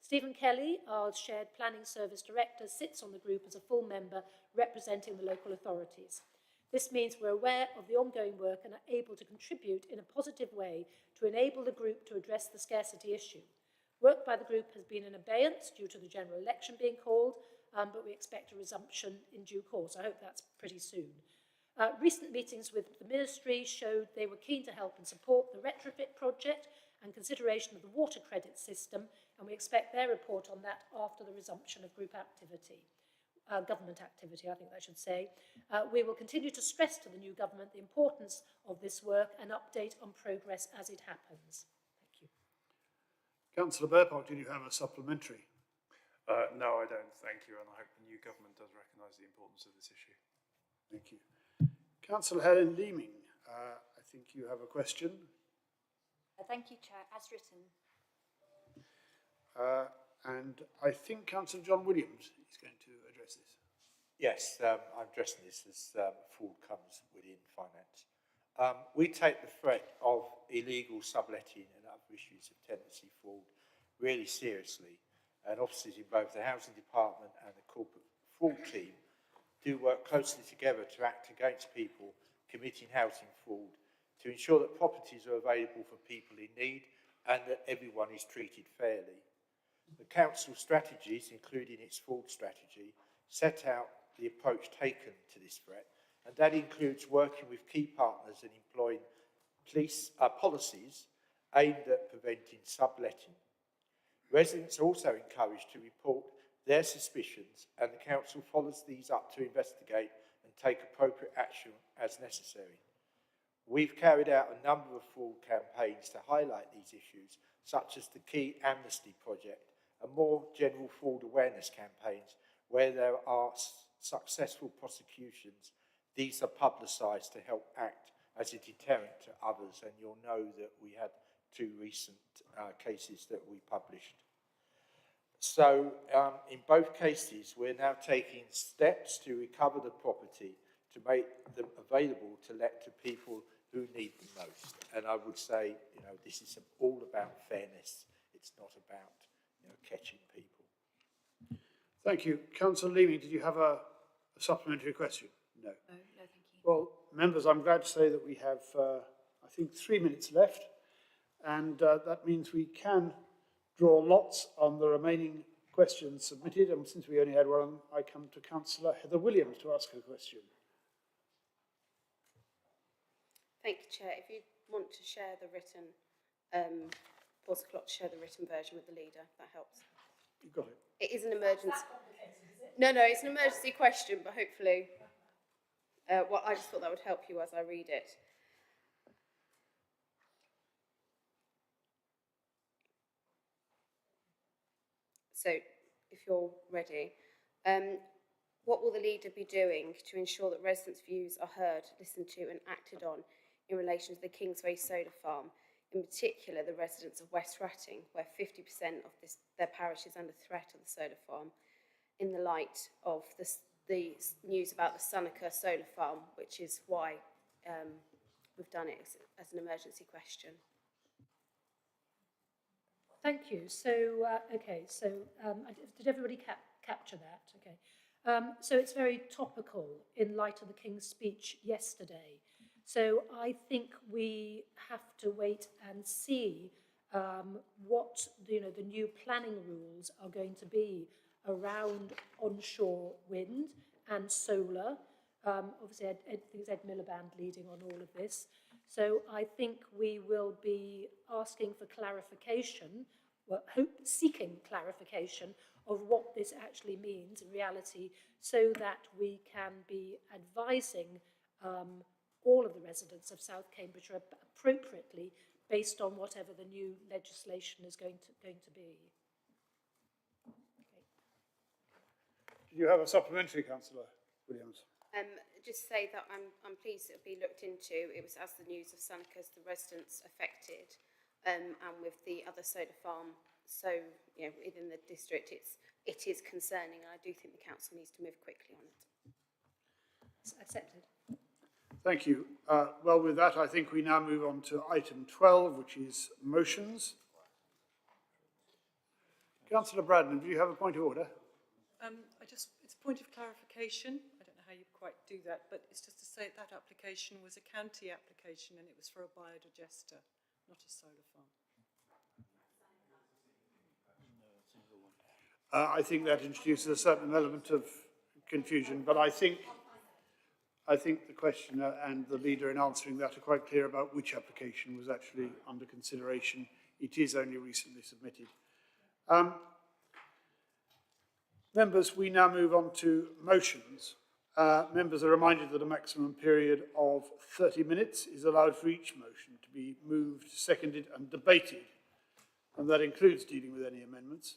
Stephen Kelly, our Shared Planning Service Director, sits on the group as a full member representing the local authorities. This means we're aware of the ongoing work and are able to contribute in a positive way to enable the group to address the scarcity issue. Work by the group has been in abeyance due to the general election being called, but we expect a resumption in due course. I hope that's pretty soon. Recent meetings with the ministry showed they were keen to help and support the retrofit project and consideration of the water credit system, and we expect their report on that after the resumption of group activity. Government activity, I think I should say. We will continue to stress to the new government the importance of this work and update on progress as it happens. Thank you. Councillor Burpock, did you have a supplementary? No, I don't, thank you, and I hope the new government does recognise the importance of this issue. Thank you. Councillor Helen Leeming, I think you have a question. Thank you, Chair. As written. And I think Councillor John Williams is going to address this. Yes, I'm addressing this as fraud comes within finance. We take the threat of illegal subletting and other issues of tenancy fraud really seriously, and officers in both the Housing Department and the Corporate Fraud Team do work closely together to act against people committing housing fraud, to ensure that properties are available for people in need and that everyone is treated fairly. The Council strategies, including its fraud strategy, set out the approach taken to this threat, and that includes working with key partners and employing policies aimed at preventing subletting. Residents are also encouraged to report their suspicions, and the Council follows these up to investigate and take appropriate action as necessary. We've carried out a number of fraud campaigns to highlight these issues, such as the Key Amnesty Project and more general fraud awareness campaigns where there are successful prosecutions. These are publicised to help act as a deterrent to others, and you'll know that we had 2 recent cases that we published. So in both cases, we're now taking steps to recover the property to make them available to let to people who need them most. And I would say, this is all about fairness. It's not about, catching people. Thank you. Councillor Leeming, did you have a supplementary question? No. No, thank you. Well, members, I'm glad to say that we have, I think, 3 minutes left, and that means we can draw lots on the remaining questions submitted, and since we only had one, I come to Councillor Heather Williams to ask her question. Thank you, Chair. If you want to share the written, pause the clock to share the written version with the leader, that helps. You've got it. It is an emergency. No, it's an emergency question, but hopefully, I just thought that would help you as I read it. So, if you're ready, what will the leader be doing to ensure that residents' views are heard, listened to and acted on in relation to the Kingsway solar farm, in particular the residents of West Ratting, where 50% of their parish is under threat of the solar farm, in the light of the news about the Seneca solar farm, which is why we've done it as an emergency question. Thank you. So, did everybody capture that? Okay. So it's very topical in light of the King's speech yesterday. So I think we have to wait and see what the new planning rules are going to be around onshore wind and solar. Obviously, I think it's Ed Miliband leading on all of this. So I think we will be asking for clarification, seeking clarification of what this actually means in reality, so that we can be advising all of the residents of South Cambridgeshire appropriately based on whatever the new legislation is going to be. Okay. Did you have a supplementary, Councillor Williams? Just say that I'm pleased it'll be looked into. It was as the news of Seneca's, the residents affected, and with the other solar farm, so within the district, it is concerning, and I do think the council needs to move quickly on it. It's accepted. Thank you. Well, with that, I think we now move on to item 12, which is motions. Councillor Bradman, do you have a point of order? It's a point of clarification. I don't know how you quite do that, but it's just to say that application was a county application and it was for a biodigester, not a solar farm. I think that introduces a certain element of confusion, but I think I think the questioner and the leader in answering that are quite clear about which application was actually under consideration. It is only recently submitted. Members, we now move on to motions. Members are reminded that a maximum period of 30 minutes is allowed for each motion to be moved, seconded and debated, and that includes dealing with any amendments.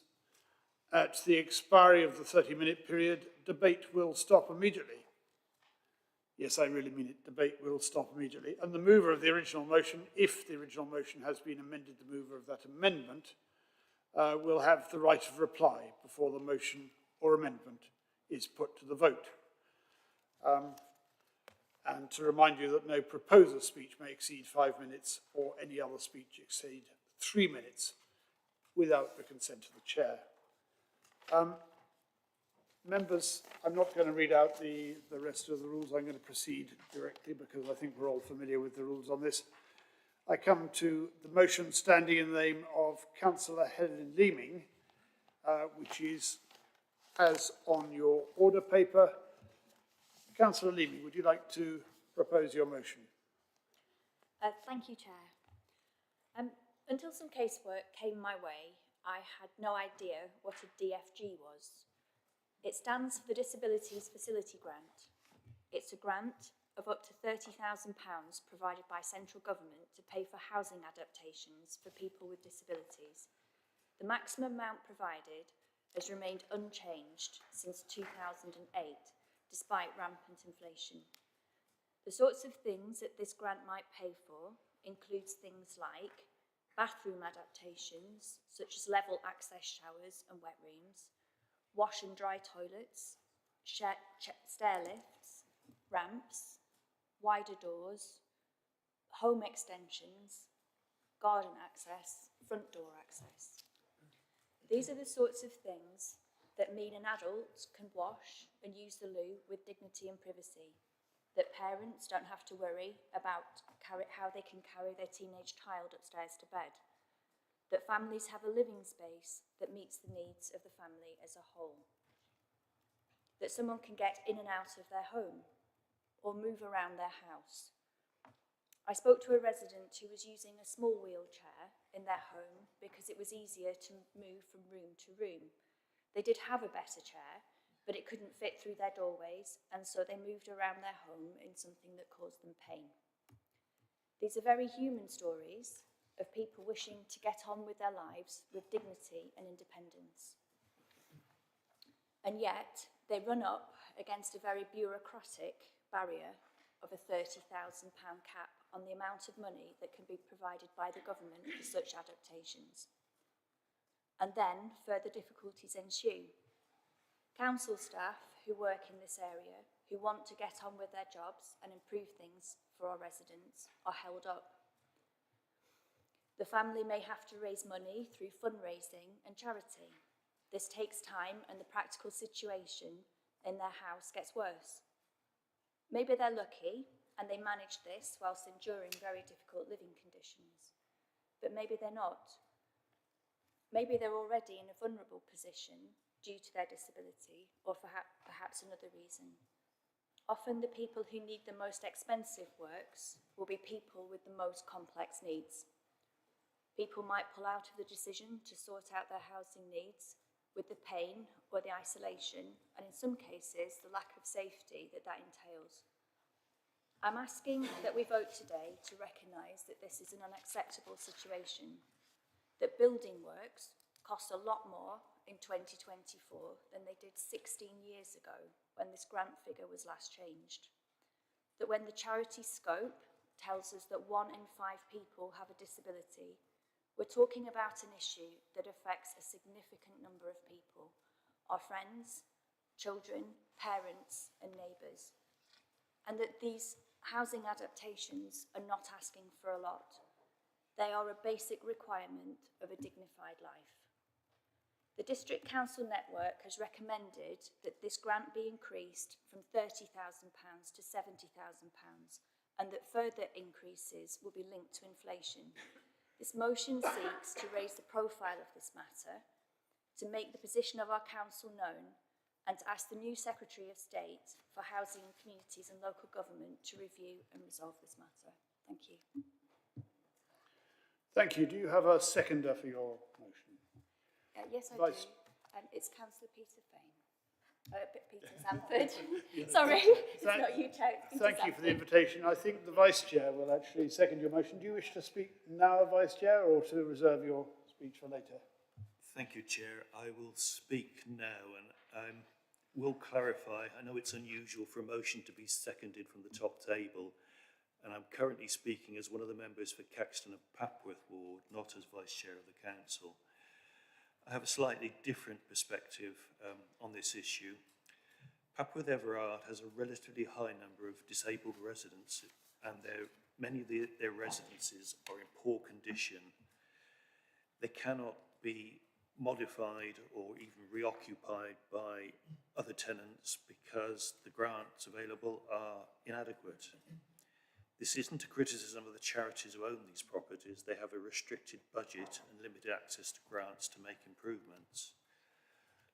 At the expiry of the 30-minute period, debate will stop immediately. Yes, I really mean it. Debate will stop immediately. And the mover of the original motion, if the original motion has been amended, the mover of that amendment will have the right of reply before the motion or amendment is put to the vote. And to remind you that no proposer speech may exceed 5 minutes or any other speech exceed 3 minutes without the consent of the chair. Members, I'm not going to read out the rest of the rules. I'm going to proceed directly because I think we're all familiar with the rules on this. I come to the motion standing in the name of Councillor Helen Leeming, which is as on your order paper. Councillor Leeming, would you like to propose your motion? Thank you, Chair. Until some casework came my way, I had no idea what a DFG was. It stands for the Disabilities Facility Grant. It's a grant of up to £30,000 provided by central government to pay for housing adaptations for people with disabilities. The maximum amount provided has remained unchanged since 2008, despite rampant inflation. The sorts of things that this grant might pay for includes things like bathroom adaptations, such as level access showers and wet rooms, wash and dry toilets, stair lifts, ramps, wider doors, home extensions, garden access, front door access. These are the sorts of things that mean an adult can wash and use the loo with dignity and privacy, that parents don't have to worry about how they can carry their teenage child upstairs to bed, that families have a living space that meets the needs of the family as a whole, that someone can get in and out of their home or move around their house. I spoke to a resident who was using a small wheelchair in their home because it was easier to move from room to room. They did have a better chair, but it couldn't fit through their doorways, and so they moved around their home in something that caused them pain. These are very human stories of people wishing to get on with their lives with dignity and independence. And yet, they run up against a very bureaucratic barrier of a £30,000 cap on the amount of money that can be provided by the government for such adaptations. And then further difficulties ensue. Council staff who work in this area, who want to get on with their jobs and improve things for our residents, are held up. The family may have to raise money through fundraising and charity. This takes time and the practical situation in their house gets worse. Maybe they're lucky and they manage this whilst enduring very difficult living conditions. But maybe they're not. Maybe they're already in a vulnerable position due to their disability or for perhaps another reason. Often the people who need the most expensive works will be people with the most complex needs. People might pull out of the decision to sort out their housing needs with the pain or the isolation, and in some cases, the lack of safety that entails. I'm asking that we vote today to recognise that this is an unacceptable situation, that building works cost a lot more in 2024 than they did 16 years ago when this grant figure was last changed, that when the charity scope tells us that 1 in 5 people have a disability, we're talking about an issue that affects a significant number of people, our friends, children, parents and neighbours, and that these housing adaptations are not asking for a lot. They are a basic requirement of a dignified life. The District Council Network has recommended that this grant be increased from £30,000 to £70,000 and that further increases will be linked to inflation. This motion seeks to raise the profile of this matter, to make the position of our council known and to ask the new Secretary of State for Housing, Communities and Local Government to review and resolve this matter. Thank you. Thank you. Do you have a seconder for your motion? Yes, I Vice- do. It's Councillor Peter Fane. Peter Sanford. Sorry, it's not you, Chair. It's Peter Thank you for the Sanford. invitation. I think the Vice Chair will actually second your motion. Do you wish to speak now, Vice Chair, or to reserve your speech for later? Thank you, Chair. I will speak now and will clarify. I know it's unusual for a motion to be seconded from the top table, and I'm currently speaking as one of the members for Caxton and Papworth Ward, not as Vice Chair of the Council. I have a slightly different perspective on this issue. Papworth Everard has a relatively high number of disabled residents, and many of their residences are in poor condition. They cannot be modified or even reoccupied by other tenants because the grants available are inadequate. This isn't a criticism of the charities who own these properties. They have a restricted budget and limited access to grants to make improvements.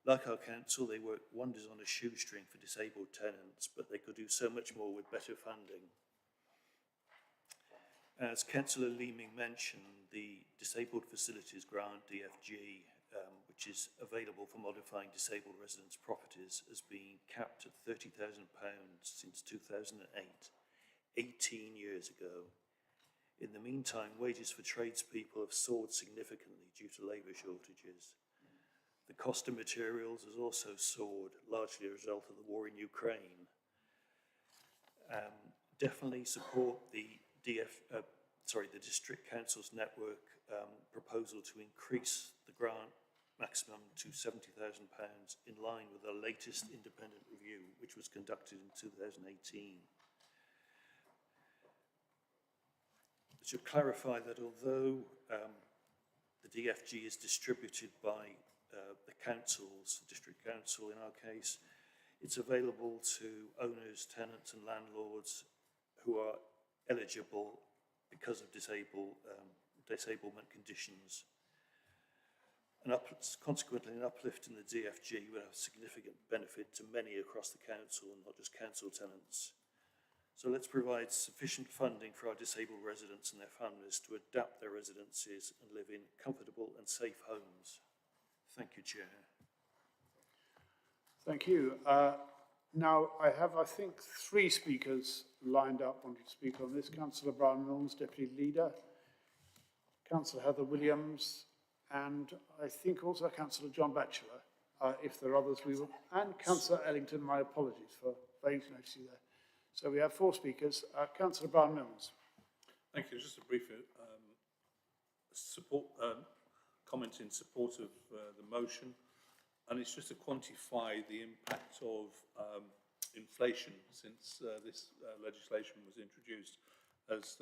Like our council, they work wonders on a shoestring for disabled tenants, but they could do so much more with better funding. As Councillor Leeming mentioned, the Disabled Facilities Grant, DFG, which is available for modifying disabled residents' properties, has been capped at £30,000 since 2008. 18 years ago. In the meantime, wages for tradespeople have soared significantly due to labour shortages. The cost of materials has also soared, largely a result of the war in Ukraine. Definitely support the District Council's network proposal to increase the grant maximum to £70,000 in line with the latest independent review, which was conducted in 2018. To clarify that although the DFG is distributed by the councils, the district council in our case, it's available to owners, tenants and landlords who are eligible because of disablement conditions. Consequently, an uplift in the DFG will have significant benefit to many across the council and not just council tenants. So let's provide sufficient funding for our disabled residents and their families to adapt their residences and live in comfortable and safe homes. Thank you, Chair. Thank you. Now, I have, I think, 3 speakers lined up wanting to speak on this. Councillor Brian Milnes, Deputy Leader, Councillor Heather Williams, and I think also Councillor John Batchelor. If there are others, we will. And Councillor Ellington, my apologies for failing to notice you there. So we have 4 speakers. Councillor Brian Milnes. Thank you. Just a brief comment in support of the motion, and it's just to quantify the impact of inflation since this legislation was introduced. As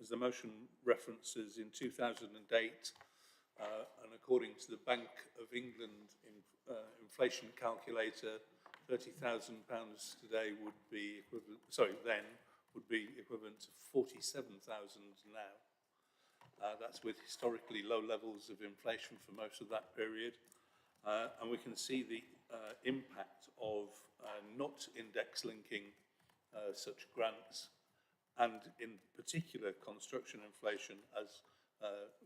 the motion references, in 2008, and according to the Bank of England inflation calculator, £30,000 today would be equivalent, then would be equivalent to 47,000 now. That's with historically low levels of inflation for most of that period. And we can see the impact of not index linking such grants, and in particular construction inflation, as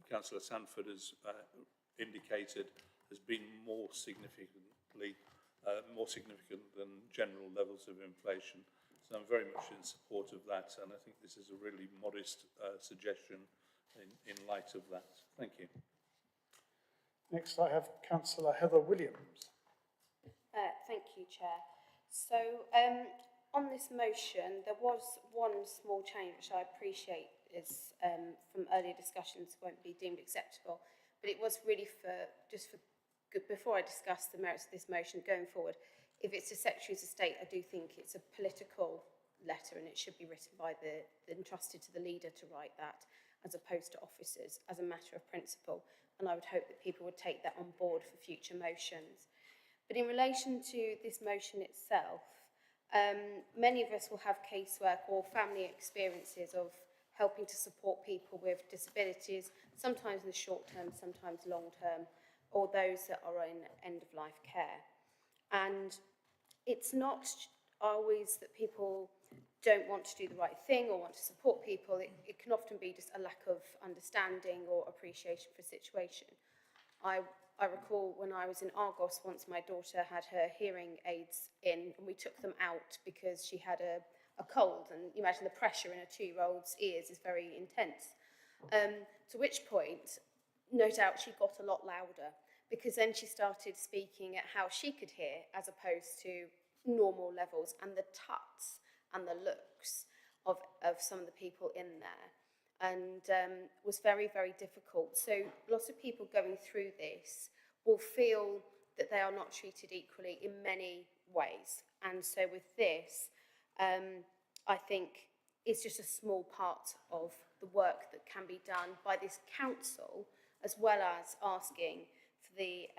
Councillor Sanford has indicated, has been more significant than general levels of inflation. So I'm very much in support of that, and I think this is a really modest suggestion in light of that. Thank you. Next, I have Councillor Heather Williams. Thank you, Chair. So on this motion, there was one small change which I appreciate is from earlier discussions won't be deemed acceptable, but it was really before I discuss the merits of this motion going forward, if it's to Secretaries of State, I do think it's a political letter and it should be written by entrusted to the leader to write that, as opposed to officers, as a matter of principle. And I would hope that people would take that on board for future motions. But in relation to this motion itself, many of us will have casework or family experiences of helping to support people with disabilities, sometimes in the short term, sometimes long term, or those that are in end-of-life care. And it's not always that people don't want to do the right thing or want to support people. It can often be just a lack of understanding or appreciation for a situation. I recall when I was in Argos once, my daughter had her hearing aids in and we took them out because she had a cold, and you imagine the pressure in a 2-year-old's ears is very intense. To which point, no doubt she got a lot louder, because then she started speaking at how she could hear as opposed to normal levels, and the tuts and the looks of some of the people in there, and was very, very difficult. So lots of people going through this will feel that they are not treated equally in many ways. And so with this, I think it's just a small part of the work that can be done by this council, as well as asking for the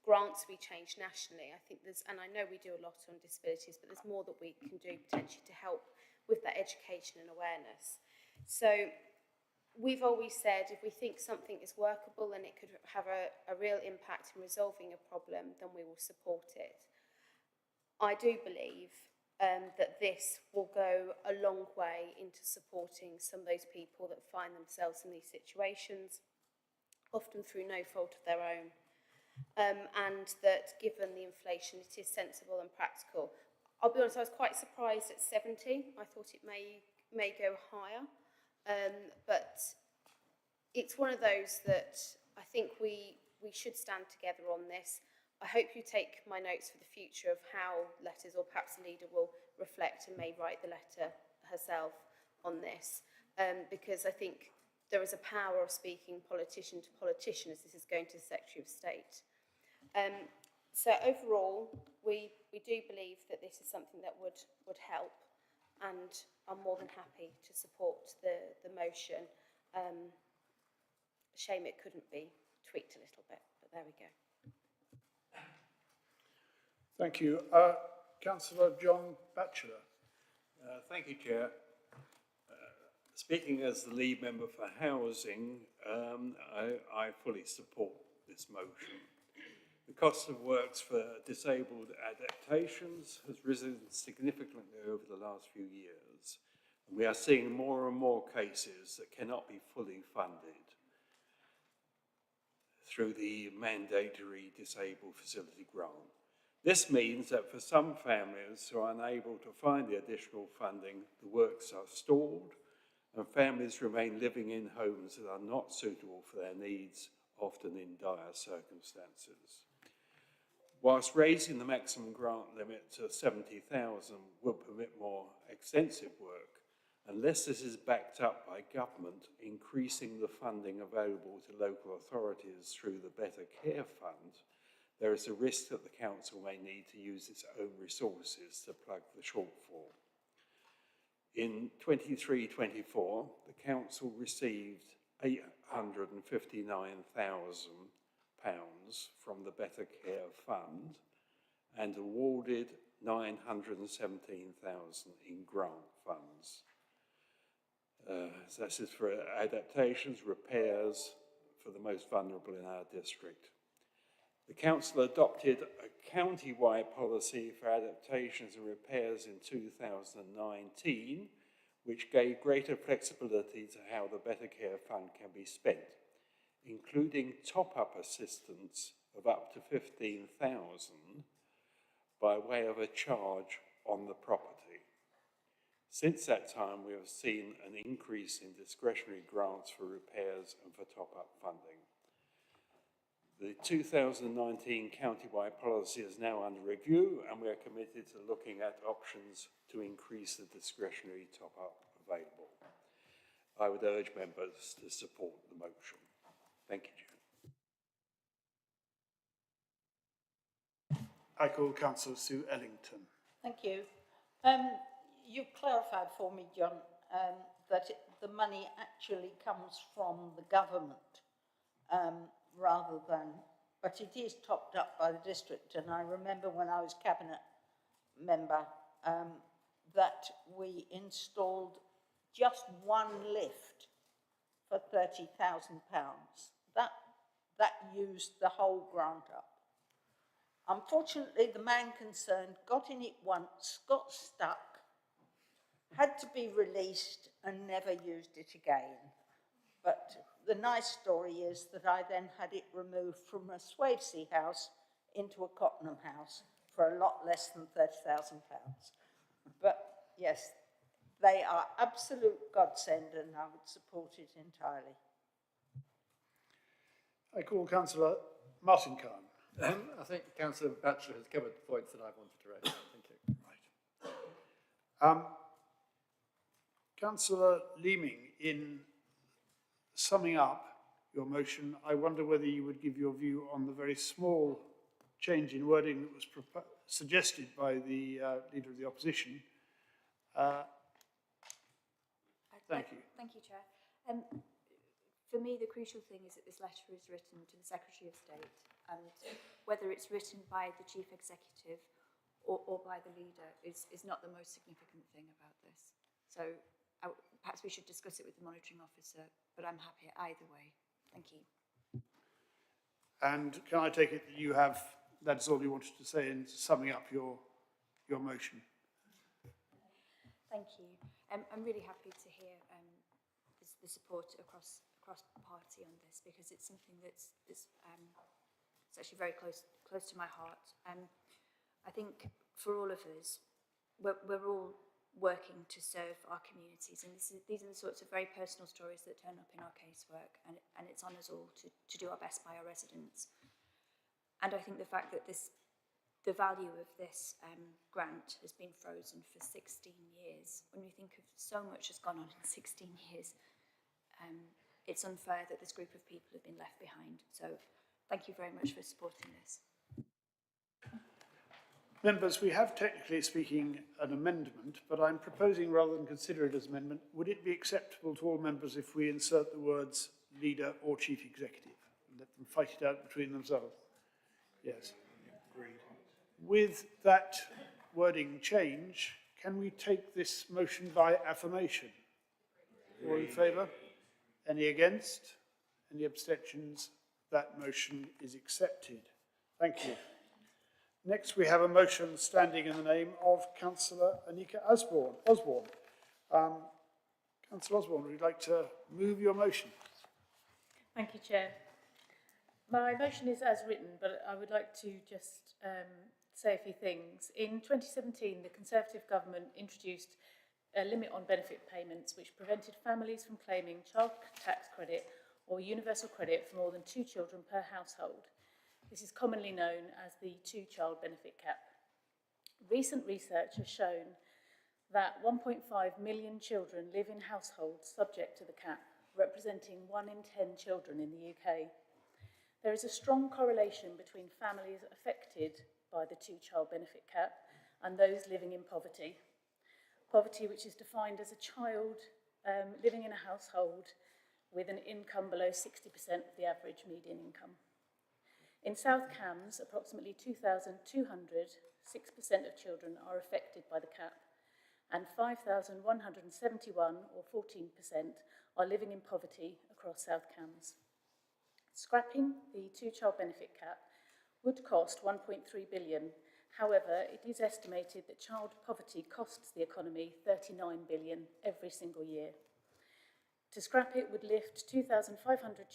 grants we change nationally. I think there's, and I know we do a lot on disabilities, but there's more that we can do potentially to help with that education and awareness. So we've always said if we think something is workable and it could have a real impact in resolving a problem, then we will support it. I do believe that this will go a long way into supporting some of those people that find themselves in these situations, often through no fault of their own. And that given the inflation, it is sensible and practical. I'll be honest, I was quite surprised at 70. I thought it may go higher. But it's one of those that I think we should stand together on this. I hope you take my notes for the future of how letters, or perhaps the leader will reflect and may write the letter herself on this, because I think there is a power of speaking politician to politician as this is going to the Secretary of State. So overall, we do believe that this is something that would help, and I'm more than happy to support the motion. Shame it couldn't be tweaked a little bit, but there we go. Thank you. Councillor John Batchelor. Thank you, Chair. Speaking as the lead member for housing, I fully support this motion. The cost of works for disabled adaptations has risen significantly over the last few years, and we are seeing more and more cases that cannot be fully funded through the mandatory disabled facility grant. This means that for some families who are unable to find the additional funding, the works are stalled and families remain living in homes that are not suitable for their needs, often in dire circumstances. Whilst raising the maximum grant limit to 70,000 will permit more extensive work, unless this is backed up by government increasing the funding available to local authorities through the Better Care Fund, there is a risk that the council may need to use its own resources to plug the shortfall. In 23-24, the council received £859,000 from the Better Care Fund and awarded £917,000 in grant funds. This is for adaptations, repairs for the most vulnerable in our district. The council adopted a county-wide policy for adaptations and repairs in 2019, which gave greater flexibility to how the Better Care Fund can be spent, including top-up assistance of up to £15,000 by way of a charge on the property. Since that time, we have seen an increase in discretionary grants for repairs and for top-up funding. The 2019 county-wide policy is now under review, and we are committed to looking at options to increase the discretionary top-up available. I would urge members to support the motion. Thank you, Chair. I call Councillor Sue Ellington. Thank you. You've clarified for me, John, that the money actually comes from the government rather than, but it is topped up by the district. And I remember when I was cabinet member that we installed just one lift for £30,000. That used the whole grant up. Unfortunately, the man concerned got in it once, got stuck, had to be released and never used it again. But the nice story is that I then had it removed from a Swavesey house into a Cottenham house for a lot less than £30,000. But yes, they are absolute godsend and I would support it entirely. I call Councillor Martin Khan. I think Councillor Batchelor has covered the points that I wanted to raise. Thank you. Councillor Leeming, in summing up your motion, I wonder whether you would give your view on the very small change in wording that was suggested by the Leader of the Opposition. Thank you. Thank you, Chair. For me, the crucial thing is that this letter is written to the Secretary of State, and whether it's written by the Chief Executive or by the Leader is not the most significant thing about this. So perhaps we should discuss it with the Monitoring Officer, but I'm happy either way. Thank you. And can I take it that you have, that's all you wanted to say in summing up your motion? Thank you. I'm really happy to hear the support across party on this, because it's something that's it's actually very close to my heart. I think for all of us, we're all working to serve our communities, and these are the sorts of very personal stories that turn up in our casework, and it's on us all to do our best by our residents. And I think the fact that the value of this grant has been frozen for 16 years, when we think of so much has gone on in 16 years, it's unfair that this group of people have been left behind. So thank you very much for supporting this. Members, we have technically speaking an amendment, but I'm proposing rather than consider it as amendment, would it be acceptable to all members if we insert the words leader or chief executive and let them fight it out between themselves? Yes. Agreed. With that wording change, can we take this motion by affirmation? All in favour? Any against? Any abstentions? That motion is accepted. Thank you. Next, we have a motion standing in the name of Councillor Anika Osborne. Councillor Osborne, would you like to move your motion? Thank you, Chair. My motion is as written, but I would like to just say a few things. In 2017, the Conservative government introduced a limit on benefit payments which prevented families from claiming child tax credit or universal credit for more than 2 children per household. This is commonly known as the 2-child benefit cap. Recent research has shown that 1.5 million children live in households subject to the cap, representing 1 in 10 children in the UK. There is a strong correlation between families affected by the 2-child benefit cap and those living in poverty. Poverty which is defined as a child living in a household with an income below 60% of the average median income. In South Cambs, approximately 2,200, 6% of children are affected by the cap, and 5,171, or 14%, are living in poverty across South Cambs. Scrapping the 2-child benefit cap would cost 1.3 billion. However, it is estimated that child poverty costs the economy 39 billion every single year. To scrap it would lift 2,500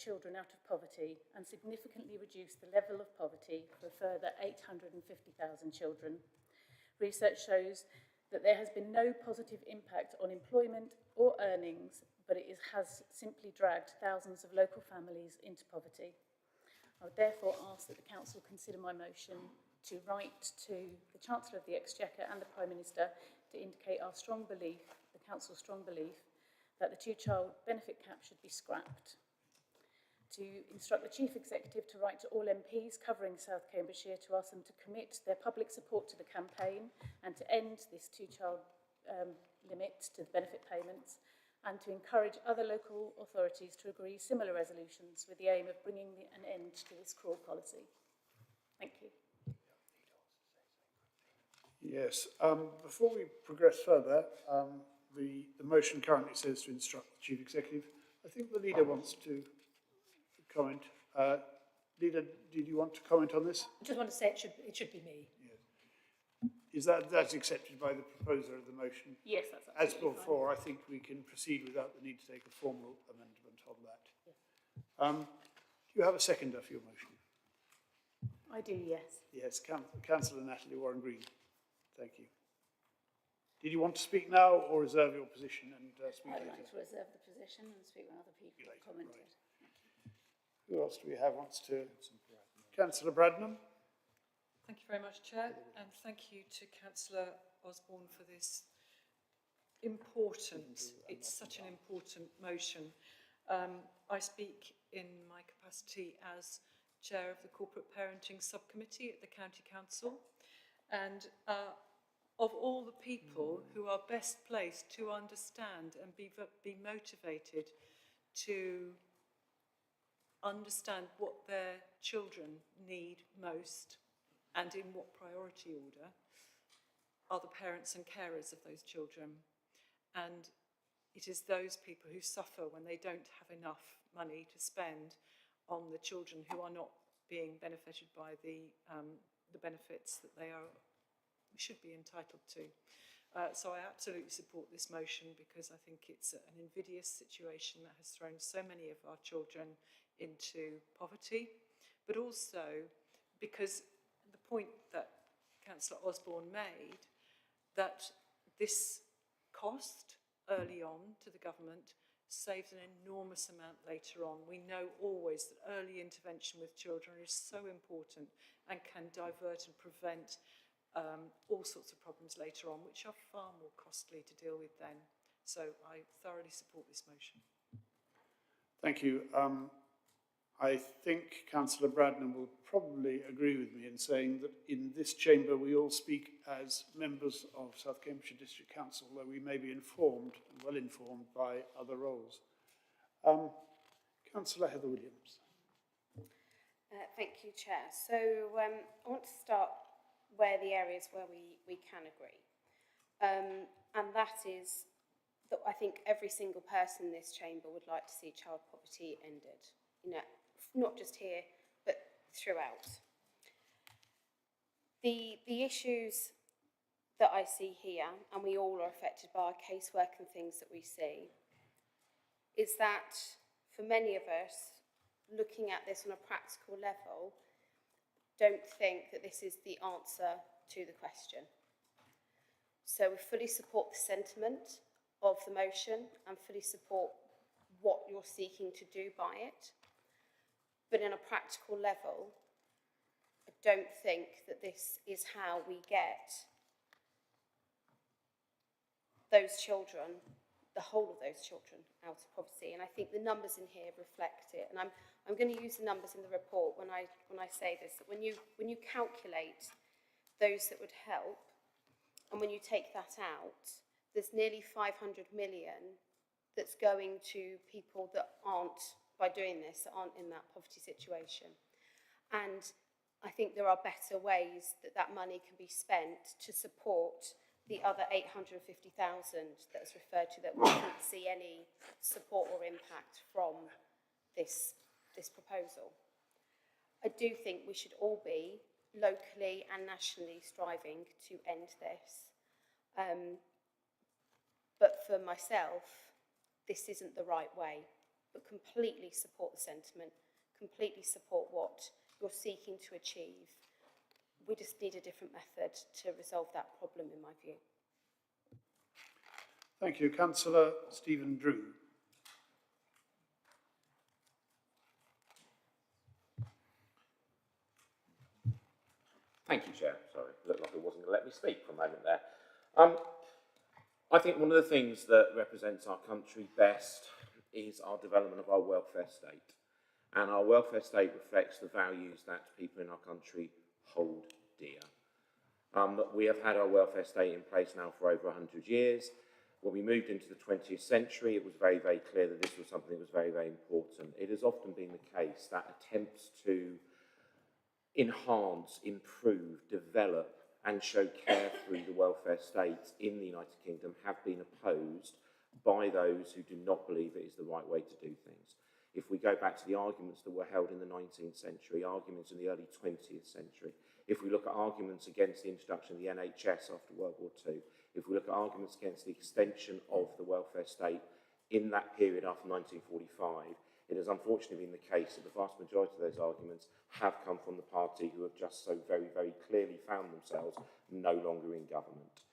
children out of poverty and significantly reduce the level of poverty for a further 850,000 children. Research shows that there has been no positive impact on employment or earnings, but it has simply dragged thousands of local families into poverty. I would therefore ask that the Council consider my motion to write to the Chancellor of the Exchequer and the Prime Minister to indicate our strong belief, the Council's strong belief, that the 2-child benefit cap should be scrapped. To instruct the Chief Executive to write to all MPs covering South Cambridgeshire to ask them to commit their public support to the campaign and to end this 2-child limit to the benefit payments, and to encourage other local authorities to agree similar resolutions with the aim of bringing an end to this cruel policy. Thank you. Yes. Before we progress further, the motion currently says to instruct the Chief Executive. I think the Leader wants to comment. Leader, did you want to comment on this? I just want to say it should be me. Is that's accepted by the proposer of the motion? Yes, that's As absolutely before, I think we can proceed without the need to take a formal amendment on that. Do you have a seconder for your motion? I do, yes. Yes, Councillor Natalie Warren-Green. Thank you. Did you want to speak now or reserve your position and speak I'd later? like to reserve the position and speak when other people have commented. Right. Who else do we have wants to? Councillor Bradnam. Thank you very much, Chair, and thank you to Councillor Osborne for this it's such an important motion. I speak in my capacity as Chair of the Corporate Parenting Subcommittee at the County Council, and of all the people who are best placed to understand and be motivated to understand what their children need most and in what priority order are the parents and carers of those children. And it is those people who suffer when they don't have enough money to spend on the children who are not being benefited by the benefits that they should be entitled to. So I absolutely support this motion because I think it's an invidious situation that has thrown so many of our children into poverty, but also because the point that Councillor Osborne made, that this cost early on to the government saves an enormous amount later on. We know always that early intervention with children is so important and can divert and prevent all sorts of problems later on, which are far more costly to deal with then. So I thoroughly support this motion. Thank you. I think Councillor Bradnam will probably agree with me in saying that in this chamber we all speak as members of South Cambridgeshire District Council, though we may be informed and well informed by other roles. Councillor Heather Williams. Thank you, Chair. So I want to start where the areas where we can agree. And that is that I think every single person in this chamber would like to see child poverty ended. You know, not just here, but throughout. The issues that I see here, and we all are affected by our casework and things that we see, is that for many of us, looking at this on a practical level, don't think that this is the answer to the question. So we fully support the sentiment of the motion and fully support what you're seeking to do by it. But in a practical level, I don't think that this is how we get those children, the whole of those children, out of poverty. And I think the numbers in here reflect it. And I'm going to use the numbers in the report when I say this, that when you calculate those that would help, and when you take that out, there's nearly 500 million that's going to people that aren't, by doing this, that aren't in that poverty situation. And I think there are better ways that that money can be spent to support the other 850,000 that's referred to that we can't see any support or impact from this proposal. I do think we should all be locally and nationally striving to end this. But for myself, this isn't the right way. But completely support the sentiment, completely support what you're seeking to achieve. We just need a different method to resolve that problem, in my view. Thank you. Councillor Stephen Drew. Thank you, Chair. Sorry, it looked like it wasn't going to let me speak for a moment there. I think one of the things that represents our country best is our development of our welfare state. And our welfare state reflects the values that people in our country hold dear. We have had our welfare state in place now for over 100 years. When we moved into the 20th century, it was very, very clear that this was something that was very, very important. It has often been the case that attempts to enhance, improve, develop, and show care through the welfare state in the United Kingdom have been opposed by those who do not believe it is the right way to do things. if we go back to the arguments that were held in the 19th century, arguments in the early 20th century, if we look at arguments against the introduction of the NHS after World War II, if we look at arguments against the extension of the welfare state in that period after 1945, it has unfortunately been the case that the vast majority of those arguments have come from the party who have just so very, very clearly found themselves no longer in government.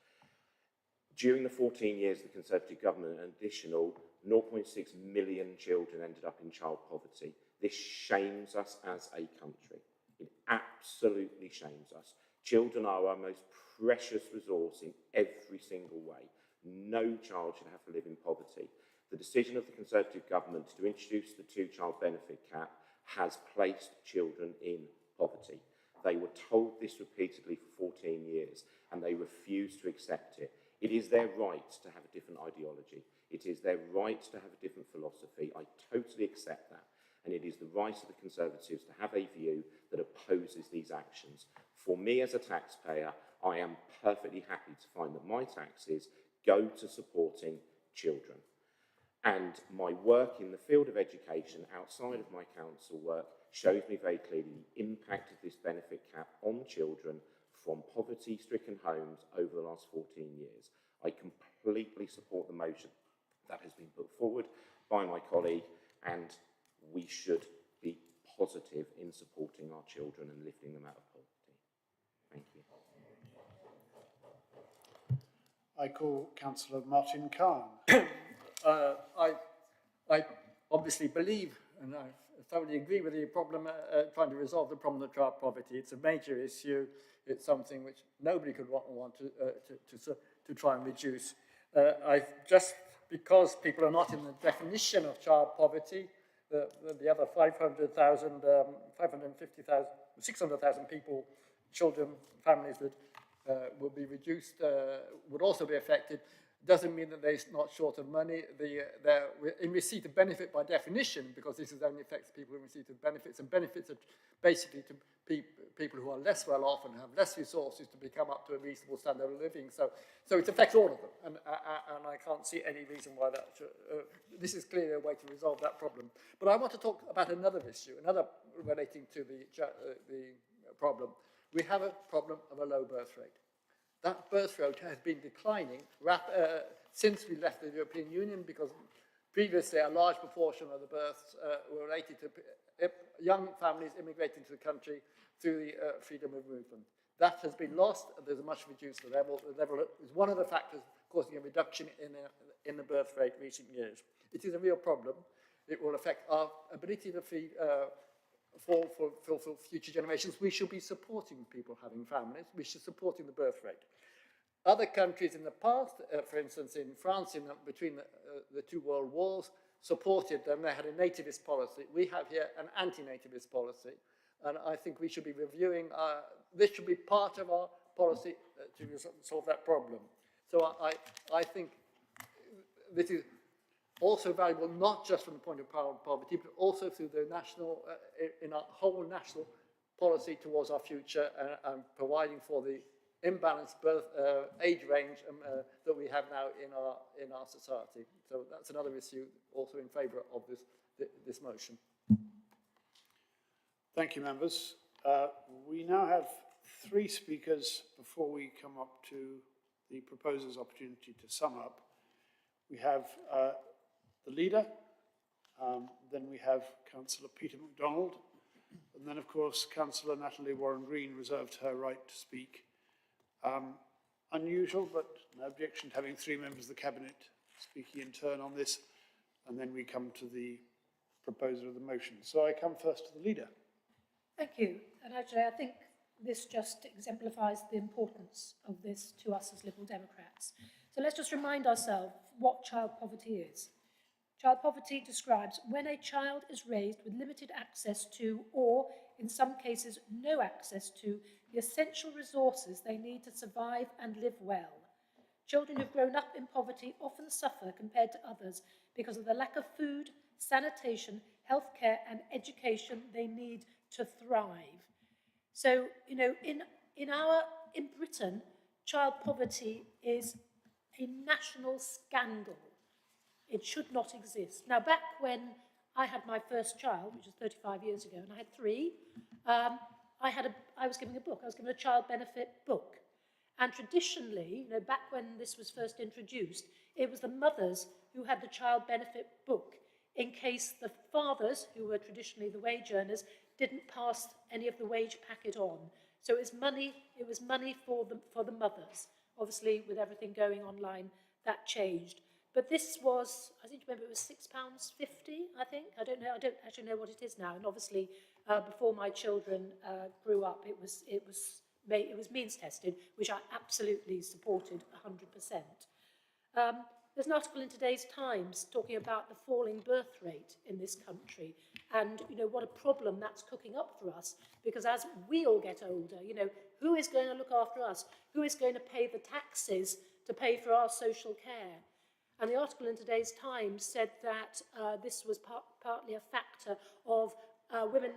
During the 14 years of the Conservative government, an additional 0.6 million children ended up in child poverty. This shames us as a country. It absolutely shames us. Children are our most precious resource in every single way. No child should have to live in poverty. The decision of the Conservative government to introduce the two-child benefit cap has placed children in poverty. They were told this repeatedly for 14 years and they refused to accept it. It is their right to have a different ideology. It is their right to have a different philosophy. I totally accept that. And it is the right of the Conservatives to have a view that opposes these actions. For me as a taxpayer, I am perfectly happy to find that my taxes go to supporting children. And my work in the field of education outside of my council work shows me very clearly the impact of this benefit cap on children from poverty-stricken homes over the last 14 years. I completely support the motion that has been put forward by my colleague, and we should be positive in supporting our children and lifting them out of poverty. Thank you. I call Councillor Martin Khan. I obviously believe, and I thoroughly agree with the problem, trying to resolve the problem of child poverty. It's a major issue. It's something which nobody could want to try and reduce. Just because people are not in the definition of child poverty, the other 500,000, 550,000, 600,000 people, children, families that will be reduced, would also be affected. Doesn't mean that they're not short of money. They're in receipt of benefit by definition, because this only affects people in receipt of benefits, and benefits are basically to people who are less well off and have less resources to become up to a reasonable standard of living. So it affects all of them, and I can't see any reason why that should, this is clearly a way to resolve that problem. But I want to talk about another issue, another relating to the problem. We have a problem of a low birth rate. That birth rate has been declining since we left the European Union, because previously a large proportion of the births were related to young families immigrating to the country through the freedom of movement. That has been lost. There's a much reduced level. The level is one of the factors causing a reduction in the birth rate in recent years. It is a real problem. It will affect our ability to feed for future generations. We should be supporting people having families. We should be supporting the birth rate. Other countries in the past, for instance in France, between the two world wars, supported them. They had a nativist policy. We have here an anti-nativist policy. And I think we should be reviewing, this should be part of our policy to solve that problem. So I think this is also valuable, not just from the point of poverty, but also through the national, in our whole national policy towards our future, and providing for the imbalanced birth age range that we have now in our society. So that's another issue also in favour of this motion. Thank you, members. We now have 3 speakers before we come up to the proposer's opportunity to sum up. We have the leader, then we have Councillor Peter MacDonald, and then, of course, Councillor Natalie Warren-Green reserved her right to speak. Unusual, but no objection to having 3 members of the Cabinet speaking in turn on this, and then we come to the proposer of the motion. So I come first to the leader. Thank you. And actually, I think this just exemplifies the importance of this to us as Liberal Democrats. So let's just remind ourselves what child poverty is. Child poverty describes when a child is raised with limited access to, or in some cases no access to, the essential resources they need to survive and live well. Children who've grown up in poverty often suffer compared to others because of the lack of food, sanitation, healthcare and education they need to thrive. So, you know, in Britain, child poverty is a national scandal. It should not exist. Now, back when I had my first child, which was 35 years ago, and I had three. I was given a book. I was given a child benefit book. And traditionally, back when this was first introduced, it was the mothers who had the child benefit book in case the fathers, who were traditionally the wage earners, didn't pass any of the wage packet on. So it was money for the mothers. Obviously, with everything going online, that changed. But this was, I think, remember, it was £6.50, I think. I don't know. I don't actually know what it is now. And obviously, before my children grew up, it was means tested, which I absolutely supported 100%. There's an article in today's Times talking about the falling birth rate in this country, and what a problem that's cooking up for us. Because as we all get older, who is going to look after us? Who is going to pay the taxes to pay for our social care? And the article in today's Times said that this was partly a factor of women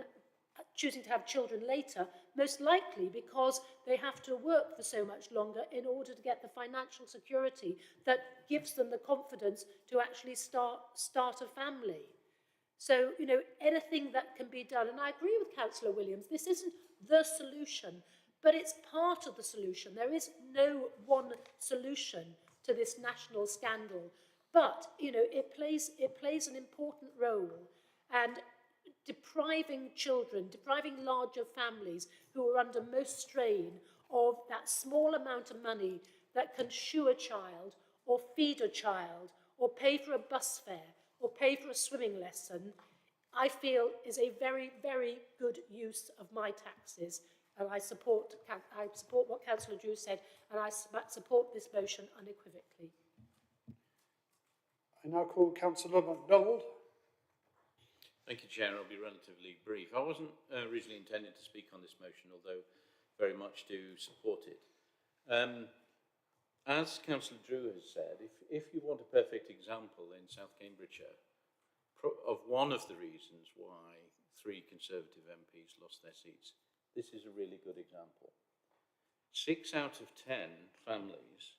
choosing to have children later, most likely because they have to work for so much longer in order to get the financial security that gives them the confidence to actually start a family. So, anything that can be done, and I agree with Councillor Williams, this isn't the solution, but it's part of the solution. There is no one solution to this national scandal, but, it plays an important role, and depriving children, depriving larger families who are under most strain of that small amount of money that can shoe a child or feed a child or pay for a bus fare or pay for a swimming lesson, I feel is a very, very good use of my taxes. And I support what Councillor Drew said, and I support this motion unequivocally. I now call Councillor MacDonald. Thank you, Chair. I'll be relatively brief. I wasn't originally intending to speak on this motion, although very much do support it. As Councillor Drew has said, if you want a perfect example in South Cambridgeshire of one of the reasons why 3 Conservative MPs lost their seats, this is a really good example. 6 out of 10 families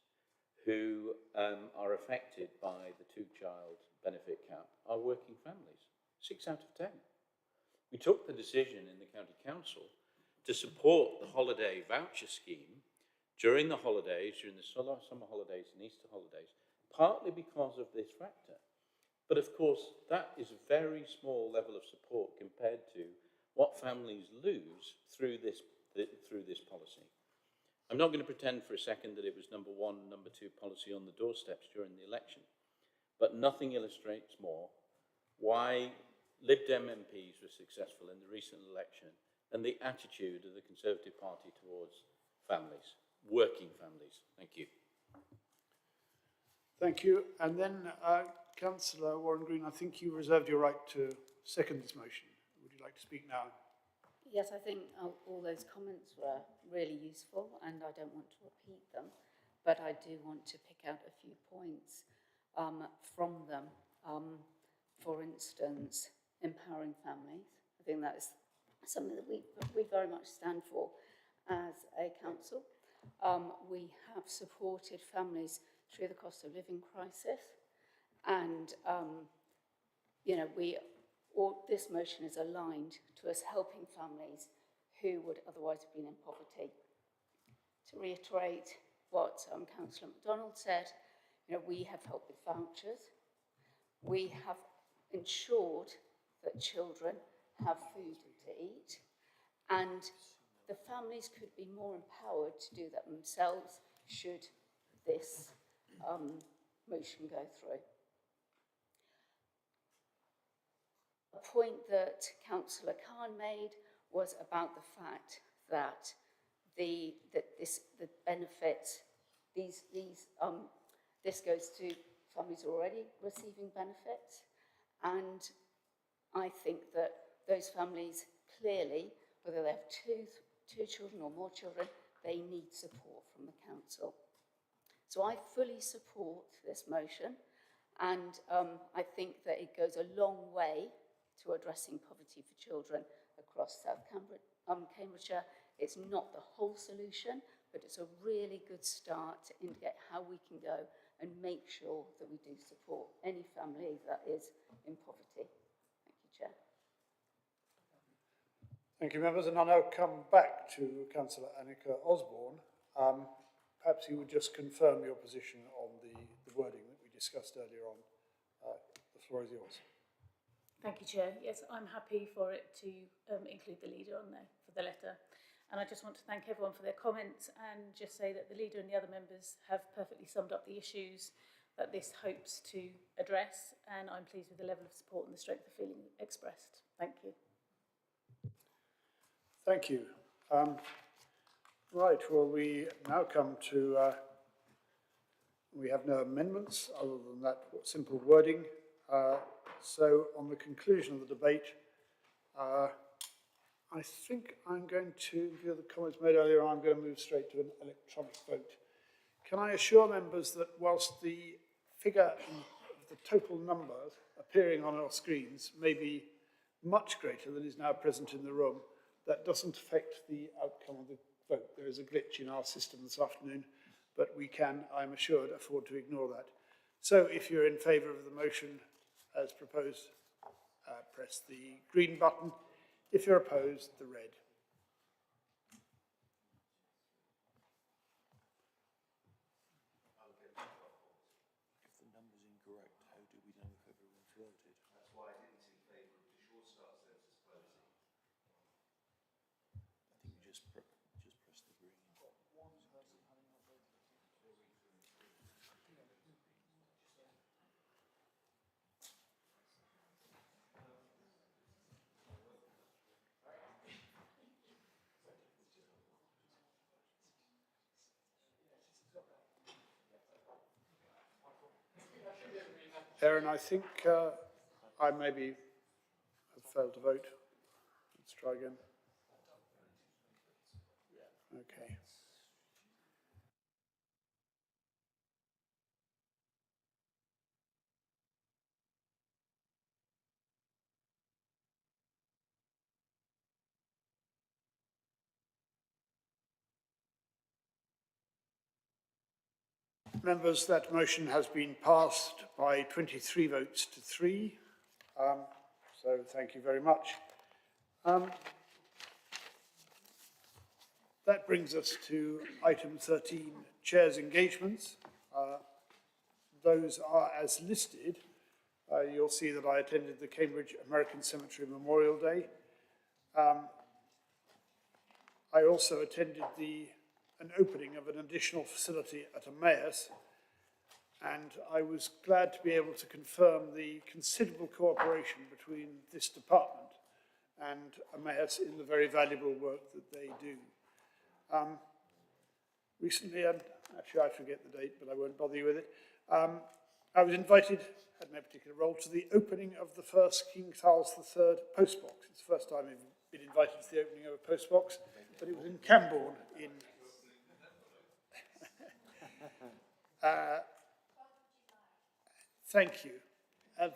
who are affected by the 2-child benefit cap are working families. 6 out of 10. We took the decision in the County Council to support the holiday voucher scheme during the holidays, during the summer holidays and Easter holidays, partly because of this factor. But of course, that is a very small level of support compared to what families lose through this policy. I'm not going to pretend for a second that it was number 1 and number 2 policy on the doorsteps during the election, but nothing illustrates more why Lib Dem MPs were successful in the recent election and the attitude of the Conservative Party towards families, working families. Thank you. Thank you. And then, Councillor Warren Green, I think you reserved your right to second this motion. Would you like to speak now? Yes, I think all those comments were really useful, and I don't want to repeat them, but I do want to pick out a few points from them. For instance, empowering families. I think that is something that we very much stand for as a council. We have supported families through the cost of living crisis, and this motion is aligned to us helping families who would otherwise have been in poverty. To reiterate what Councillor MacDonald said, we have helped with vouchers. We have ensured that children have food to eat, and the families could be more empowered to do that themselves should this motion go through. A point that Councillor Khan made was about the fact that this goes to families already receiving benefits, and I think that those families clearly, whether they have two children or more children, they need support from the council. So I fully support this motion, and I think that it goes a long way to addressing poverty for children across South Cambridgeshire. It's not the whole solution, but it's a really good start to indicate how we can go and make sure that we do support any family that is in poverty. Thank Chair. Thank you, members. And I'll now come back to Councillor Annika Osborne. Perhaps you would just confirm your position on the wording that we discussed earlier on. The floor is yours. Thank you, Chair. Yes, I'm happy for it to include the leader on there for the letter. And I just want to thank everyone for their comments and just say that the leader and the other members have perfectly summed up the issues that this hopes to address. And I'm pleased with the level of support and the strength of feeling expressed. Thank you. Thank you. Right, well, we now come to, we have no amendments other than that simple wording. So on the conclusion of the debate, I think I'm going to, in view of the comments made earlier, I'm going to move straight to an electronic vote. Can I assure members that whilst the figure of the total number appearing on our screens may be much greater than is now present in the room, that doesn't affect the outcome of the vote. There is a glitch in our system this afternoon, but we can, I'm assured, afford to ignore that. So if you're in favour of the motion as proposed, press the green button. If you're opposed, the red. If the number's incorrect, how do we know if everyone's voted? That's why I didn't in favour of the short start services closing. I think we just press the green. Aaron, I think I maybe have failed to vote. Let's try again. Okay. Members, that motion has been passed by 23 votes to 3. So thank you very much. That brings us to item 13, Chair's engagements. Those are as listed. You'll see that I attended the Cambridge American Cemetery Memorial Day. I also attended an opening of an additional facility at Emmaus, and I was glad to be able to confirm the considerable cooperation between this department and Emmaus in the very valuable work that they do. Recently, and actually I forget the date, but I won't bother you with it, I was invited, had no particular role, to the opening of the first King Charles III postbox. It's the first time I've been invited to the opening of a postbox, but it was in Cambourne in... Thank you.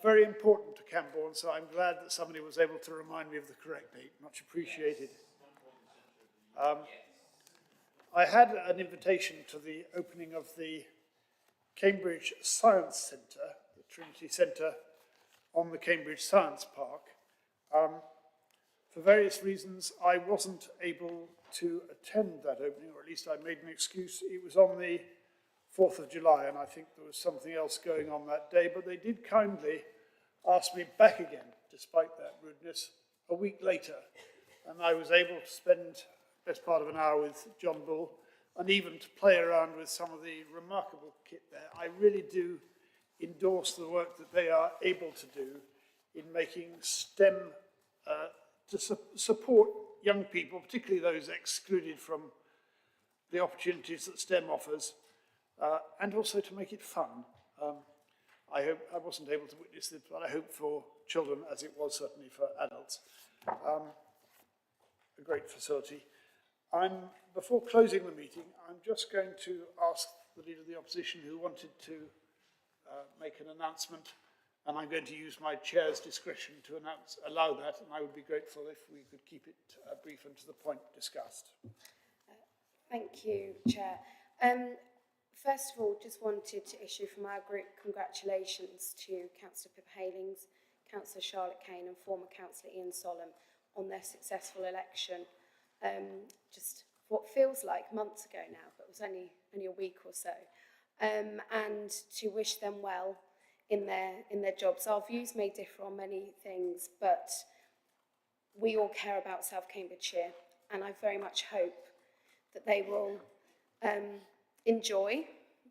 Very important to Cambourne, so I'm glad that somebody was able to remind me of the correct date. Much appreciated. I had an invitation to the opening of the Cambridge Science Centre, the Trinity Centre on the Cambridge Science Park. For various reasons, I wasn't able to attend that opening, or at least I made an excuse. It was on the 4th of July, and I think there was something else going on that day, but they did kindly ask me back again, despite that rudeness, a week later. And I was able to spend the best part of an hour with John Bull, and even to play around with some of the remarkable kit there. I really do endorse the work that they are able to do in making STEM to support young people, particularly those excluded from the opportunities that STEM offers, and also to make it fun. I hope I wasn't able to witness it, but I hope for children, as it was certainly for adults, a great facility. Before closing the meeting, I'm just going to ask the Leader of the Opposition who wanted to make an announcement, and I'm going to use my chair's discretion to allow that, and I would be grateful if we could keep it brief and to the point discussed. Thank you, Chair. First of all, just wanted to issue from our group congratulations to Councillor Pip Halings, Councillor Charlotte Kane and former Councillor Ian Sollum on their successful election. Just what feels like months ago now, but it was only a week or so. And to wish them well in their jobs. Our views may differ on many things, but we all care about South Cambridgeshire, and I very much hope that they will enjoy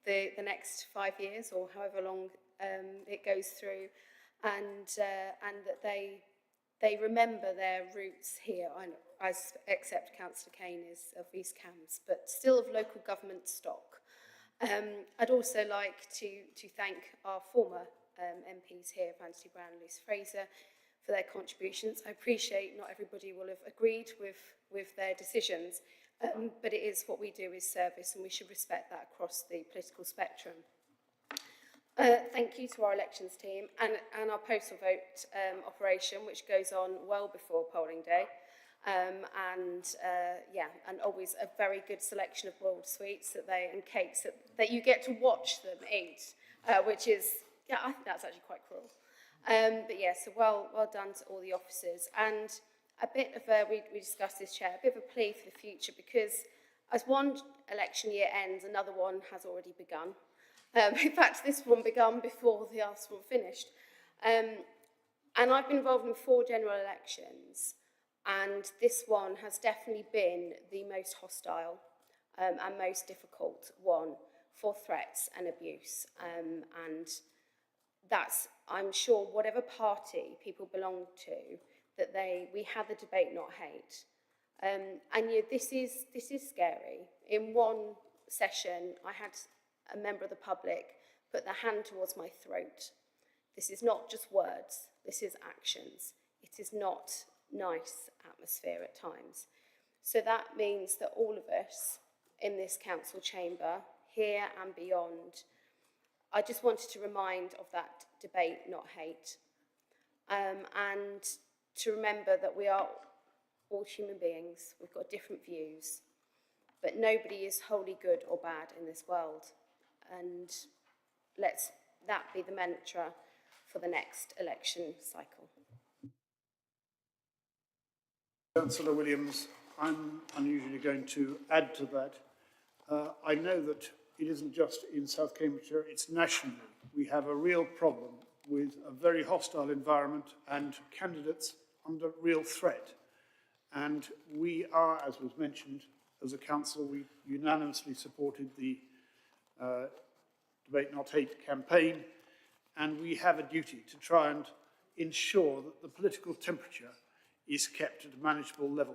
the next 5 years or however long it goes through, and that they remember their roots here. I accept Councillor Kane is of East Cambs, but still of local government stock. I'd also like to thank our former MPs here, Anthony Brown and Luce Fraser, for their contributions. I appreciate not everybody will have agreed with their decisions, but it is what we do is service, and we should respect that across the political spectrum. Thank you to our elections team and our postal vote operation, which goes on well before polling day. And always a very good selection of boiled sweets and cakes that you get to watch them eat, which is, I think that's actually quite cruel. So well done to all the officers. And a bit of we discussed this, Chair, a bit of a plea for the future, because as one election year ends, another one has already begun. In fact, this one began before the last one finished. And I've been involved in 4 general elections, and this one has definitely been the most hostile and most difficult one for threats and abuse. And that's, I'm sure, whatever party people belong to, that we had the debate, not hate. And this is scary. In one session, I had a member of the public put their hand towards my throat. This is not just words, this is actions. It is not nice atmosphere at times. So that means that all of us in this council chamber, here and beyond, I just wanted to remind of that debate, not hate. And to remember that we are all human beings, we've got different views, but nobody is wholly good or bad in this world. And let's that be the mantra for the next election cycle. Councillor Williams, I'm unusually going to add to that. I know that it isn't just in South Cambridgeshire, it's nationally. We have a real problem with a very hostile environment and candidates under real threat. And we are, as was mentioned, as a council, we unanimously supported the Debate Not Hate campaign, and we have a duty to try and ensure that the political temperature is kept at a manageable level,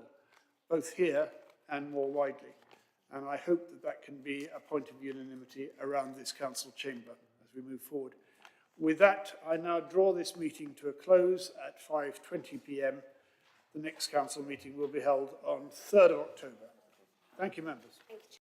both here and more widely. And I hope that that can be a point of unanimity around this council chamber as we move forward. With that, I now draw this meeting to a close at 5:20 p.m. The next council meeting will be held on 3rd of October. Thank you, members. Thank you.